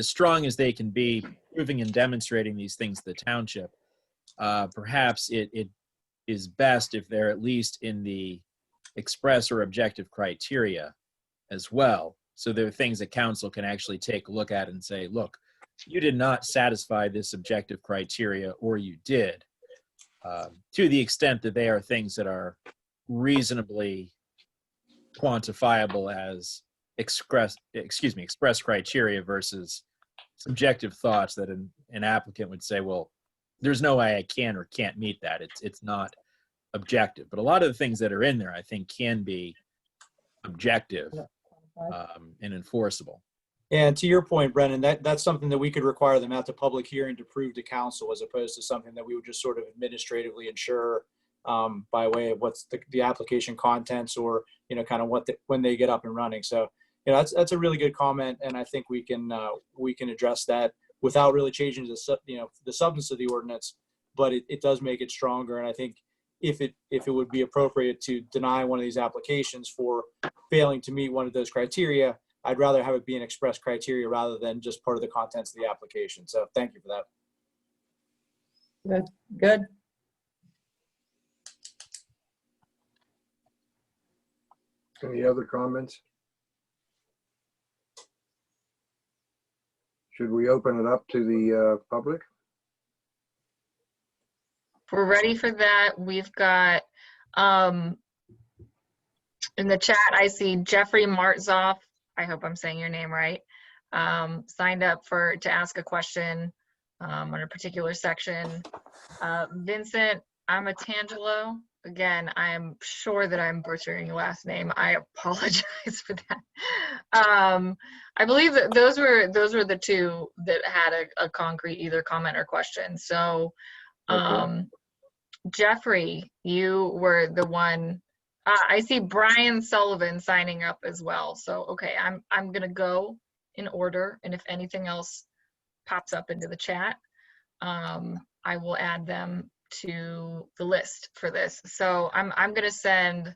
strong as they can be, proving and demonstrating these things to the township, perhaps it is best if they're at least in the express or objective criteria as well. So there are things that council can actually take a look at and say, look, you did not satisfy this objective criteria, or you did, to the extent that they are things that are reasonably quantifiable as express criteria versus subjective thoughts that an applicant would say, well, there's no way I can or can't meet that. It's not objective. But a lot of the things that are in there, I think, can be objective and enforceable. And to your point, Brennan, that's something that we could require them at the public hearing to prove to council, as opposed to something that we would just sort of administratively ensure by way of what's the application contents, or kind of when they get up and running. So that's a really good comment, and I think we can address that without really changing the substance of the ordinance, but it does make it stronger. And I think if it would be appropriate to deny one of these applications for failing to meet one of those criteria, I'd rather have it be an express criteria rather than just part of the contents of the application. So thank you for that. Good. Any other comments? Should we open it up to the public? If we're ready for that, we've got, in the chat, I see Jeffrey Martzoff, I hope I'm saying your name right, signed up to ask a question on a particular section. Vincent Amatangelo, again, I'm sure that I'm butchering your last name. I apologize for that. I believe that those were the two that had a concrete either comment or question. So, Okay. Jeffrey, you were the one. I see Brian Sullivan signing up as well. So, okay, I'm gonna go in order, and if anything else pops up into the chat, I will add them to the list for this. So I'm gonna send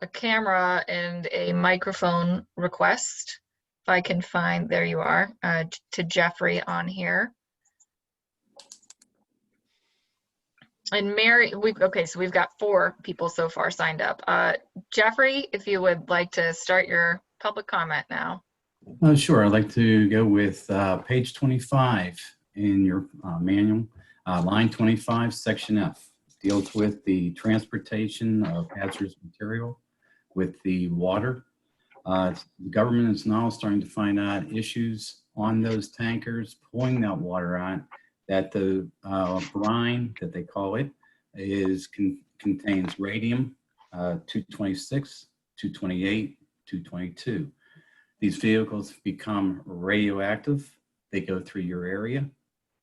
a camera and a microphone request, if I can find, there you are, to Jeffrey on here. And Mary, so we've got 4 people so far signed up. Jeffrey, if you would like to start your public comment now. Sure, I'd like to go with page 25 in your manual. Line 25, section F, deals with the transportation of hazardous material with the water. The government is now starting to find out issues on those tankers, pulling that water out, that the brine, that they call it, contains radium 226, 228, 222. These vehicles become radioactive. They go through your area.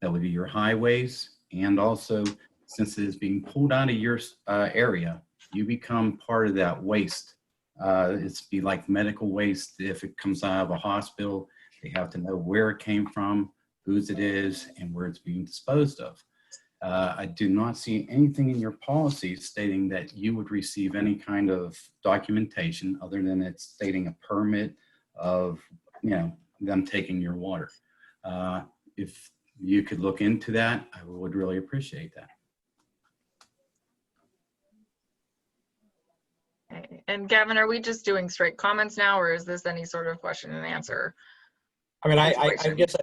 That would be your highways. And also, since it is being pulled out of your area, you become part of that waste It's be like medical waste. If it comes out of a hospital, they have to know where it came from, whose it is, and where it's being disposed of. I do not see anything in your policy stating that you would receive any kind of documentation other than it's stating a permit of, them taking your water. If you could look into that, I would really appreciate that. Okay. And Gavin, are we just doing straight comments now, or is this any sort of question and answer? I mean, I situation? guess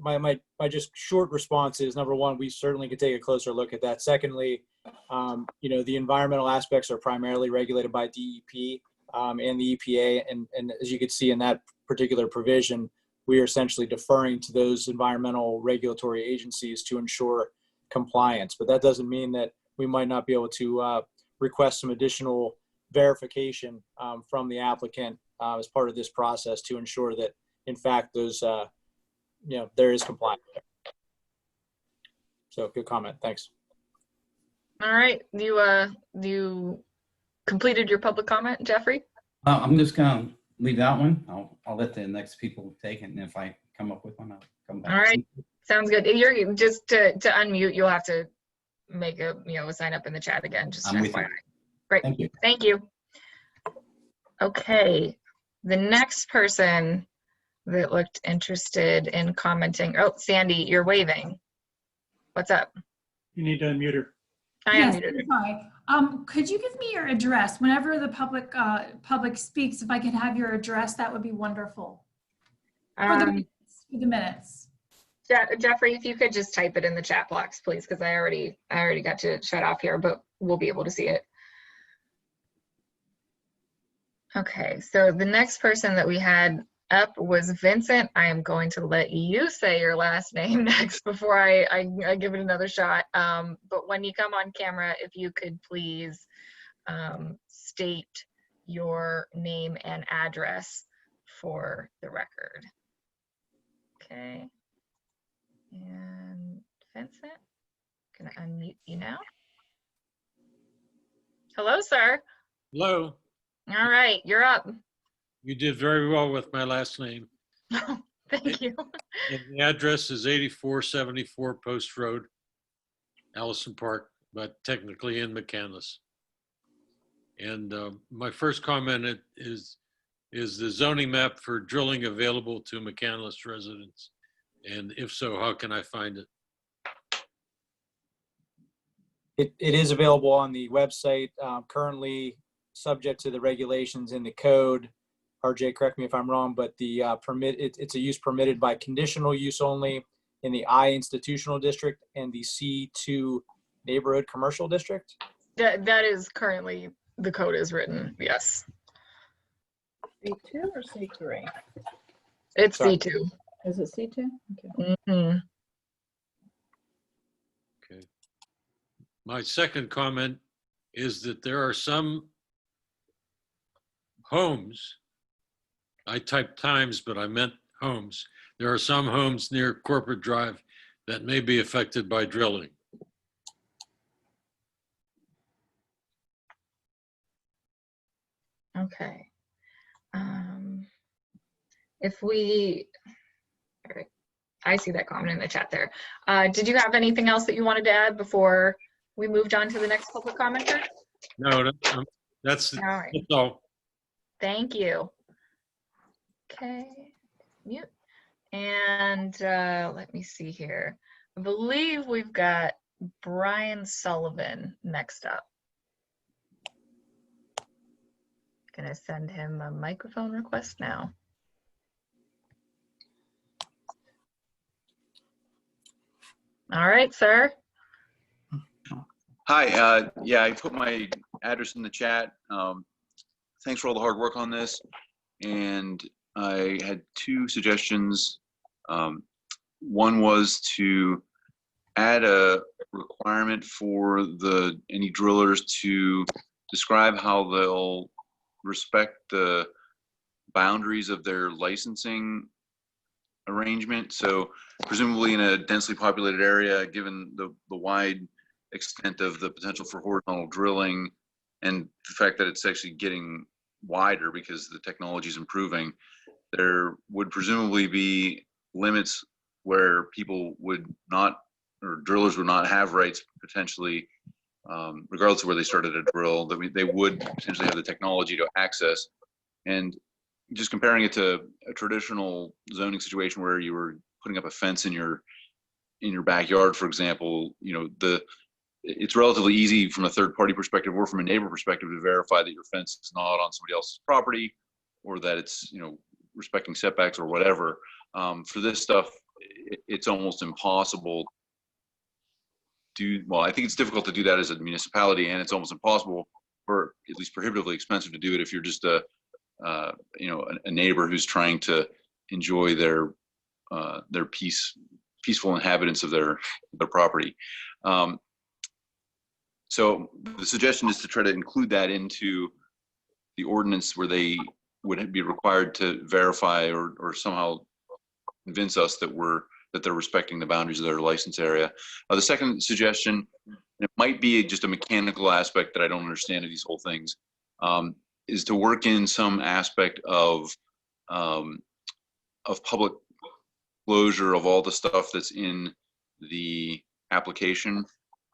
my just short response is, number one, we certainly could take a closer look at that. Secondly, the environmental aspects are primarily regulated by DEP and the EPA. And as you can see in that particular provision, we are essentially deferring to those environmental regulatory agencies to ensure compliance. But that doesn't mean that we might not be able to request some additional verification from the applicant as part of this process to ensure that, in fact, those, there is compliance there. So good comment. Thanks. All right. You completed your public comment, Jeffrey? I'm just going to leave that one. I'll let the next people take it. And if I come up with one, I'll come back. All right. Sounds good. You're just to unmute, you'll have to make a sign up in the chat again. Just I'm with you. FYI. Great. Thank you. Thank you. Okay. The next person that looked interested in commenting. Oh, Sandy, you're waving. What's up? You need to unmute her. I Yes, unmuted her. sorry. Could you give me your address whenever the public speaks? If I could have your address, that would be wonderful. For the minutes. Jeffrey, if you could just type it in the chat box, please, because I already got to shut off here, but we'll be able to see it. Okay, so the next person that we had up was Vincent. I am going to let you say your last name next before I give it another shot. But when you come on camera, if you could please state your name and address for the record. Okay. And Vincent, gonna unmute you now. Hello, sir. Hello. All right, you're up. You did very well with my last name. Thank you. And the address is 8474 Post Road, Allison Park, but technically in McCandless. And my first comment is the zoning map for drilling available to McCandless residents? And if so, how can I find it? It is available on the website, currently subject to the regulations in the code. RJ, correct me if I'm wrong, but the it's a use permitted by conditional use only in the I institutional district and the C2 neighborhood commercial district. That is currently the code is written. Yes. C2 or C3? It's Sorry. C2. Is it C2? Okay. Mm-hmm. Okay. My second comment is that there are some homes, I typed times, but I meant homes. There are some homes near Corporate Drive that may be affected by drilling. Okay. If we, all right, I see that comment in the chat there. Did you have anything else that you wanted to add before we moved on to the next public commenter? No, that's All right. that's all. Thank you. Okay, mute. And let me see here. I believe we've got Brian Sullivan next up. Gonna send him a microphone request now. All right, sir. Hi, yeah, I put my address in the chat. Thanks for all the hard work on this. And I had two suggestions. One was to add a requirement for any drillers to describe how they'll respect the boundaries of their licensing arrangement. So presumably in a densely populated area, given the wide extent of the potential for horizontal drilling and the fact that it's actually getting wider because the technology is improving, there would presumably be limits where people would not, or drillers would not have rights potentially, regardless of where they started a drill, that they would potentially have the technology to access. And just comparing it to a traditional zoning situation where you were putting up a fence in your backyard, for example, it's relatively easy from a third party perspective or from a neighbor perspective to verify that your fence is not on somebody else's property, or that it's, respecting setbacks or whatever. For this stuff, it's almost impossible well, I think it's difficult to do that as a municipality, and it's almost impossible, or at least prohibitively expensive to do it if you're just a neighbor who's trying to enjoy their peaceful inhabitants of their property. So the suggestion is to try to include that into the ordinance, where they would be required to verify or somehow convince us that they're respecting the boundaries of their license area. The second suggestion, it might be just a mechanical aspect that I don't understand of these whole things, is to work in some aspect of public closure of all the stuff that's in the application.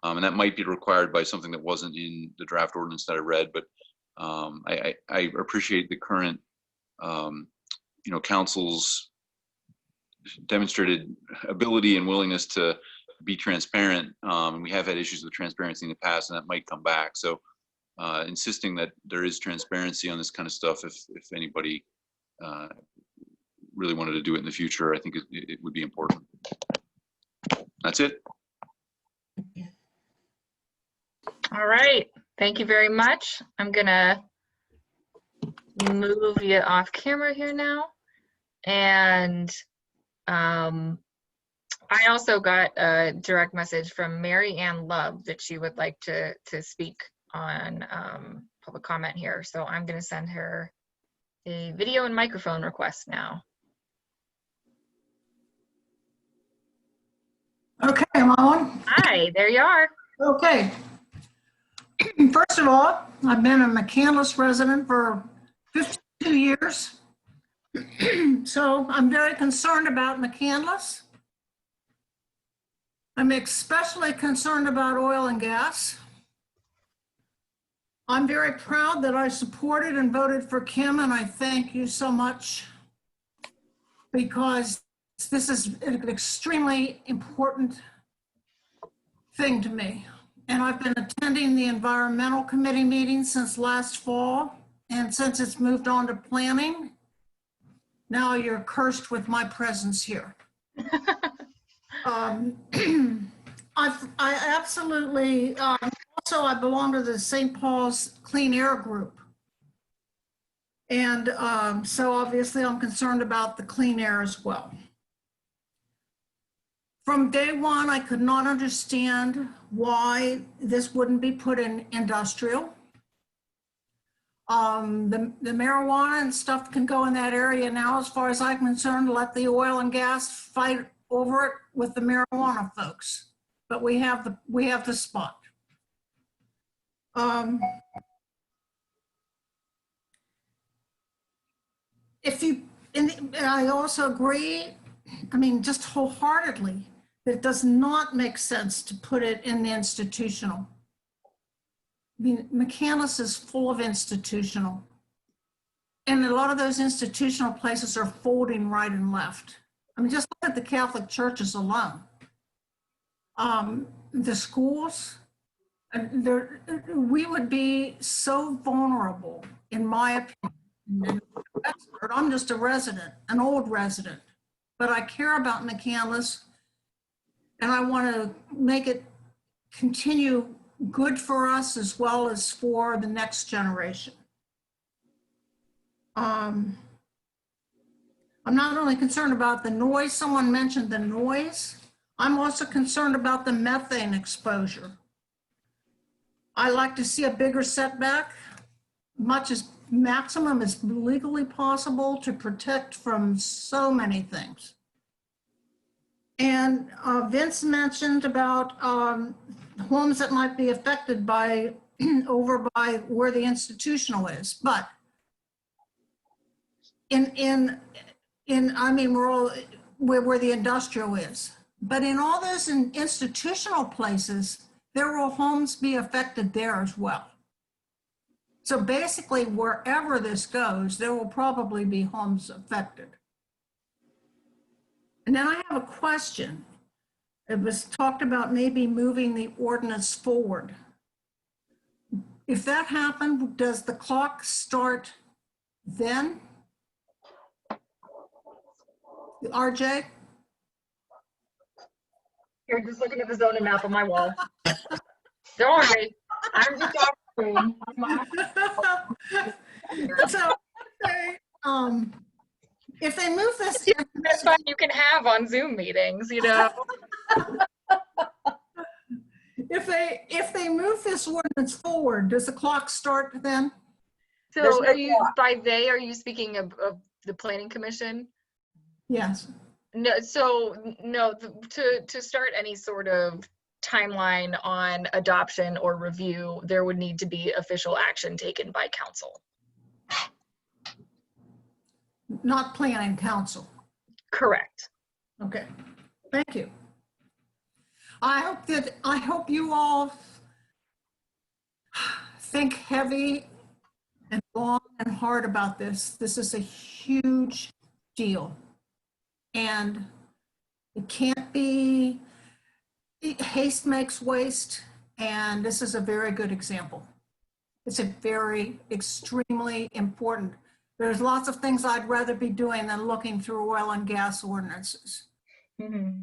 And that might be required by something that wasn't in the draft ordinance that I read, but I appreciate the current, council's demonstrated ability and willingness to be transparent. And we have had issues with transparency in the past, and that might come back. So insisting that there is transparency on this kind of stuff, if anybody really wanted to do it in the future, I think it would be important. That's it. All right, thank you very much. I'm gonna move you off camera here now. And I also got a direct message from Mary Ann Love that she would like to speak on public comment here. So I'm gonna send her a video and microphone request now. Okay, am I on? Hi, there you are. Okay. First of all, I've been a McCandless resident for 52 years. So I'm very concerned about McCandless. I'm especially concerned about oil and gas. I'm very proud that I supported and voted for Kim, and I thank you so much, because this is an extremely important thing to me. And I've been attending the environmental committee meetings since last fall. And since it's moved on to planning, now you're cursed with my presence here. I absolutely, also I belong to the St. Paul's Clean Air Group. And so obviously I'm concerned about the clean air as well. From day one, I could not understand why this wouldn't be put in industrial. The marijuana and stuff can go in that area now. As far as I'm concerned, let the oil and gas fight over it with the marijuana folks. But we have the spot. I also agree, just wholeheartedly, that it does not make sense to put it in the institutional. McCandless is full of institutional. And a lot of those institutional places are folding right and left. Just look at the Catholic churches alone. The schools, we would be so vulnerable, in my opinion. I'm just a resident, an old resident, but I care about McCandless, and I want to make it continue good for us as well as for the next generation. I'm not only concerned about the noise, someone mentioned the noise, I'm also concerned about the methane exposure. I like to see a bigger setback, much as maximum as legally possible, to protect from so many things. And Vince mentioned about homes that might be affected by over by where the institutional is. But I mean, rural, where the industrial is. But in all those institutional places, there will homes be affected there as well. So basically, wherever this goes, there will probably be homes affected. And then I have a question. It was talked about maybe moving the ordinance forward. If that happened, does the clock start then? RJ? You're just looking at the zoning map on my wall. Don't worry. I'm just offering. So, okay, if they move this, That's fun you can have on Zoom meetings, you know? if they move this ordinance forward, does the clock start then? So are you, by they, are you speaking of the planning commission? Yes. No, so no, to start any sort of timeline on adoption or review, there would need to be official action taken by council. Not planning council. Correct. Okay, thank you. I hope you all think heavy and long and hard about this. This is a huge deal. And it can't be, haste makes waste, and this is a very good example. It's a very extremely important. There's lots of things I'd rather be doing than looking through oil and gas ordinances. Mm-hmm.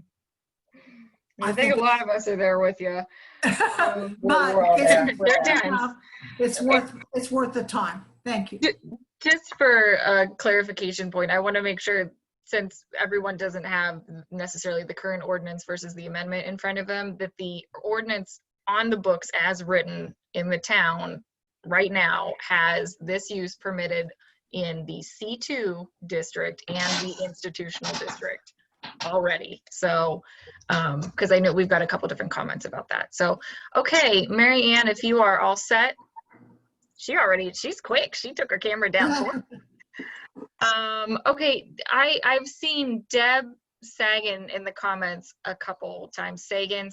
I think a lot of us are there with you. But it's worth the time. Thank you. Just for a clarification point, I want to make sure, since everyone doesn't have necessarily the current ordinance versus the amendment in front of them, that the ordinance on the books as written in the town right now has this use permitted in the C2 district and the institutional district already. So, because I know we've got a couple different comments about that. So, okay, Mary Ann, if you are all set. She's quick. She took her camera down. Okay, I've seen Deb Sagan in the comments a couple times. Sagan,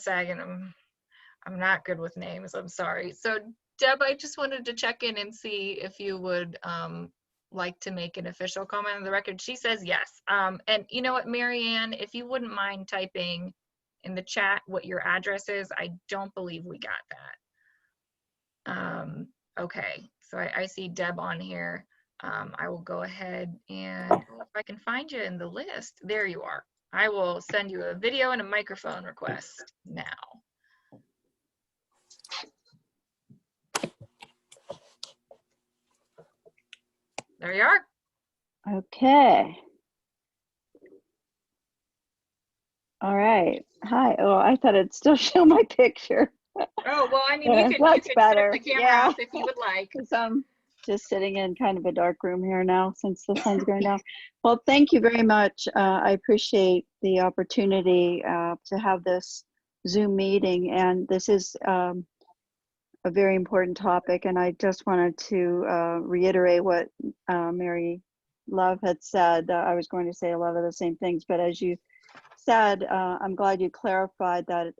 I'm not good with names, I'm sorry. So Deb, I just wanted to check in and see if you would like to make an official comment on the record. She says yes. And you know what, Mary Ann, if you wouldn't mind typing in the chat what your address is, I don't believe we got that. Okay, so I see Deb on here. I will go ahead and if I can find you in the list, there you are. I will send you a video and a microphone request now. There you are. Okay. All right. Hi. Oh, I thought it'd still show my picture. Oh, well, I mean, you That's can better. turn the camera off if you would like. Because I'm just sitting in kind of a dark room here now since the sun's going down. Well, thank you very much. I appreciate the opportunity to have this Zoom meeting, and this is a very important topic, and I just wanted to reiterate what Mary Love had said. I was going to say a lot of the same things, but as you said, I'm glad you clarified that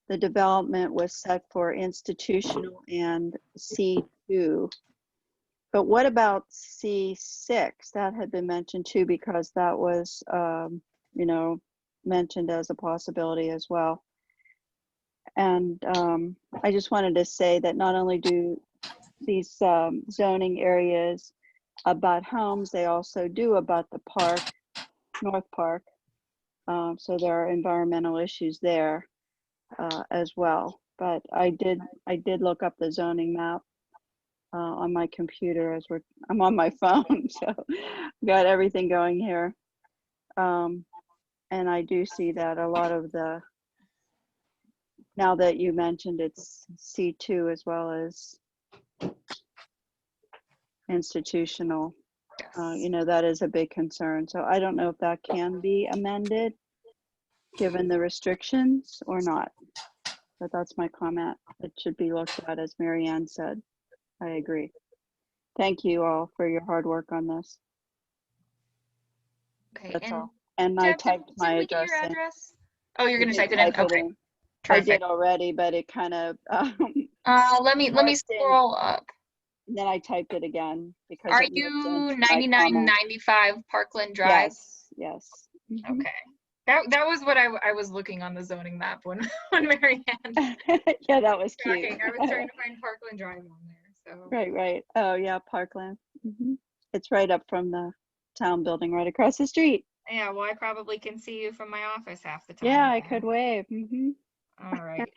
the development was set for institutional and C2. But what about C6? That had been mentioned too, because that was, you know, mentioned as a possibility as well. And I just wanted to say that not only do these zoning areas abut homes, they also do abut the park, North Park. So there are environmental issues there as well. But I did look up the zoning map on my computer as I'm on my phone, so got everything going here. And I do see that a lot of the, now that you mentioned it's C2 as well as institutional, you know, that is a big concern. So I don't know if that can be amended given the restrictions or not, but that's my comment. It should be looked at, as Mary Ann said. I agree. Thank you all for your hard work on this. Okay. That's And all. And I Deb, typed my did we get address your in. address? Oh, you're I gonna did type it in? type it Okay. in. I Terrific. did already, but it kind of Let me marked in, scroll up. and then I typed it again because Are it moved you into my comment. 9995 Parkland Drive? Yes. Mhm. Okay. That was what I was looking on the zoning map when when Mary Ann Yeah, that was cute. tracking. I was trying to find Parkland Drive on there. So Right. Oh, yeah, Parkland. It's right up from the town building right across the street. yeah, well, I probably can see you from my office half the time. Yeah, I then. could wave. All right.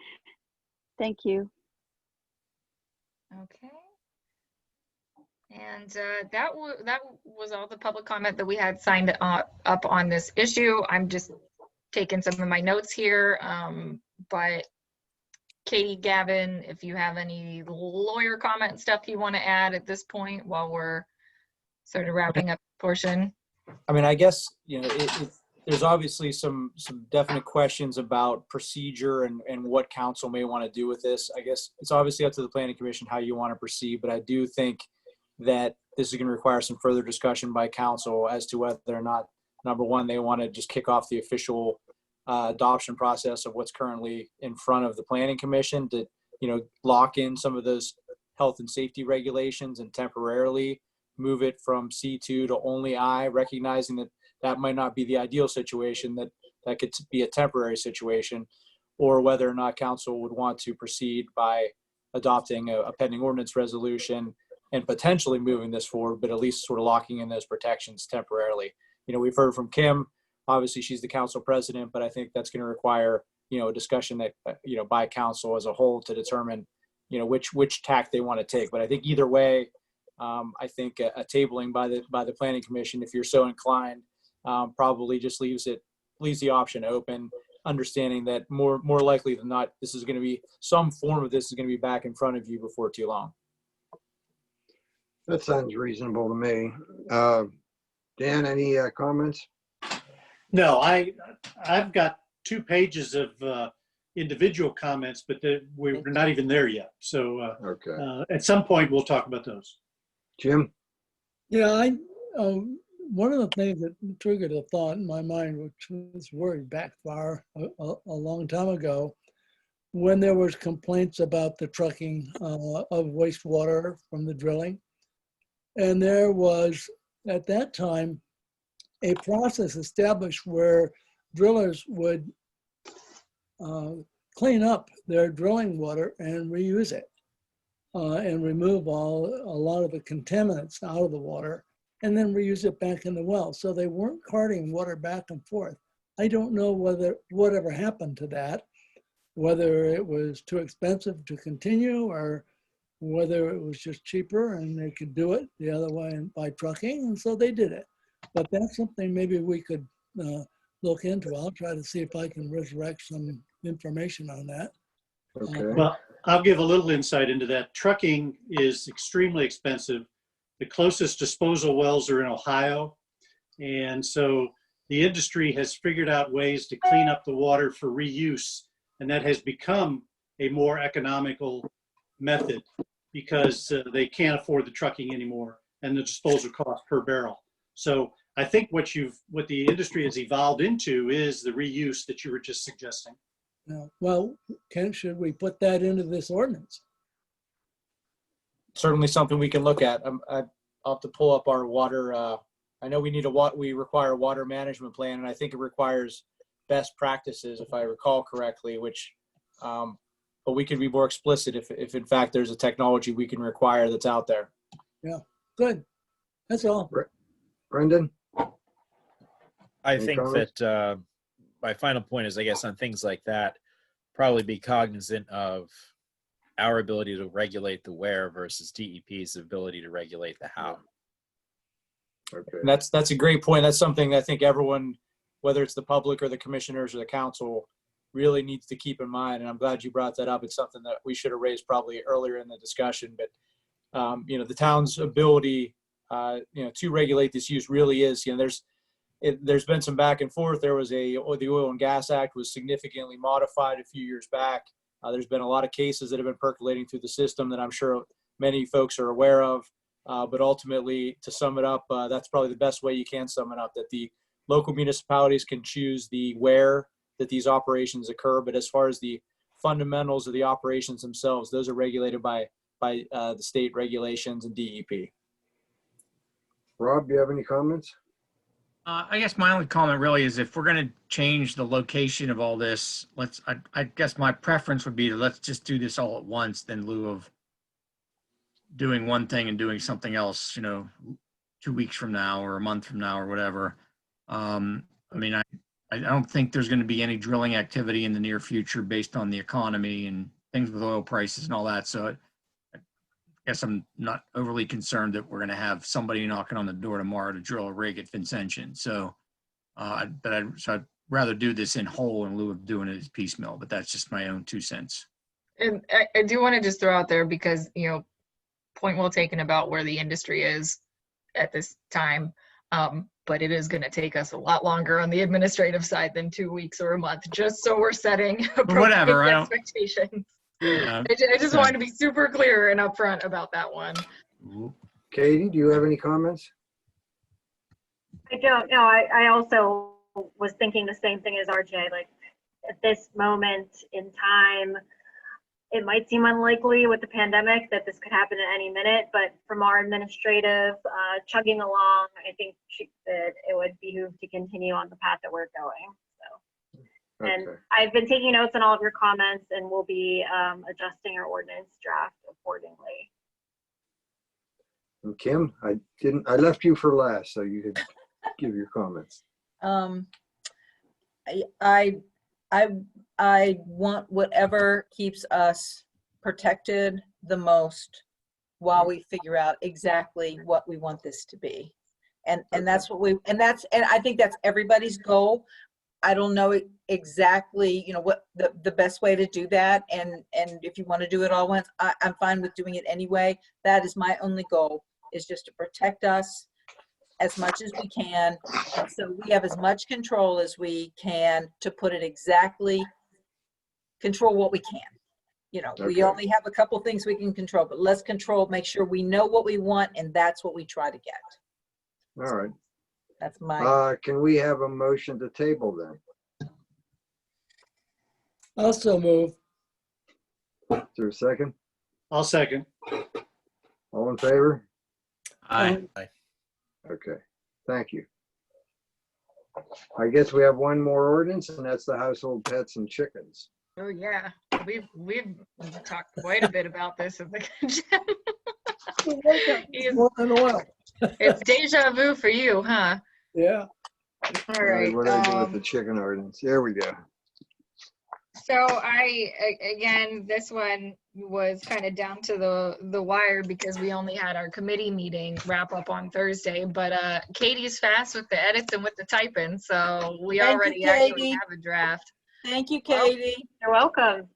Thank you. Okay. And that was all the public comment that we had signed up on this issue. I'm just taking some of my notes here. But Katie, Gavin, if you have any lawyer comment stuff you want to add at this point while we're sort of wrapping up the portion. I mean, I guess, there's obviously some definite questions about procedure and what council may want to do with this. I guess it's obviously up to the planning commission how you want to proceed, but I do think that this is going to require some further discussion by council as to whether or not, number one, they want to just kick off the official adoption process of what's currently in front of the planning commission to, lock in some of those health and safety regulations and temporarily move it from C2 to only I, recognizing that that might not be the ideal situation, that could be a temporary situation, or whether or not council would want to proceed by adopting a pending ordinance resolution and potentially moving this forward, but at least sort of locking in those protections temporarily. We've heard from Kim, obviously she's the council president, but I think that's going to require, a discussion that, by council as a whole to determine, which tack they want to take. But I think either way, I think a tabling by the planning commission, if you're so inclined, probably just leaves the option open, understanding that more likely than not, this is going to be some form of this is going to be back in front of you before too long. That sounds reasonable to me. Dan, any comments? No, I've got 2 pages of individual comments, but we're not even there yet. So Okay. at some point, we'll talk about those. Jim? Yeah, one of the things that triggered a thought in my mind, which was very backfire a long time ago, when there was complaints about the trucking of wastewater from the drilling. And there was, at that time, a process established where drillers would clean up their drilling water and reuse it and remove a lot of the contaminants out of the water and then reuse it back in the well. So they weren't carting water back and forth. I don't know whatever happened to that, whether it was too expensive to continue or whether it was just cheaper and they could do it the other way by trucking, and so they did it. But that's something maybe we could look into. I'll try to see if I can resurrect some information on that. Okay. Well, I'll give a little insight into that. Trucking is extremely expensive. The closest disposal wells are in Ohio. And so the industry has figured out ways to clean up the water for reuse. And that has become a more economical method because they can't afford the trucking anymore and the disposal cost per barrel. So I think what the industry has evolved into is the reuse that you were just suggesting. Well, should we put that into this ordinance? Certainly something we can look at. I'll have to pull up our water. I know we require a water management plan, and I think it requires best practices, if I recall correctly, which, but we can be more explicit if in fact there's a technology we can require that's out there. Yeah, good. That's all. Brendan? I Any think comments? that my final point is, I guess, on things like that, probably be cognizant of our ability to regulate the where versus DEP's ability to regulate the how. Okay. And that's a great point. That's something I think everyone, whether it's the public or the commissioners or the council, really needs to keep in mind. And I'm glad you brought that up. It's something that we should have raised probably earlier in the discussion. But the town's ability, to regulate this use really is, there's been some back and forth. There was the Oil and Gas Act was significantly modified a few years back. There's been a lot of cases that have been percolating through the system that I'm sure many folks are aware of. But ultimately, to sum it up, that's probably the best way you can sum it up, that the local municipalities can choose the where that these operations occur, but as far as the fundamentals of the operations themselves, those are regulated by the state regulations and DEP. Rob, do you have any comments? I guess my only comment really is if we're going to change the location of all this, I guess my preference would be to let's just do this all at once than in lieu of doing one thing and doing something else, 2 weeks from now or a month from now or whatever. I mean, I don't think there's going to be any drilling activity in the near future based on the economy and things with oil prices and all that. So I guess I'm not overly concerned that we're going to have somebody knocking on the door tomorrow to drill a rig at Vincentian. So, I'd rather do this in whole in lieu of doing it as piecemeal, but that's just my own 2 cents. And I do want to just throw out there because, point well taken about where the industry is at this time. But it is going to take us a lot longer on the administrative side than 2 weeks or a month, just so we're setting Whatever, expectations. Yeah. I just wanted to be super clear and upfront about that one. Katie, do you have any comments? I don't know. I also was thinking the same thing as RJ. Like at this moment in time, it might seem unlikely with the pandemic that this could happen at any minute, but from our administrative chugging along, I think that it would behoove to continue on the path that we're going. So, and I've been taking notes on all of your comments, and we'll be adjusting our ordinance draft accordingly. And Kim, I left you for last, so you could give your comments. I want whatever keeps us protected the most while we figure out exactly what we want this to be. And that's what and I think that's everybody's goal. I don't know exactly, what the best way to do that. And if you want to do it all once, I'm fine with doing it anyway. That is my only goal, is just to protect us as much as we can. And so we have as much control as we can to put it exactly, control what we can. We only have a couple things we can control, but let's make sure we know what we want, and that's what we try to get. All right. That's my. Can we have a motion to table then? Also move. Is there a second? I'll second. All in favor? Aye. Okay, thank you. I guess we have one more ordinance, and that's the household pets and chickens. Oh yeah, we've talked quite a bit about this in the kitchen. More than oil. It's deja vu for you, huh? Yeah. All right. What do I do with the chicken ordinance? There we go. So again, this one was kind of down to the wire because we only had our committee meeting wrap up on Thursday, but Katie's fast with the edits and with the typing, so we already actually have a draft. Thank you, Katie. You're welcome.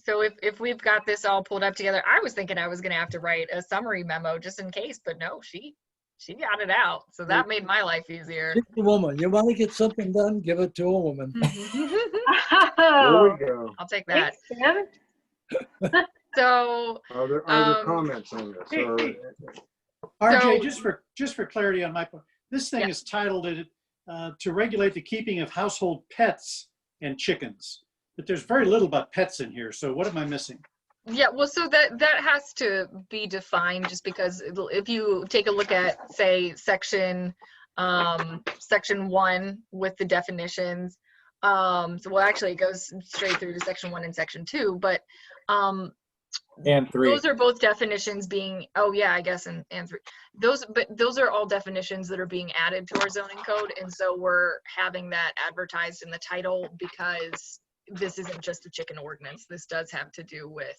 So if we've got this all pulled up together, I was thinking I was going to have to write a summary memo just in case, but no, she got it out. So that made my life easier. She's a woman. You want to get something done, give it to a woman. There we go. I'll take that. Thanks, So are there comments on this? Or, RJ, just for clarity on my part, this thing is titled to regulate the keeping of household pets and chickens. But there's very little about pets in here. So what am I missing? Yeah, well, so that has to be defined, just because if you take a look at, say, section 1 with the definitions, well, actually it goes straight through to section 1 and section 2, but and 3. Those are both definitions being, I guess, and 3. Those are all definitions that are being added to our zoning code, and so we're having that advertised in the title because this isn't just a chicken ordinance. This does have to do with,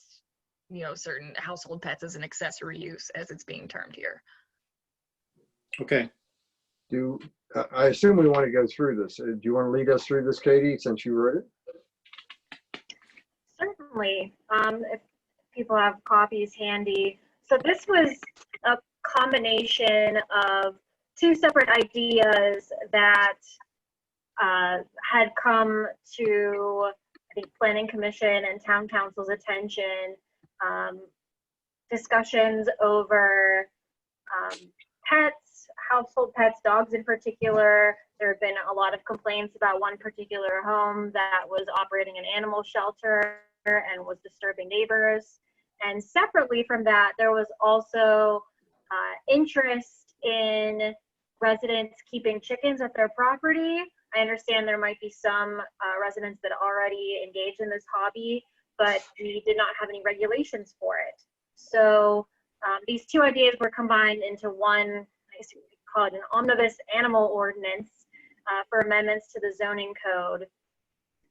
certain household pets as an accessory use, as it's being termed here. Okay. I assume we want to go through this. Do you want to lead us through this, Katie, since you wrote it? Certainly. If people have copies handy. So this was a combination of 2 separate ideas that had come to, I think, Planning Commission and Town Council's attention. Discussions over pets, household pets, dogs in particular. There have been a lot of complaints about one particular home that was operating an animal shelter and was disturbing neighbors. And separately from that, there was also interest in residents keeping chickens at their property. I understand there might be some residents that already engage in this hobby, but we did not have any regulations for it. So these two ideas were combined into one, I guess you could call it an omnibus animal ordinance for amendments to the zoning code.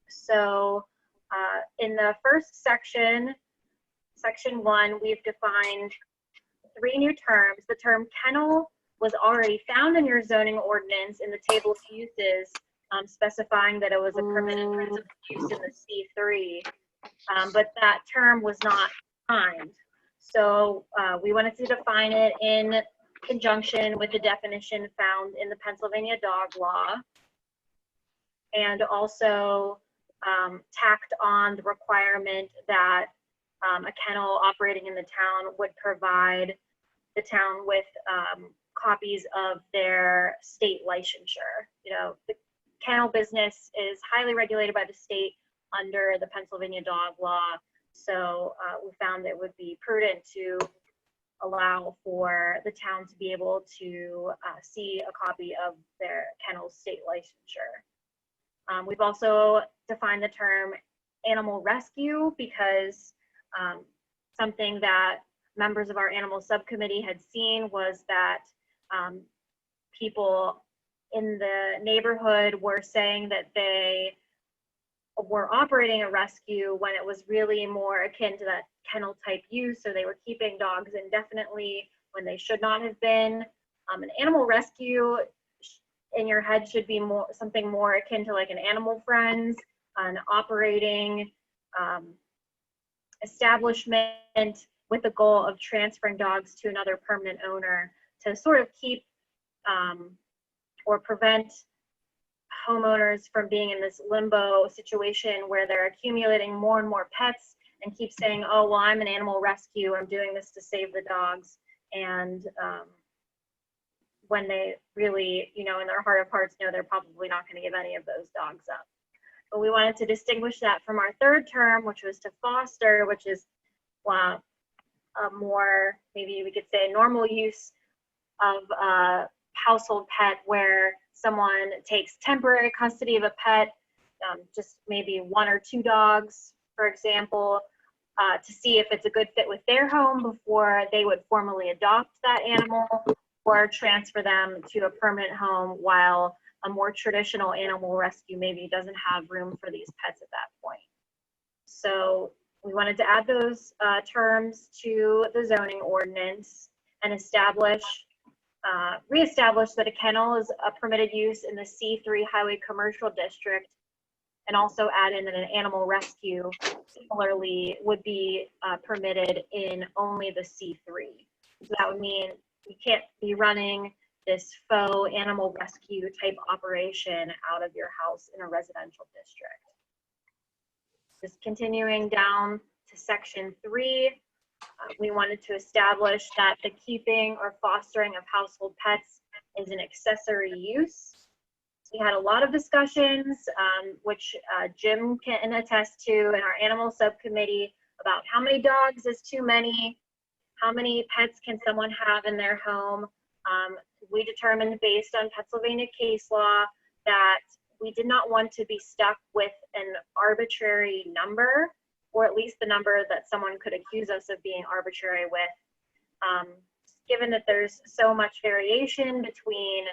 So in the first section, section 1, we've defined 3 new terms. The term kennel was already found in your zoning ordinance in the table of uses, specifying that it was a permitted principal use in the C3, but that term was not defined. So we wanted to define it in conjunction with the definition found in the Pennsylvania dog law, and also tacked on the requirement that a kennel operating in the town would provide the town with copies of their state licensure. You know, the kennel business is highly regulated by the state under the Pennsylvania dog law. So we found that it would be prudent to allow for the town to be able to see a copy of their kennel state licensure. We've also defined the term animal rescue because something that members of our animal subcommittee had seen was that people in the neighborhood were saying that they were operating a rescue when it was really more akin to that kennel type use. So they were keeping dogs indefinitely when they should not have been. An animal rescue in your head should be more something more akin to like an Animal Friends, an operating establishment with the goal of transferring dogs to another permanent owner to sort of keep or prevent homeowners from being in this limbo situation where they're accumulating more and more pets and keep saying, oh, well, I'm an animal rescue, I'm doing this to save the dogs. And when they really, you know, in their heart of hearts know they're probably not going to give any of those dogs up. But we wanted to distinguish that from our third term, which was to foster, which is a more, maybe we could say, normal use of a household pet where someone takes temporary custody of a pet, just maybe 1 or 2 dogs, for example, to see if it's a good fit with their home before they would formally adopt that animal or transfer them to a permanent home, while a more traditional animal rescue maybe doesn't have room for these pets at that point. So we wanted to add those terms to the zoning ordinance and reestablish that a kennel is a permitted use in the C3 highway commercial district, and also add in that an animal rescue similarly would be permitted in only the C3. So that would mean you can't be running this faux animal rescue type operation out of your house in a residential district. Just continuing down to section 3, we wanted to establish that the keeping or fostering of household pets is an accessory use. We had a lot of discussions, which Jim can attest to, in our animal subcommittee, about how many dogs is too many, how many pets can someone have in their home. We determined, based on Pennsylvania case law, that we did not want to be stuck with an arbitrary number, or at least the number that someone could accuse us of being arbitrary with. Given that there's so much variation between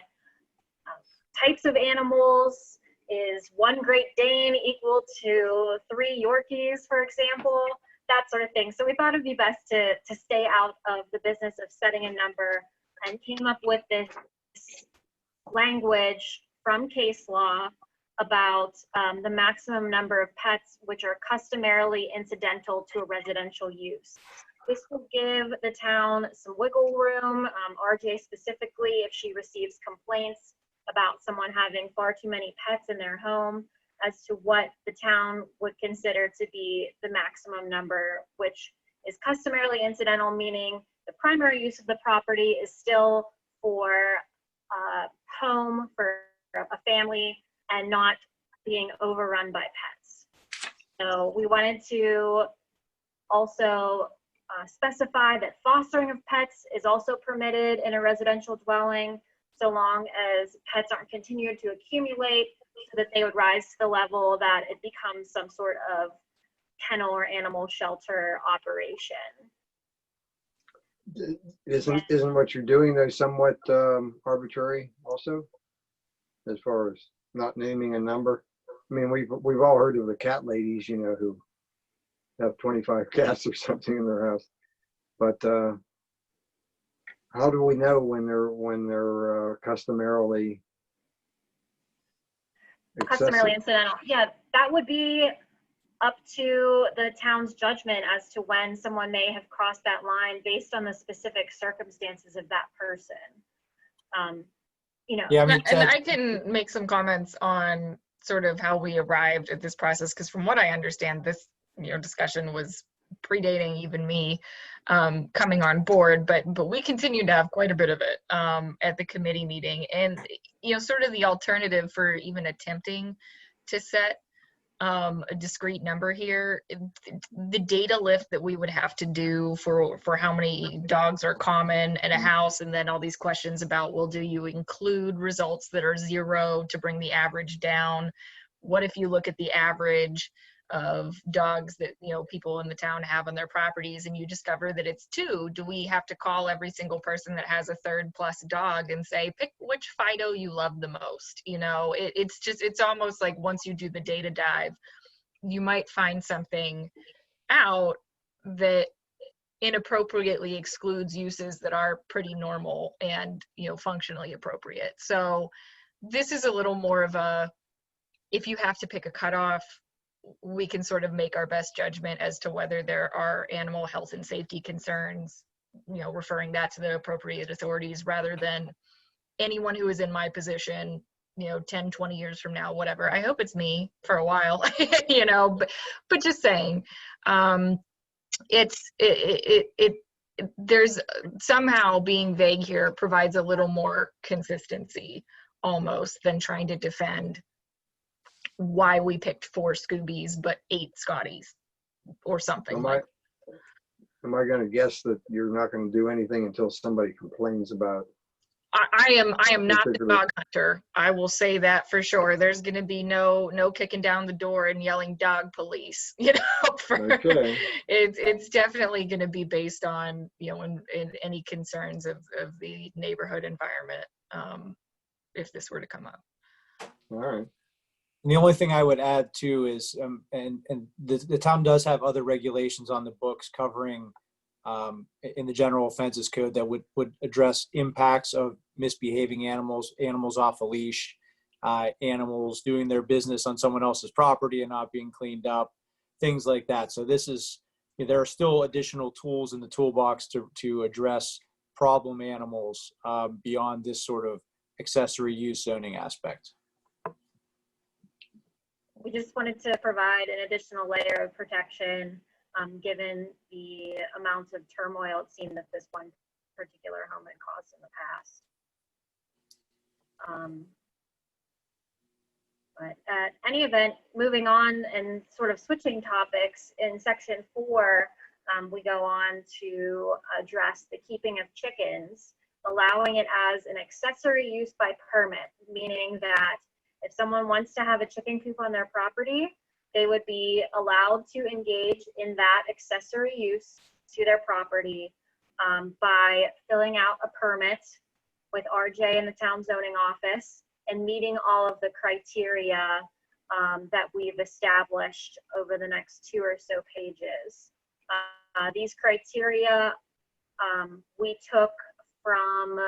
types of animals, is 1 Great Dane equal to 3 Yorkies, for example, that sort of thing. So we thought it'd be best to stay out of the business of setting a number, and came up with this language from case law about the maximum number of pets which are customarily incidental to a residential use. This will give the town some wiggle room, RJ specifically, if she receives complaints about someone having far too many pets in their home, as to what the town would consider to be the maximum number, which is customarily incidental, meaning the primary use of the property is still for home for a family and not being overrun by pets. So we wanted to also specify that fostering of pets is also permitted in a residential dwelling, so long as pets aren't continued to accumulate, so that they would rise to the level that it becomes some sort of kennel or animal shelter operation. Isn't what you're doing though somewhat arbitrary also, as far as not naming a number? I mean, we've all heard of the cat ladies, you know, who have 25 cats or something in their house. But how do we know when they're customarily excessive? Incidental? Yeah, that would be up to the town's judgment as to when someone may have crossed that line based on the specific circumstances of that person. You know. Yeah, I mean, And I can make some comments on sort of how we arrived at this process, because from what I understand, this discussion was predating even me coming on board, but we continued to have quite a bit of it at the committee meeting. And sort of the alternative for even attempting to set a discrete number here, the data lift that we would have to do for how many dogs are common in a house, and then all these questions about, well, do you include results that are 0 to bring the average down? What if you look at the average of dogs that people in the town have on their properties, and you discover that it's 2? Do we have to call every single person that has a 3rd+ dog and say, pick which Fido you love the most? It's almost like once you do the data dive, you might find something out that inappropriately excludes uses that are pretty normal and functionally appropriate. So this is a little more of a, if you have to pick a cutoff, we can sort of make our best judgment as to whether there are animal health and safety concerns, referring that to the appropriate authorities, rather than anyone who is in my position, 10, 20 years from now, whatever. I hope it's me for a while, but just saying, there's somehow being vague here provides a little more consistency almost than trying to defend why we picked 4 Scoobies but 8 Scotties or something. Am I going to guess that you're not going to do anything until somebody complains about? I am not the dog hunter. I will say that for sure. There's going to be no kicking down the door and yelling dog police. Okay. It's definitely going to be based on in any concerns of the neighborhood environment, if this were to come up. All right. And the only thing I would add too is, and the town does have other regulations on the books covering in the general offenses code that would address impacts of misbehaving animals off a leash, animals doing their business on someone else's property and not being cleaned up, things like that. So there are still additional tools in the toolbox to address problem animals beyond this sort of accessory use zoning aspect. We just wanted to provide an additional layer of protection, given the amounts of turmoil it seemed that this one particular home had caused in the past. But at any event, moving on and sort of switching topics, in section 4, we go on to address the keeping of chickens, allowing it as an accessory use by permit, meaning that if someone wants to have a chicken coop on their property, they would be allowed to engage in that accessory use to their property by filling out a permit with RJ in the town zoning office and meeting all of the criteria that we've established over the next 2 or so pages. These criteria we took from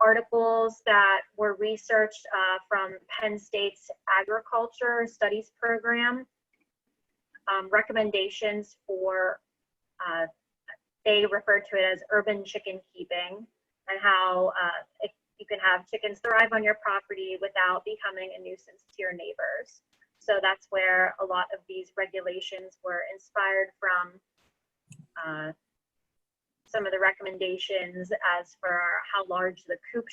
articles that were researched from Penn State's Agriculture Studies Program, recommendations for, they referred to it as urban chicken keeping, and how you can have chickens thrive on your property without becoming a nuisance to your neighbors. So that's where a lot of these regulations were inspired from. Some of the recommendations as for how large the coop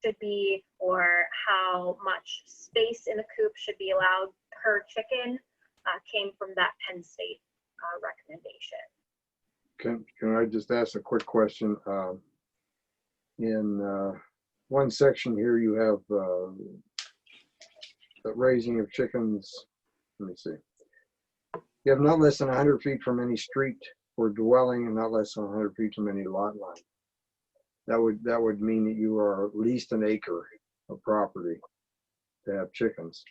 should be or how much space in the coop should be allowed per chicken came from that Penn State recommendation. Can I just ask a quick question? In one section here, you have the raising of chickens. Let me see. You have not less than 100 feet from any street or dwelling and not less than 100 feet from any lot line. That would mean that you are at least an acre of property to have chickens.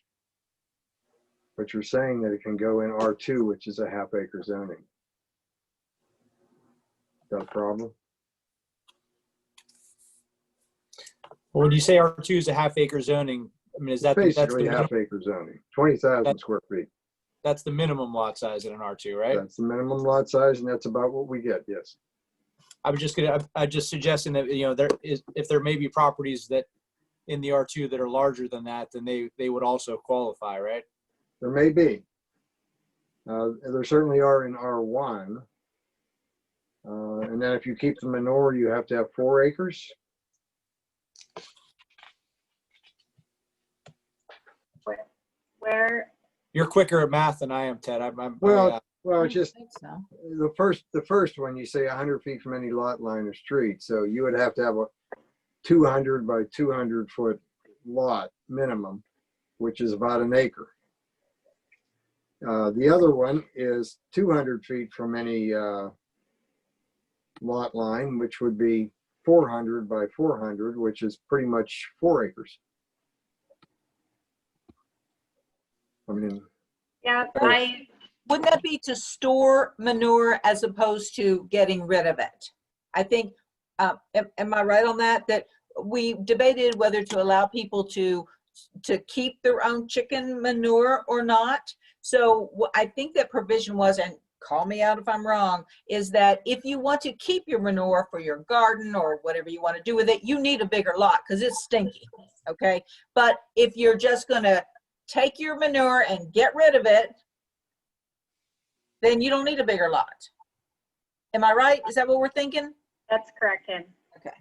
But you're saying that it can go in R2, which is a half acre zoning. Is that a problem? Well, when you say R2 is a half acre zoning, I mean, is that that's Basically the half acre zoning, 20,000 square feet. That's the minimum lot size in an R2, right? That's the minimum lot size, and that's about what we get, yes. I'm just suggesting that, you know, if there may be properties that in the R2 that are larger than that, then they would also qualify, right? There may be. There certainly are in R1. And then if you keep the manure, you have to have 4 acres. Where You're quicker at math than I am, Ted. Well, it's just So. the first one, you say 100 feet from any lot line or street. So you would have to have a 200 by 200 foot lot minimum, which is about an acre. The other one is 200 feet from any lot line, which would be 400 by 400, which is pretty much 4 acres. I mean, yeah, Wouldn't that be to store manure as opposed to getting rid of it? I think, am I right on that? That we debated whether to allow people to keep their own chicken manure or not. So I think that provision was, and call me out if I'm wrong, is that if you want to keep your manure for your garden or whatever you want to do with it, you need a bigger lot because it's stinky, okay? But if you're just gonna take your manure and get rid of it, then you don't need a bigger lot. Am I right? Is that what we're thinking? that's correct, Kim. Okay.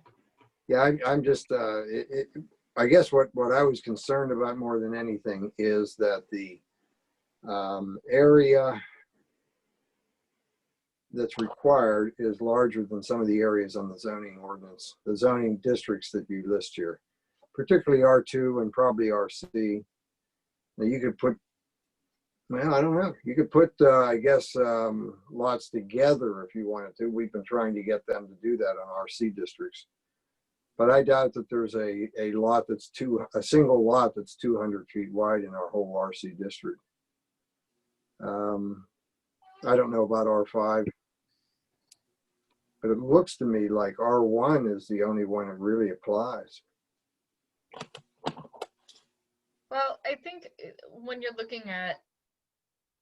yeah, I'm just, I guess what I was concerned about more than anything is that the area that's required is larger than some of the areas on the zoning ordinance, the zoning districts that you list here, particularly R2 and probably RC. Now you could put, well, I don't know. You could put, I guess, lots together if you wanted to. We've been trying to get them to do that on RC districts. But I doubt that there's a lot that's a single lot that's 200 feet wide in our whole RC district. I don't know about R5, but it looks to me like R1 is the only one that really applies. Well, I think when you're looking at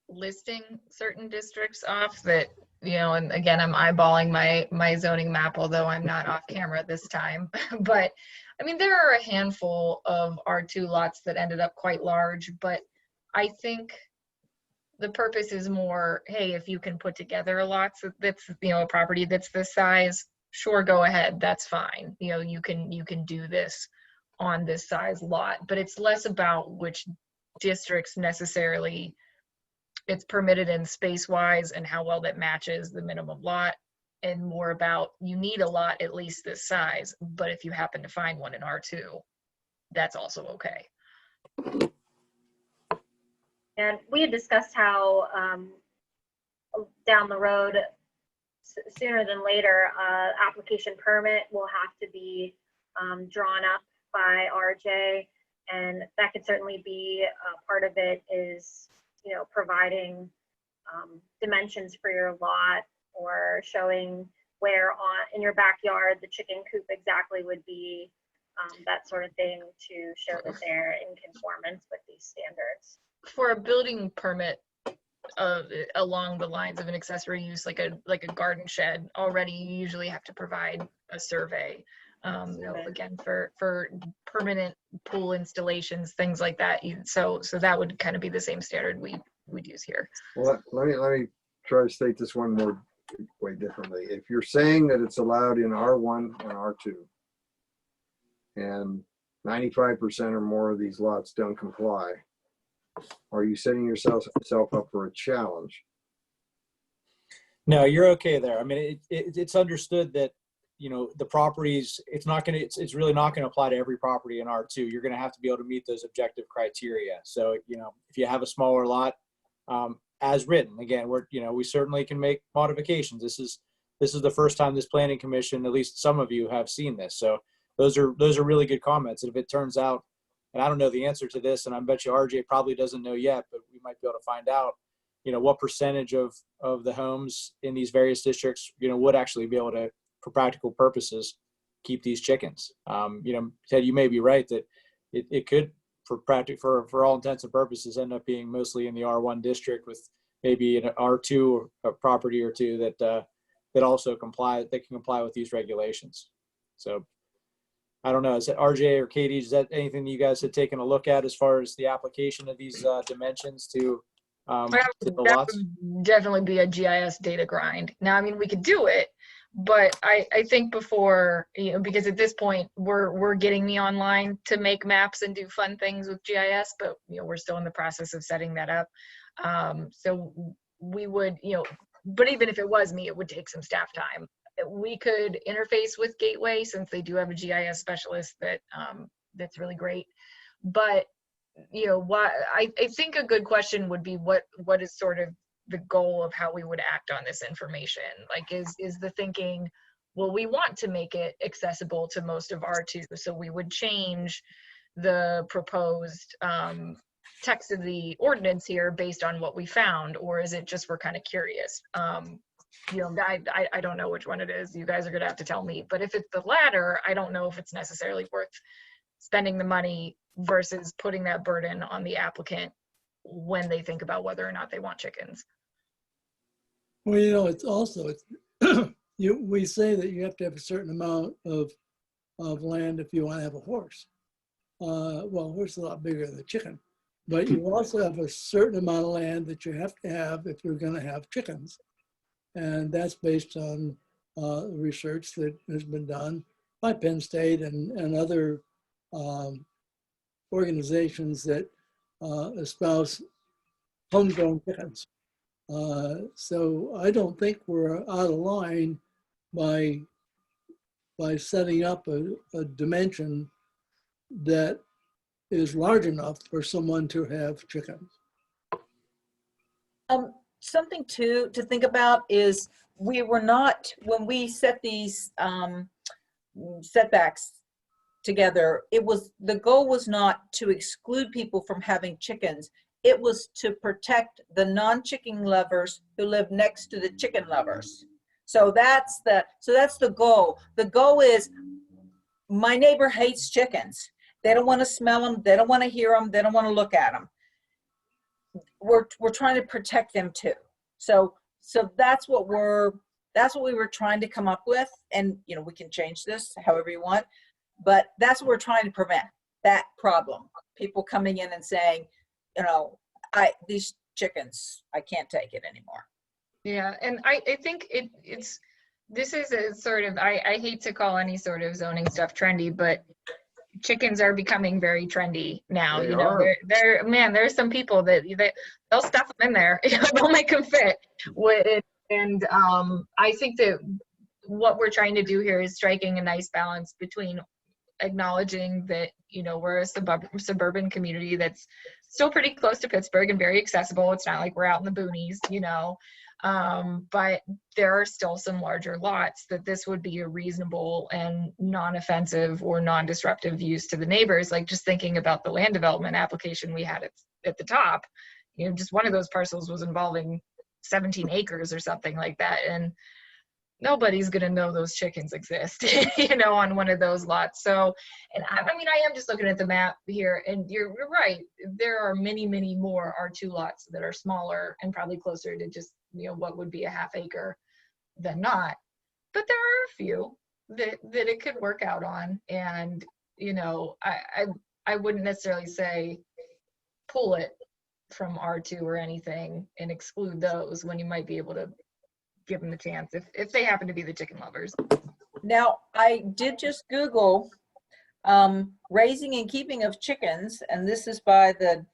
listing certain districts off that, you know, and again, I'm eyeballing my zoning map, although I'm not off camera this time. But I mean, there are a handful of R2 lots that ended up quite large, but I think the purpose is more, hey, if you can put together a lot that's, you know, a property that's this size, sure, go ahead, that's fine. You know, you can do this on this size lot, but it's less about which districts necessarily it's permitted in space wise and how well that matches the minimum lot, and more about you need a lot at least this size, but if you happen to find one in R2, that's also okay. And we had discussed how down the road, sooner than later, application permit will have to be drawn up by RJ, and that could certainly be part of it is, you know, providing dimensions for your lot or showing where in your backyard the chicken coop exactly would be, that sort of thing to show that they're in conformance with these standards. For a building permit along the lines of an accessory use, like a garden shed, already you usually have to provide a survey. You know, again, for permanent pool installations, things like that. So that would kind of be the same standard we'd use here. Well, let me try to state this one more way differently. If you're saying that it's allowed in R1 and R2, and 95% or more of these lots don't comply. Are you setting yourself up for a challenge? No, you're okay there. I mean, it's understood that, you know, the properties, it's really not going to apply to every property in R2. You're going to have to be able to meet those objective criteria. So, you know, if you have a smaller lot, as written, again, we certainly can make modifications. This is the first time this planning commission, at least some of you, have seen this. So those are really good comments. And if it turns out, and I don't know the answer to this, and I bet you RJ probably doesn't know yet, but we might be able to find out, you know, what percentage of the homes in these various districts, you know, would actually be able to, for practical purposes, keep these chickens. You know, Ted, you may be right that it could, for all intents and purposes, end up being mostly in the R1 district with maybe an R2 or a property or two that also can comply with these regulations. So I don't know, is it RJ or Katie, is that anything you guys had taken a look at as far as the application of these dimensions to the lots? Would definitely be a GIS data grind. Now, I mean, we could do it, but I think before, you know, because at this point we're getting me online to make maps and do fun things with GIS, but you know, we're still in the process of setting that up. So we would, you know, but even if it was me, it would take some staff time. We could interface with Gateway since they do have a GIS specialist that's really great. But you know, I think a good question would be what is sort of the goal of how we would act on this information? Like, is the thinking, well, we want to make it accessible to most of R2, so we would change the proposed text of the ordinance here based on what we found, or is it just we're kind of curious? You know, I don't know which one it is. You guys are gonna have to tell me. But if it's the latter, I don't know if it's necessarily worth spending the money versus putting that burden on the applicant when they think about whether or not they want chickens. Well, you know, it's also, we say that you have to have a certain amount of land if you want to have a horse. Well, a horse is a lot bigger than a chicken, but you also have a certain amount of land that you have to have if you're going to have chickens. And that's based on research that has been done by Penn State and other organizations that espouse homegrown chickens. So I don't think we're out of line by setting up a dimension that is large enough for someone to have chickens. Something to think about is we were not, when we set these setbacks together, the goal was not to exclude people from having chickens. It was to protect the non-chicken lovers who live next to the chicken lovers. So that's the goal. The goal is, my neighbor hates chickens. They don't want to smell them. They don't want to hear them. They don't want to look at them. We're trying to protect them too. So that's what we were trying to come up with. And you know, we can change this however you want, but that's what we're trying to prevent, that problem. People coming in and saying, you know, these chickens, I can't take it anymore. Yeah, and I think this is a sort of, I hate to call any sort of zoning stuff trendy, but chickens are becoming very trendy now. They you know, there's some people that they'll stuff them in there. They'll make them fit with it. And I think that what we're trying to do here is striking a nice balance between acknowledging that, you know, we're a suburban community that's still pretty close to Pittsburgh and very accessible. It's not like we're out in the boonies, you know, but there are still some larger lots that this would be a reasonable and non-offensive or non-disruptive use to the neighbors. Like, just thinking about the land development application we had at the top, you know, just one of those parcels was involving 17 acres or something like that. And nobody's going to know those chickens exist, you know, on one of those lots. So, and I mean, I am just looking at the map here, and you're right. There are many, many more R2 lots that are smaller and probably closer to just, you know, what would be a half acre than not. But there are a few that it could work out on. And, you know, I wouldn't necessarily say pull it from R2 or anything and exclude those when you might be able to give them the chance if they happen to be the chicken lovers. Now, I did just Google raising and keeping of chickens, and this is by the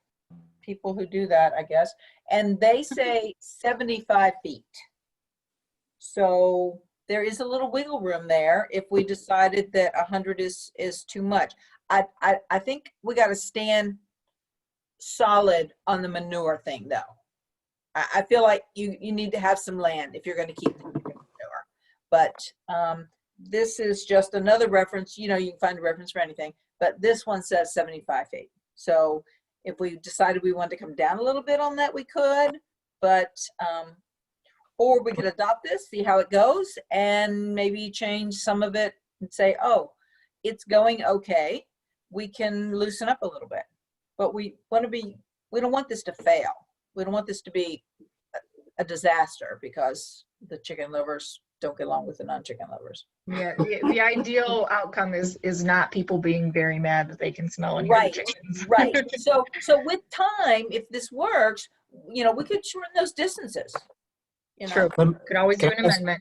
people who do that, I guess, and they say 75 feet. So there is a little wiggle room there if we decided that 100 is too much. I think we got to stand solid on the manure thing, though. I feel like you need to have some land if you're going to keep the manure. But this is just another reference. You know, you can find a reference for anything, but this one says 75 feet. So if we decided we wanted to come down a little bit on that, we could, but or we could adopt this, see how it goes, and maybe change some of it and say, oh, it's going okay. We can loosen up a little bit, but we don't want this to fail. We don't want this to be a disaster because the chicken lovers don't get along with the non-chicken lovers. Yeah, the ideal outcome is not people being very mad that they can smell and hear Right, the chickens. right. So with time, if this works, you know, we could shorten those distances. You know? True. Could always do an amendment.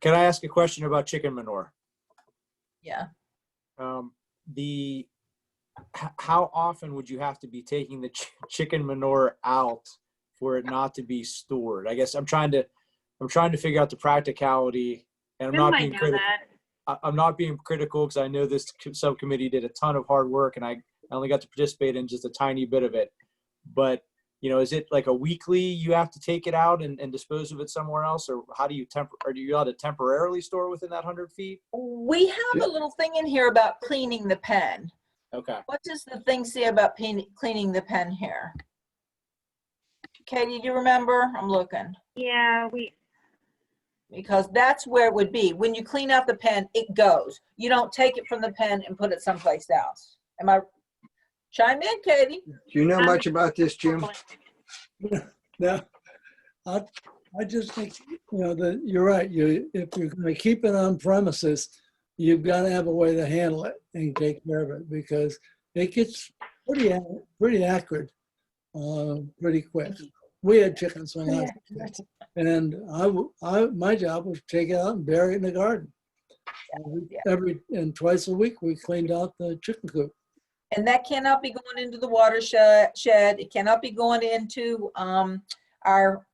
Can I ask a question about chicken manure? Yeah. How often would you have to be taking the chicken manure out for it not to be stored? I guess I'm trying to figure out the practicality, and I'm not being critical because I know this subcommittee did a ton of hard work, and I only got to participate in just a tiny bit of it. But you know, is it like a weekly you have to take it out and dispose of it somewhere else, or how do you are you allowed to temporarily store within that 100 feet? We have a little thing in here about cleaning the pen. Okay. What does the thing say about cleaning the pen here? Katie, do you remember? I'm looking. Yeah, because that's where it would be. When you clean out the pen, it goes. You don't take it from the pen and put it someplace else. Am I? Chime in, Katie. Do you know much about this, Jim? No, I just think, you know, that you're right. If you're going to keep it on premises, you've got to have a way to handle it and take care of it because it gets pretty acrid pretty quick. We had chickens when I was a kid, and my job was to take it out and bury it in the garden. And twice a week we cleaned out the chicken coop. And that cannot be going into the watershed. It cannot be going into our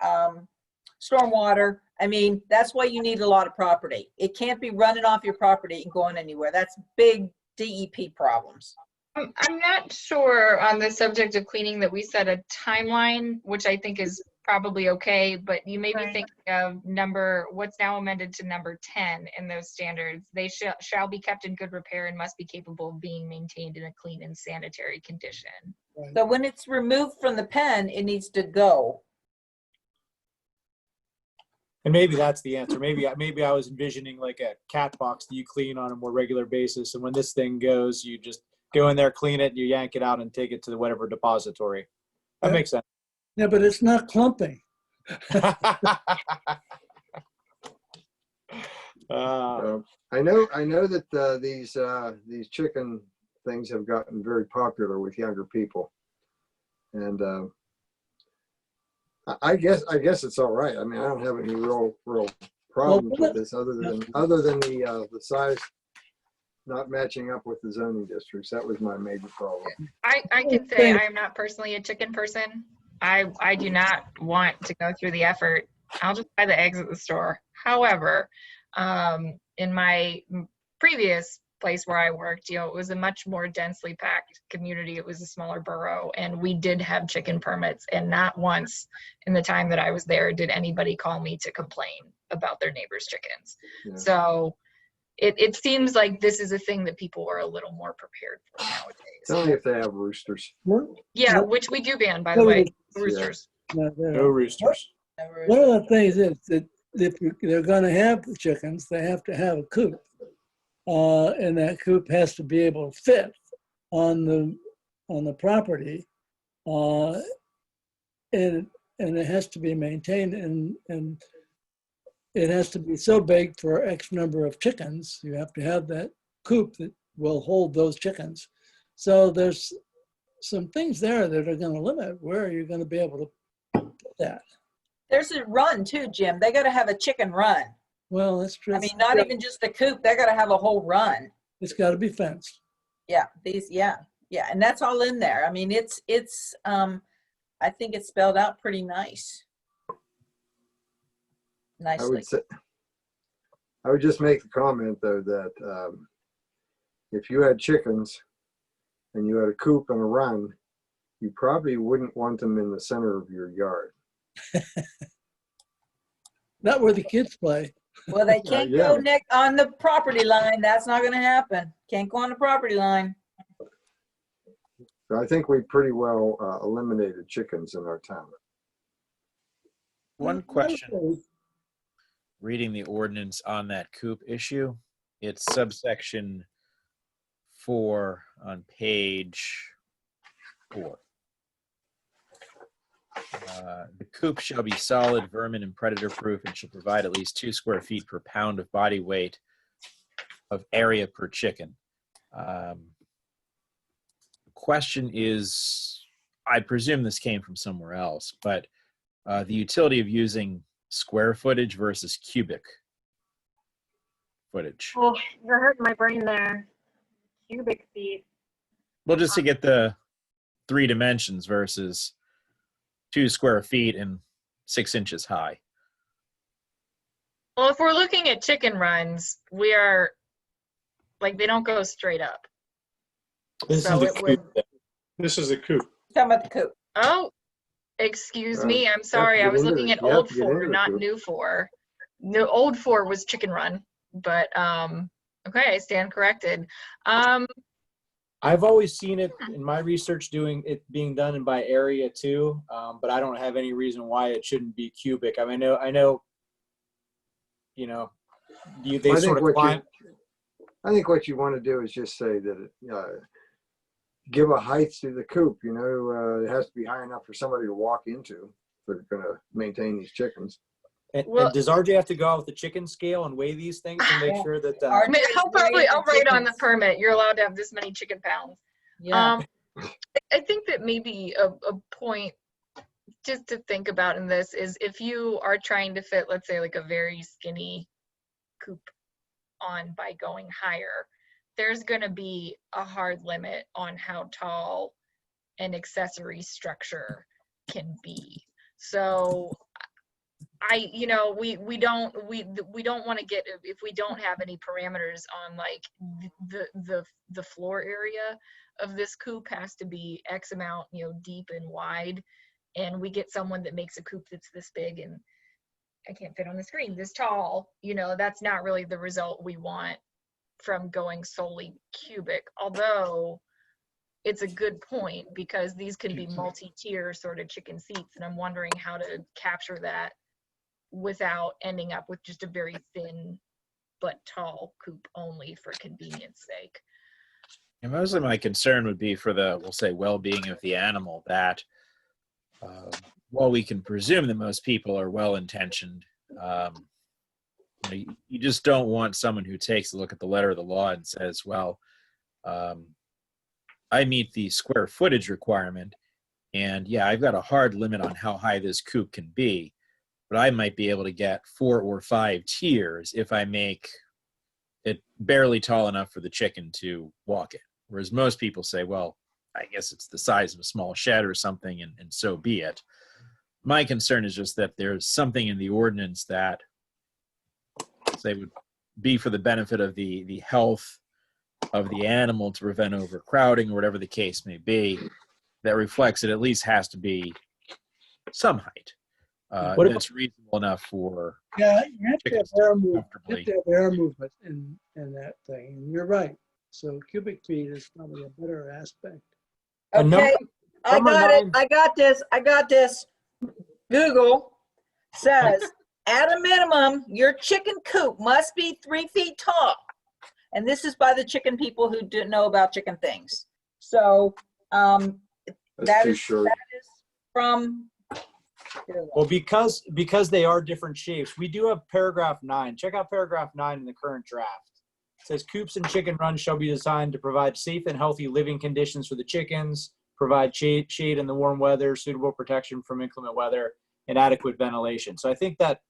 stormwater. I mean, that's why you need a lot of property. It can't be running off your property and going anywhere. That's big DEP problems. I'm not sure on the subject of cleaning that we set a timeline, which I think is probably okay, but you may be thinking of what's now amended to number 10 in those standards. They shall be kept in good repair and must be capable of being maintained in a clean and sanitary condition. So when it's removed from the pen, it needs to go. And maybe that's the answer. Maybe I was envisioning like a cat box that you clean on a more regular basis, and when this thing goes, you just go in there, clean it, you yank it out, and take it to whatever depository. That makes sense. Yeah, but it's not clumping. I know that these chicken things have gotten very popular with younger people, and I guess it's all right. I mean, I don't have any real problems with this other than the size not matching up with the zoning districts. That was my major problem. I can say I am not personally a chicken person. I do not want to go through the effort. I'll just buy the eggs at the store. However, in my previous place where I worked, it was a much more densely packed community. It was a smaller borough, and we did have chicken permits, and not once in the time that I was there did anybody call me to complain about their neighbor's chickens. Yeah. So it seems like this is a thing that people are a little more preprepared for nowadays. Only if they have roosters. Yeah, which we do ban, by the way, roosters. No roosters. One of the things is that if they're going to have the chickens, they have to have a coop. And that coop has to be able to fit on the property. And it has to be maintained, and it has to be so big for X number of chickens. You have to have that coop that will hold those chickens. So there's some things there that are going to limit where you're going to be able to put that. There's a run too, Jim. They got to have a chicken run. Well, that's true. I mean, not even just the coop. They got to have a whole run. It's got to be fenced. Yeah, yeah, and that's all in there. I mean, it's I think it's spelled out pretty nicely. I would just make the comment though that if you had chickens and you had a coop and a run, you probably wouldn't want them in the center of your yard. Not where the kids play. Well, they can't Yeah. go on the property line. That's not going to happen. Can't go on the property line. So I think we pretty well eliminated chickens in our town. One question, reading the ordinance on that coop issue, it's subsection 4 on page 4. The coop shall be solid, vermin and predator proof and shall provide at least 2 square feet per pound of body weight of area per chicken. The question is, I presume this came from somewhere else, but the utility of using square footage versus cubic footage. Oh, you're hurting my brain there. Cubic feet. Well, just to get the 3 dimensions versus 2 square feet and 6 inches high. Well, if we're looking at chicken runs, we are like, they don't go straight up. This So is it the would, coop. This is a coop. Talking about the coop. oh, excuse me, I'm sorry. I was looking at old 4, not new 4. The old 4 was chicken run, but okay, I stand corrected. I've always seen it in my research doing it being done by area too, but I don't have any reason why it shouldn't be cubic. I mean, I know, you know, they sort of climb. I think what you want to do is just say that give a height to the coop. You know, it has to be high enough for somebody to walk into if they're going to maintain these chickens. And does RJ have to go out with the chicken scale and weigh these things to make sure that? I mean, I'll write on the permit, you're allowed to have this many chicken pounds. Yeah. I think that maybe a point just to think about in this is if you are trying to fit, let's say, like a very skinny coop on by going higher, there's going to be a hard limit on how tall an accessory structure can be. So we don't want to get, if we don't have any parameters on like the floor area of this coop has to be X amount, deep and wide, and we get someone that makes a coop that's this big and I can't fit on the screen, this tall, that's not really the result we want from going solely cubic, although it's a good point because these can be multi-tier sort of chicken seats, and I'm wondering how to capture that without ending up with just a very thin but tall coop only for convenience sake. And mostly my concern would be for the, we'll say, well-being of the animal, that while we can presume that most people are well-intentioned, you just don't want someone who takes a look at the letter of the law and says, well, I meet the square footage requirement, and yeah, I've got a hard limit on how high this coop can be, but I might be able to get 4 or 5 tiers if I make it barely tall enough for the chicken to walk in. Whereas most people say, well, I guess it's the size of a small shed or something, and so be it. My concern is just that there's something in the ordinance that say would be for the benefit of the health of the animal to prevent overcrowding or whatever the case may be, that reflects it at least has to be some height. That's reasonable enough for you have to have air movement. You have comfortably. to have air movement in that thing. And you're right. So cubic feet is probably a better aspect. Okay, I got it. I got this. Google says, at a minimum, your chicken coop must be 3 feet tall. And this is by the chicken people who do know about chicken things. So that is from. Well, because they are different shapes, we do have paragraph 9. Check out paragraph 9 in the current draft. It says coops and chicken runs shall be designed to provide safe and healthy living conditions for the chickens, provide shade in the warm weather, suitable protection from inclement weather, and adequate ventilation. So I think that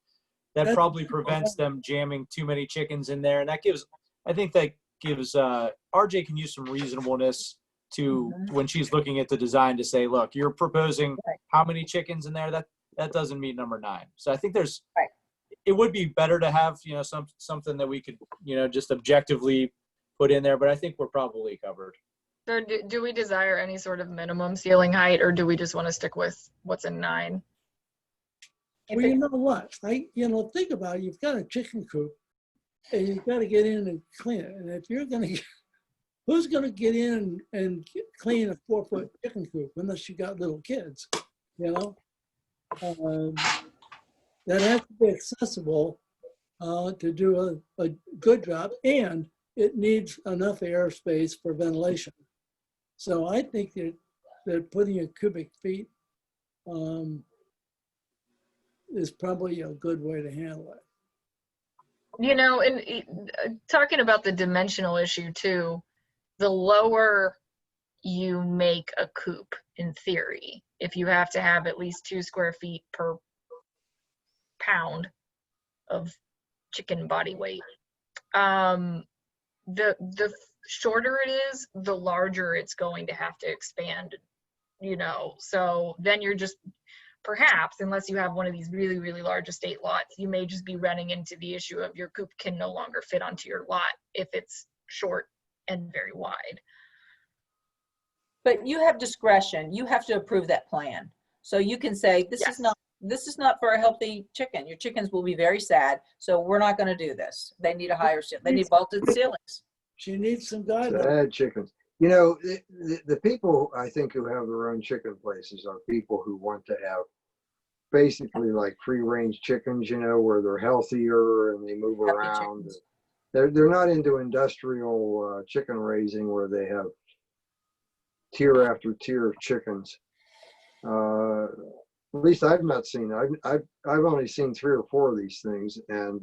probably prevents them jamming too many chickens in there, and I think that gives, RJ can use some reasonableness to, when she's looking at the design, to say, look, you're proposing how many chickens in there? That doesn't meet number 9. So I think there's, it would be better to have, you know, something that we could, you know, just objectively put in there, but I think we're probably covered. So do we desire any sort of minimum ceiling height, or do we just want to stick with what's in 9? Well, you know what? Think about it. You've got a chicken coop and you've got to get in and clean it. And if you're going to, who's going to get in and clean a 4-foot chicken coop unless you got little kids, you know? That has to be accessible to do a good job, and it needs enough airspace for ventilation. So I think that putting a cubic feet is probably a good way to handle it. You know, and talking about the dimensional issue too, the lower you make a coop, in theory, if you have to have at least 2 square feet per pound of chicken body weight, the shorter it is, the larger it's going to have to expand, you know. So then you're just, perhaps, unless you have one of these really, really large estate lots, you may just be running into the issue of your coop can no longer fit onto your lot if it's short and very wide. But you have discretion. You have to approve that plan. So you can say, this is not for a healthy chicken. Your chickens will be very sad. So we're not going to do this. They need a higher ceiling. They need vaulted ceilings. She needs some guidelines. Sad chickens. You know, the people, I think, who have their own chicken places are people who want to have basically like free-range chickens, you know, where they're healthier and they move around. They're not into industrial chicken raising where they have tier after tier of chickens. At least I've not seen. I've only seen 3 or 4 of these things, and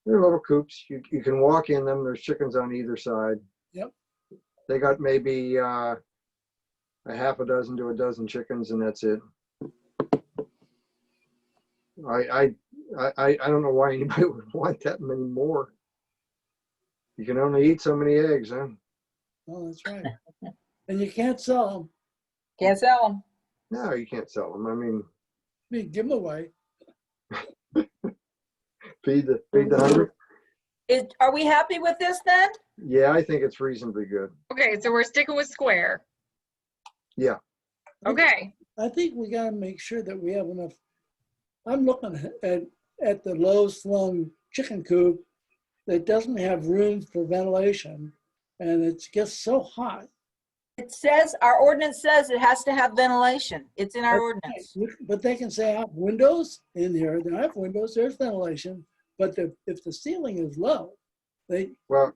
they're little coops. You can walk in them. There's chickens on either side. Yep. They got maybe a half a dozen to a dozen chickens, and that's it. I don't know why anybody would want that many more. You can only eat so many eggs, huh? Oh, that's right. And you can't sell them. Can't sell them. No, you can't sell them. I mean, give them away. feed the hungry. Are we happy with this then? Yeah, I think it's reasonably good. Okay, so we're sticking with square. Yeah. Okay. I think we got to make sure that we have enough. I'm looking at the low slung chicken coop that doesn't have room for ventilation, and it gets so hot. It says, our ordinance says it has to have ventilation. It's in our ordinance. But they can say I have windows in here. They have windows, there's ventilation. But if the ceiling is low, Well,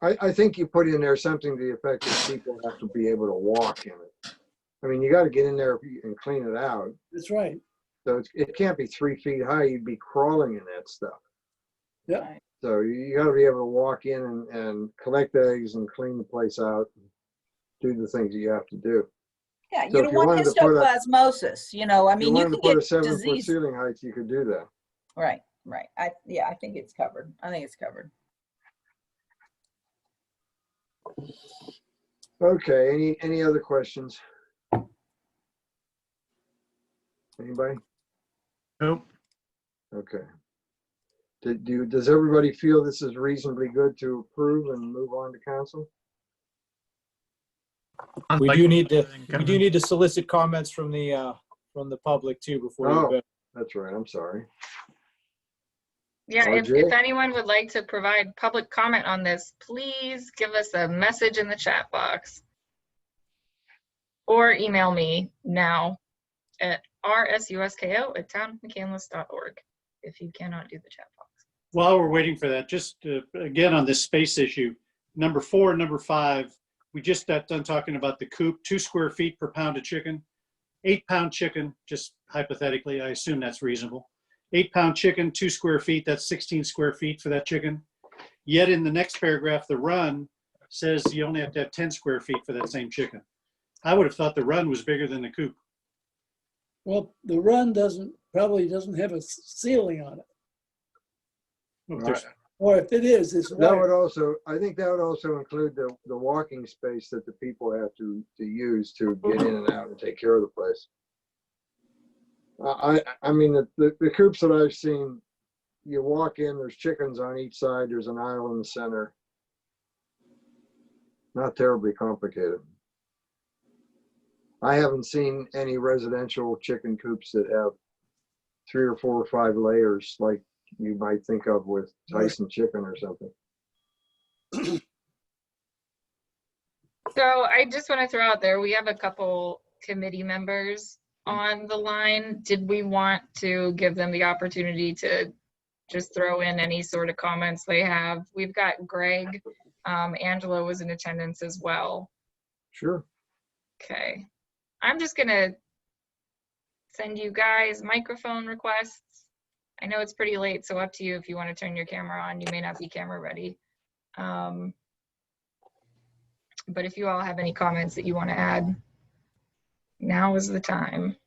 I think you put in there something to the effect that people have to be able to walk in it. I mean, you got to get in there and clean it out. That's right. So it can't be 3 feet high. You'd be crawling in that stuff. Yeah. So you got to be able to walk in and collect eggs and clean the place out, and do the things that you have to do. Yeah, So you don't want histoplasmosis. You know, I mean, you can can put a get 7-foot disease. ceiling height. You could do that. Right. I think it's covered. I think it's covered. Okay. Any other questions? Anybody? Nope. Okay. Does everybody feel this is reasonably good to approve and move on to council? We do need to solicit comments from the public too before you vote. That's right. I'm sorry. Yeah, RJ? if anyone would like to provide public comment on this, please give us a message in the chat box. Or email me now at rsusko@townofmcandless.org if you cannot do the chat box. While we're waiting for that, just again on this space issue, number 4 and number 5, we just got done talking about the coop, 2 square feet per pound of chicken, 8-pound chicken, just hypothetically, I assume that's reasonable. 8-pound chicken, 2 square feet, that's 16 square feet for that chicken. Yet in the next paragraph, the run says you only have to have 10 square feet for that same chicken. I would have thought the run was bigger than the coop. Well, the run probably doesn't have a ceiling on it. Well, Or if it is, it's That would wide. also, I think that would also include the walking space that the people have to use to get in and out and take care of the place. I mean, the coops that I've seen, you walk in, there's chickens on each side, there's an aisle in the center. Not terribly complicated. I haven't seen any residential chicken coops that have 3 or 4 or 5 layers like you might think of with Tyson chicken or something. So I just want to throw out there, we have a couple committee members on the line. Did we want to give them the opportunity to just throw in any sort of comments they have? We've got Greg, Angela was in attendance as well. Sure. Okay. I'm just gonna send you guys microphone requests. I know it's pretty late, so up to you if you want to turn your camera on. You may not be camera ready. But if you all have any comments that you want to add, now is the time.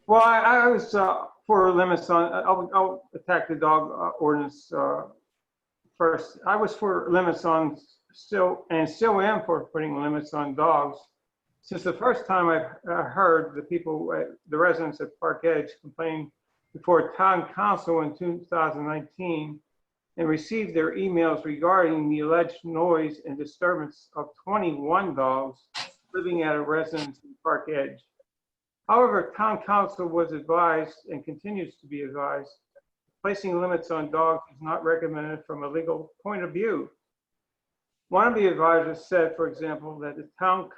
Well, I was for limits on, I'll attack the dog ordinance first. I was for limits on still am for putting limits on dogs. Since the first time I've heard the people, the residents at Park Edge complain before town council in 2019 and received their emails regarding the alleged noise and disturbance of 21 dogs living at a residence in Park Edge. However, town council was advised and continues to be advised, placing limits on dogs is not recommended from a legal point of view. One of the advisors said, for example, that the town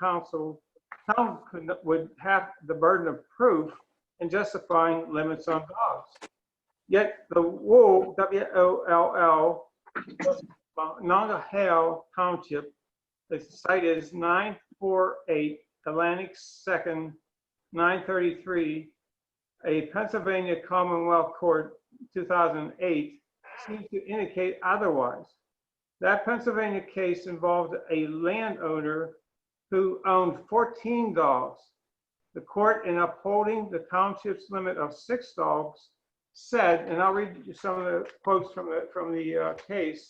would have the burden of proof in justifying limits on dogs. Yet the WOLL, W-O-L-L, Nongahale Township, the site is 948 Atlantic 2nd, 933, a Pennsylvania Commonwealth Court 2008, seems to indicate otherwise. That Pennsylvania case involved a landowner who owned 14 dogs. The court, in upholding the township's limit of 6 dogs, said, and I'll read you some of the quotes from the case,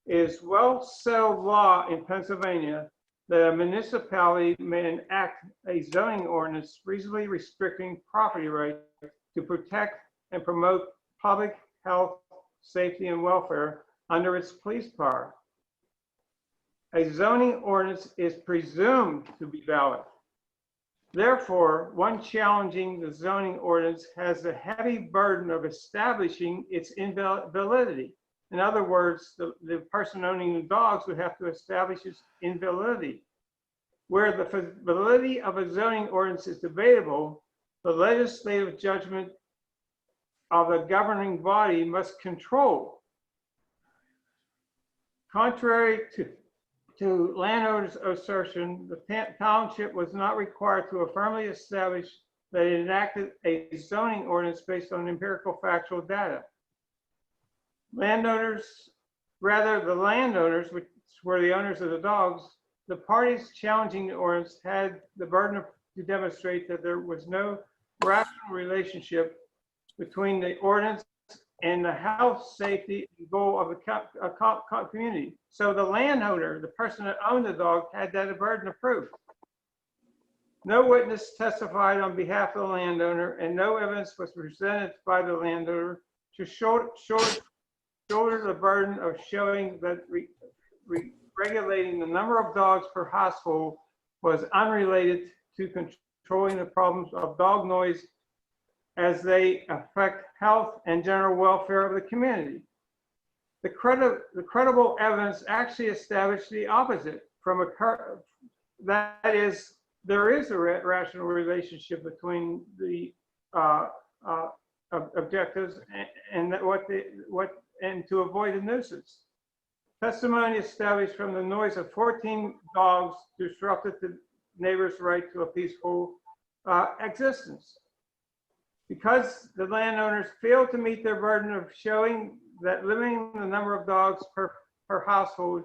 is well-settled law in Pennsylvania that a municipality may enact a zoning ordinance reasonably restricting property rights to protect and promote public health, safety, and welfare under its police power. A zoning ordinance is presumed to be valid. Therefore, one challenging the zoning ordinance has the heavy burden of establishing its invalidity. In other words, the person owning the dogs would have to establish its invalidity. Where the validity of a zoning ordinance is debatable, the legislative judgment of the governing body must control. Contrary to landowners' assertion, the township was not required to affirmly establish that it enacted a zoning ordinance based on empirical factual data. Landowners, rather the landowners, which were the owners of the dogs, the parties challenging the ordinance had the burden to demonstrate that there was no rational relationship between the ordinance and the health, safety, and goal of the community. So the landowner, the person that owned the dog, had that burden of proof. No witness testified on behalf of the landowner, and no evidence was presented by the landowner to shoulder the burden of showing that regulating the number of dogs per household was unrelated to controlling the problems of dog noise as they affect health and general welfare of the community. The credible evidence actually established the opposite. That is, there is a rational relationship between the objectives and to avoid a nuisance. Testimony established from the noise of 14 dogs disrupted the neighbor's right to a peaceful existence. Because the landowners failed to meet their burden of showing that limiting the number of dogs per household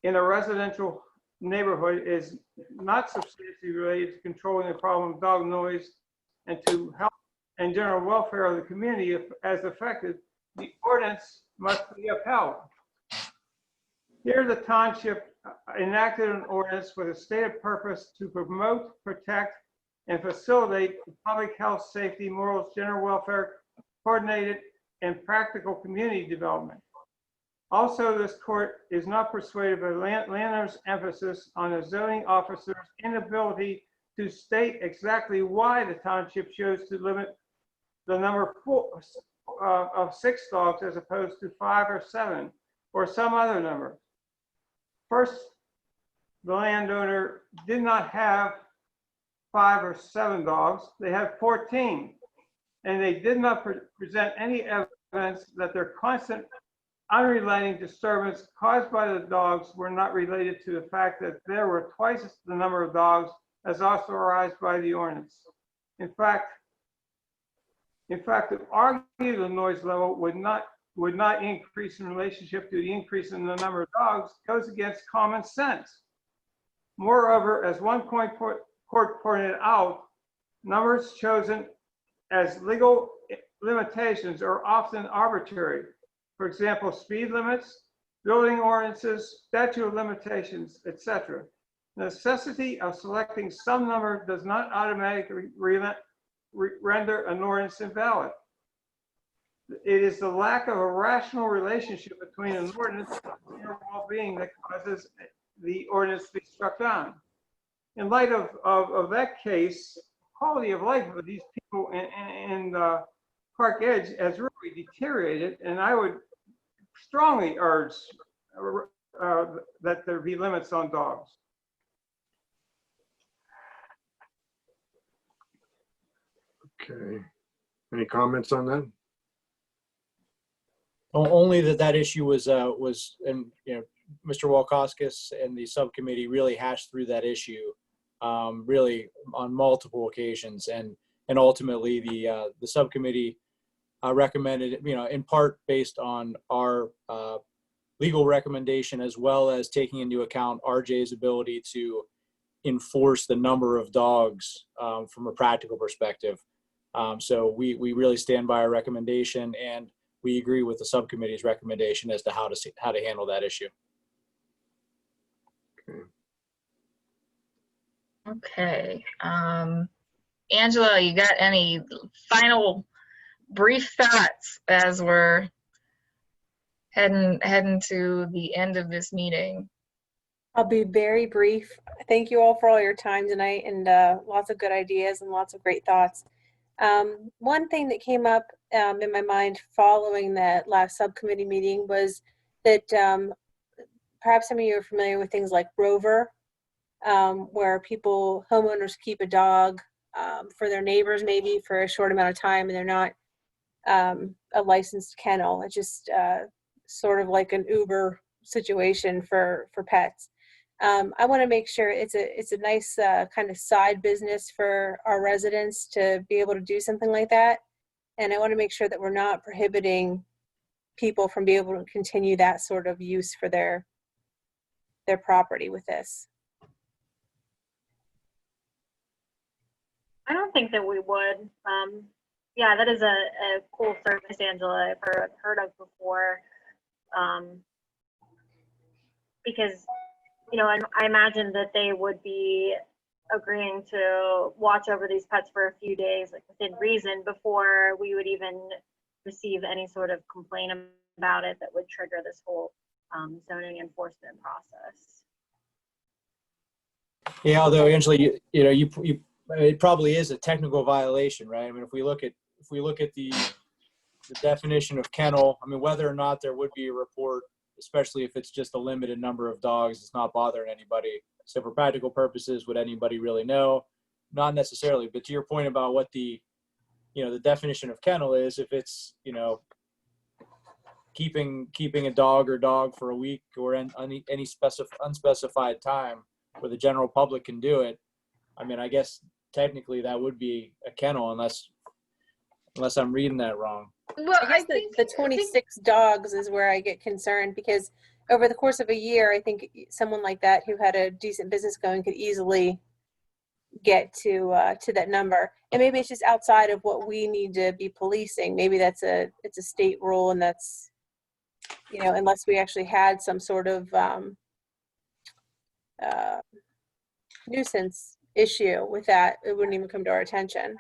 in a residential neighborhood is not substantially related to controlling the problem of dog noise and to health and general welfare of the community as affected, the ordinance must be upheld. Here, the township enacted an ordinance with a stated purpose to promote, protect, and facilitate public health, safety, morals, general welfare, coordinated, and practical community development. Also, this court is not persuaded by landowner's emphasis on the zoning officer's inability to state exactly why the township chose to limit the number of 6 dogs as opposed to 5 or 7 or some other number. First, the landowner did not have 5 or 7 dogs, they had 14. And they did not present any evidence that their constant unrelenting disturbance caused by the dogs were not related to the fact that there were twice the number of dogs as authorized by the ordinance. In fact, to argue the noise level would not increase in relationship to the increase in the number of dogs goes against common sense. Moreover, as one court pointed out, numbers chosen as legal limitations are often arbitrary. For example, speed limits, building ordinances, statute of limitations, etc. The necessity of selecting some number does not automatically render an ordinance invalid. It is the lack of a rational relationship between an ordinance and their well-being that causes the ordinance to be struck down. In light of that case, quality of life of these people in Park Edge has really deteriorated, and I would strongly urge that there be limits on dogs. Okay. Any comments on that? Only that issue was, and Mr. Walkoskis and the subcommittee really hashed through that issue, really on multiple occasions, and ultimately the subcommittee recommended, in part based on our legal recommendation, as well as taking into account RJ's ability to enforce the number of dogs from a practical perspective. So we really stand by our recommendation, and we agree with the subcommittee's recommendation as to how to handle that issue. Okay. Angela, you got any final brief thoughts as we're heading to the end of this meeting? I'll be very brief. Thank you all for all your time tonight, and lots of good ideas and lots of great thoughts. One thing that came up in my mind following that last subcommittee meeting was that perhaps some of you are familiar with things like Rover, where homeowners keep a dog for their neighbors maybe for a short amount of time, and they're not a licensed kennel. It's just sort of like an Uber situation for pets. I want to make sure it's a nice kind of side business for our residents to be able to do something like that. And I want to make sure that we're not prohibiting people from being able to continue that sort of use for their property with this. I don't think that we would. Yeah, that is a cool service, Angela, I've heard of before. Because, I imagine that they would be agreeing to watch over these pets for a few days, like within reason, before we would even receive any sort of complaint about it that would trigger this whole zoning enforcement process. Yeah, although Angela, it probably is a technical violation, right? I mean, if we look at the definition of kennel, I mean, whether or not there would be a report, especially if it's just a limited number of dogs, it's not bothering anybody. So for practical purposes, would anybody really know? Not necessarily. But to your point about what the definition of kennel is, if it's, keeping a dog for a week or any unspecified time where the general public can do it, I mean, I guess technically that would be a kennel unless I'm reading that wrong. Well, I guess the 26 dogs is where I get concerned, because over the course of a year, I think someone like that who had a decent business going could easily get to that number. And maybe it's just outside of what we need to be policing. Maybe it's a state rule, and that's, you know, unless we actually had some sort of nuisance issue with that, it wouldn't even come to our attention.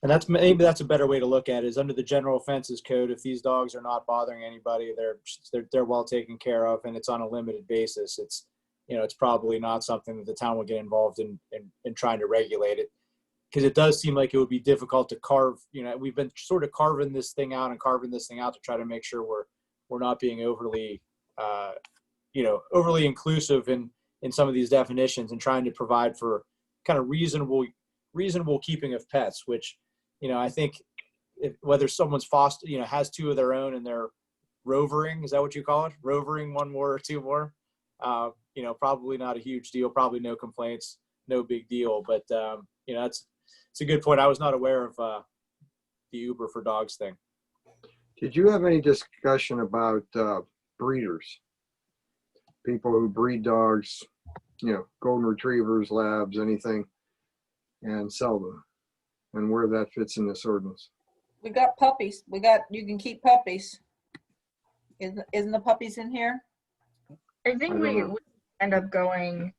And maybe that's a better way to look at it, is under the general offenses code, if these dogs are not bothering anybody, they're well taken care of, and it's on a limited basis. It's, you know, it's probably not something that the town would get involved in trying to regulate it, because it does seem like it would be difficult to carve. You know, we've been sort of carving this thing out to try to make sure we're not being overly, overly inclusive in some of these definitions, and trying to provide for kind of reasonable keeping of pets, which, you know, I think whether someone's foster, you know, has two of their own and they're rovering, is that what you call it? Rovering, one more or two more, you know, probably not a huge deal, probably no complaints, no big deal. But, you know, it's a good point. I was not aware of the Uber for Dogs thing. Did you have any discussion about breeders? People who breed dogs, you know, golden retrievers, labs, anything, and sell them, and where that fits in this ordinance? We got puppies. You can keep puppies. Isn't the puppies in here? I think we end up going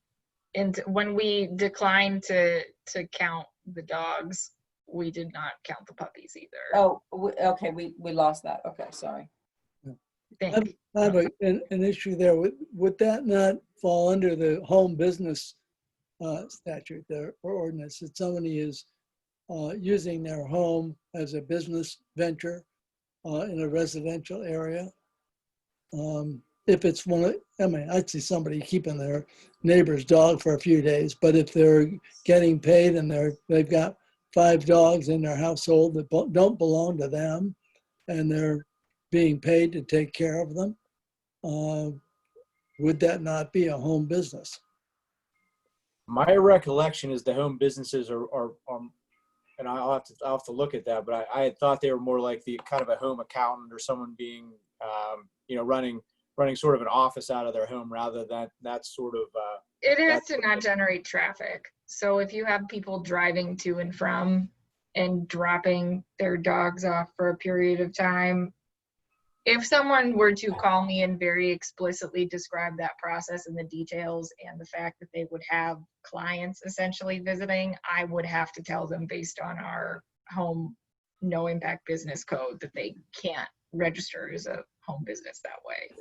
into, when we declined to count the dogs, we did not count the puppies either. Oh, okay, we lost that. Okay, sorry. I have an issue there. Would that not fall under the home business statute there, or ordinance, that somebody is using their home as a business venture in a residential area? If it's I'd see somebody keeping their neighbor's dog for a few days, but if they're getting paid and they've got 5 dogs in their household that don't belong to them, and they're being paid to take care of them, would that not be a home business? My recollection is the home businesses are and I'll have to look at that, but I had thought they were more like the kind of a home accountant or someone being, you know, running sort of an office out of their home, rather than that sort of. It has to not generate traffic. So if you have people driving to and from and dropping their dogs off for a period of time, if someone were to call me and very explicitly describe that process and the details and the fact that they would have clients essentially visiting, I would have to tell them, based on our home no impact business code, that they can't register as a home business that way.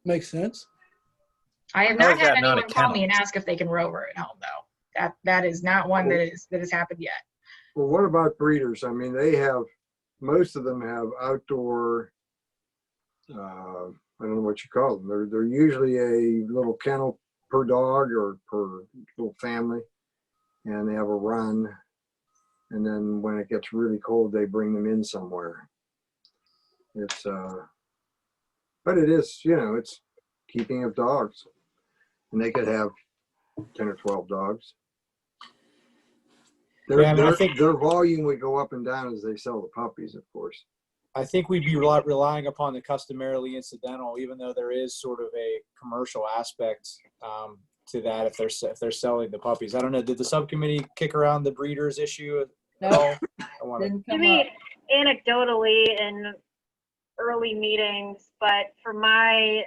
Makes sense. I have not had anyone call me and ask if they can rover at home, though. That is not one that has happened yet. Well, what about breeders? I mean, most of them have outdoor, I don't know what you call them. They're usually a little kennel per dog or per little family, and they have a run. And then when it gets really cold, they bring them in somewhere. But it is, you know, it's keeping of dogs, and they could have 10 or 12 dogs. Their volume would go up and down as they sell the puppies, of course. I think we'd be relying upon the customarily incidental, even though there is sort of a commercial aspect to that if they're selling the puppies. I don't know. Did the subcommittee kick around the breeders issue at all? Maybe anecdotally in early meetings, but for my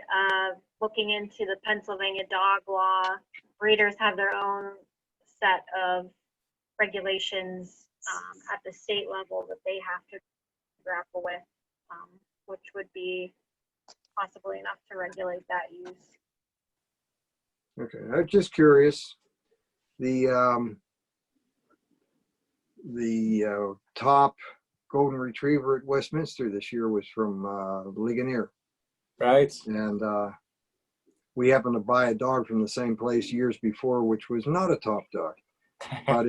looking into the Pennsylvania dog law, breeders have their own set of regulations at the state level that they have to grapple with, which would be possibly enough to regulate that use. Okay, I'm just curious. The top golden retriever at Westminster this year was from Ligonier. Right. And we happened to buy a dog from the same place years before, which was not a top dog, but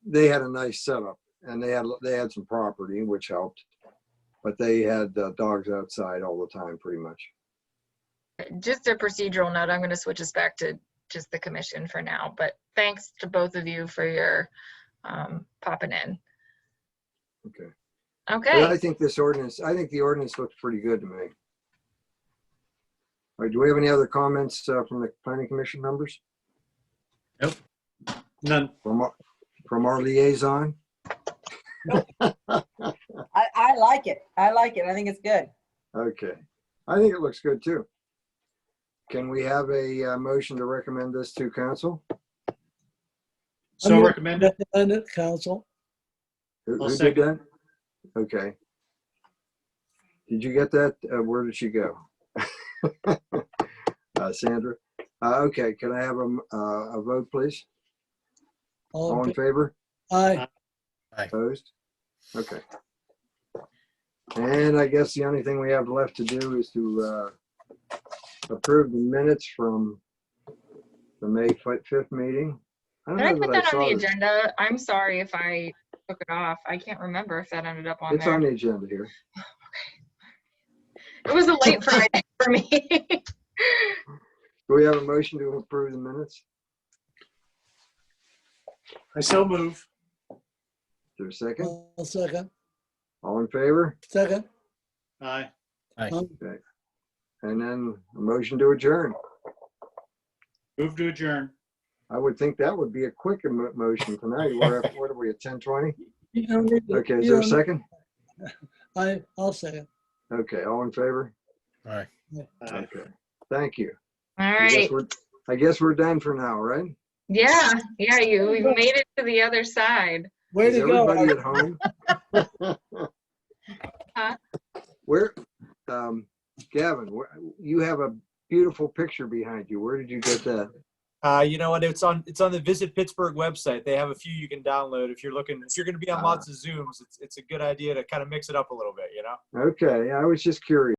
they had a nice setup, and they had some property, which helped, but they had dogs outside all the time, pretty much. Just a procedural note, I'm going to switch us back to just the commission for now, but thanks to both of you for your popping in. Okay. Okay. But I think the ordinance looks pretty good to me. All right, do we have any other comments from the planning commission members? Nope. None. From our liaison? I like it. I like it. I think it's good. Okay. I think it looks good too. Can we have a motion to recommend this to council? So recommended. Recommend it, council. Who did second. that? Okay. Did you get that? Where did she go? Sandra? Okay, can I have a vote, please? All in favor? Aye. Opposed? Okay. And I guess the only thing we have left to do is to approve the minutes from the May 5th meeting. Did I put that on saw the this. agenda? I'm sorry if I took it off. I can't remember if that ended up on It's there. on the agenda here. It was a late Friday for me. Do we have a motion to approve the minutes? I so move. Is there a second? I'll second. All in favor? Second. Aye. Okay. And then a motion to adjourn. Move to adjourn. I would think that would be a quick motion tonight. We're at, what are we, at 10:20? You don't need to- Okay, is you there a don't- second? I'll second. Okay, all in favor? Aye. Okay, thank you. All I guess right. I guess we're done for now, right? Yeah, you made it to the other side. Way Is to go. everybody at home? Huh? Where, Gavin, you have a beautiful picture behind you. Where did you get that? You know what? It's on the Visit Pittsburgh website. They have a few you can download if you're going to be on lots of Zooms. It's a good idea to kind of mix it up a little bit, you know? Okay, I was just curious.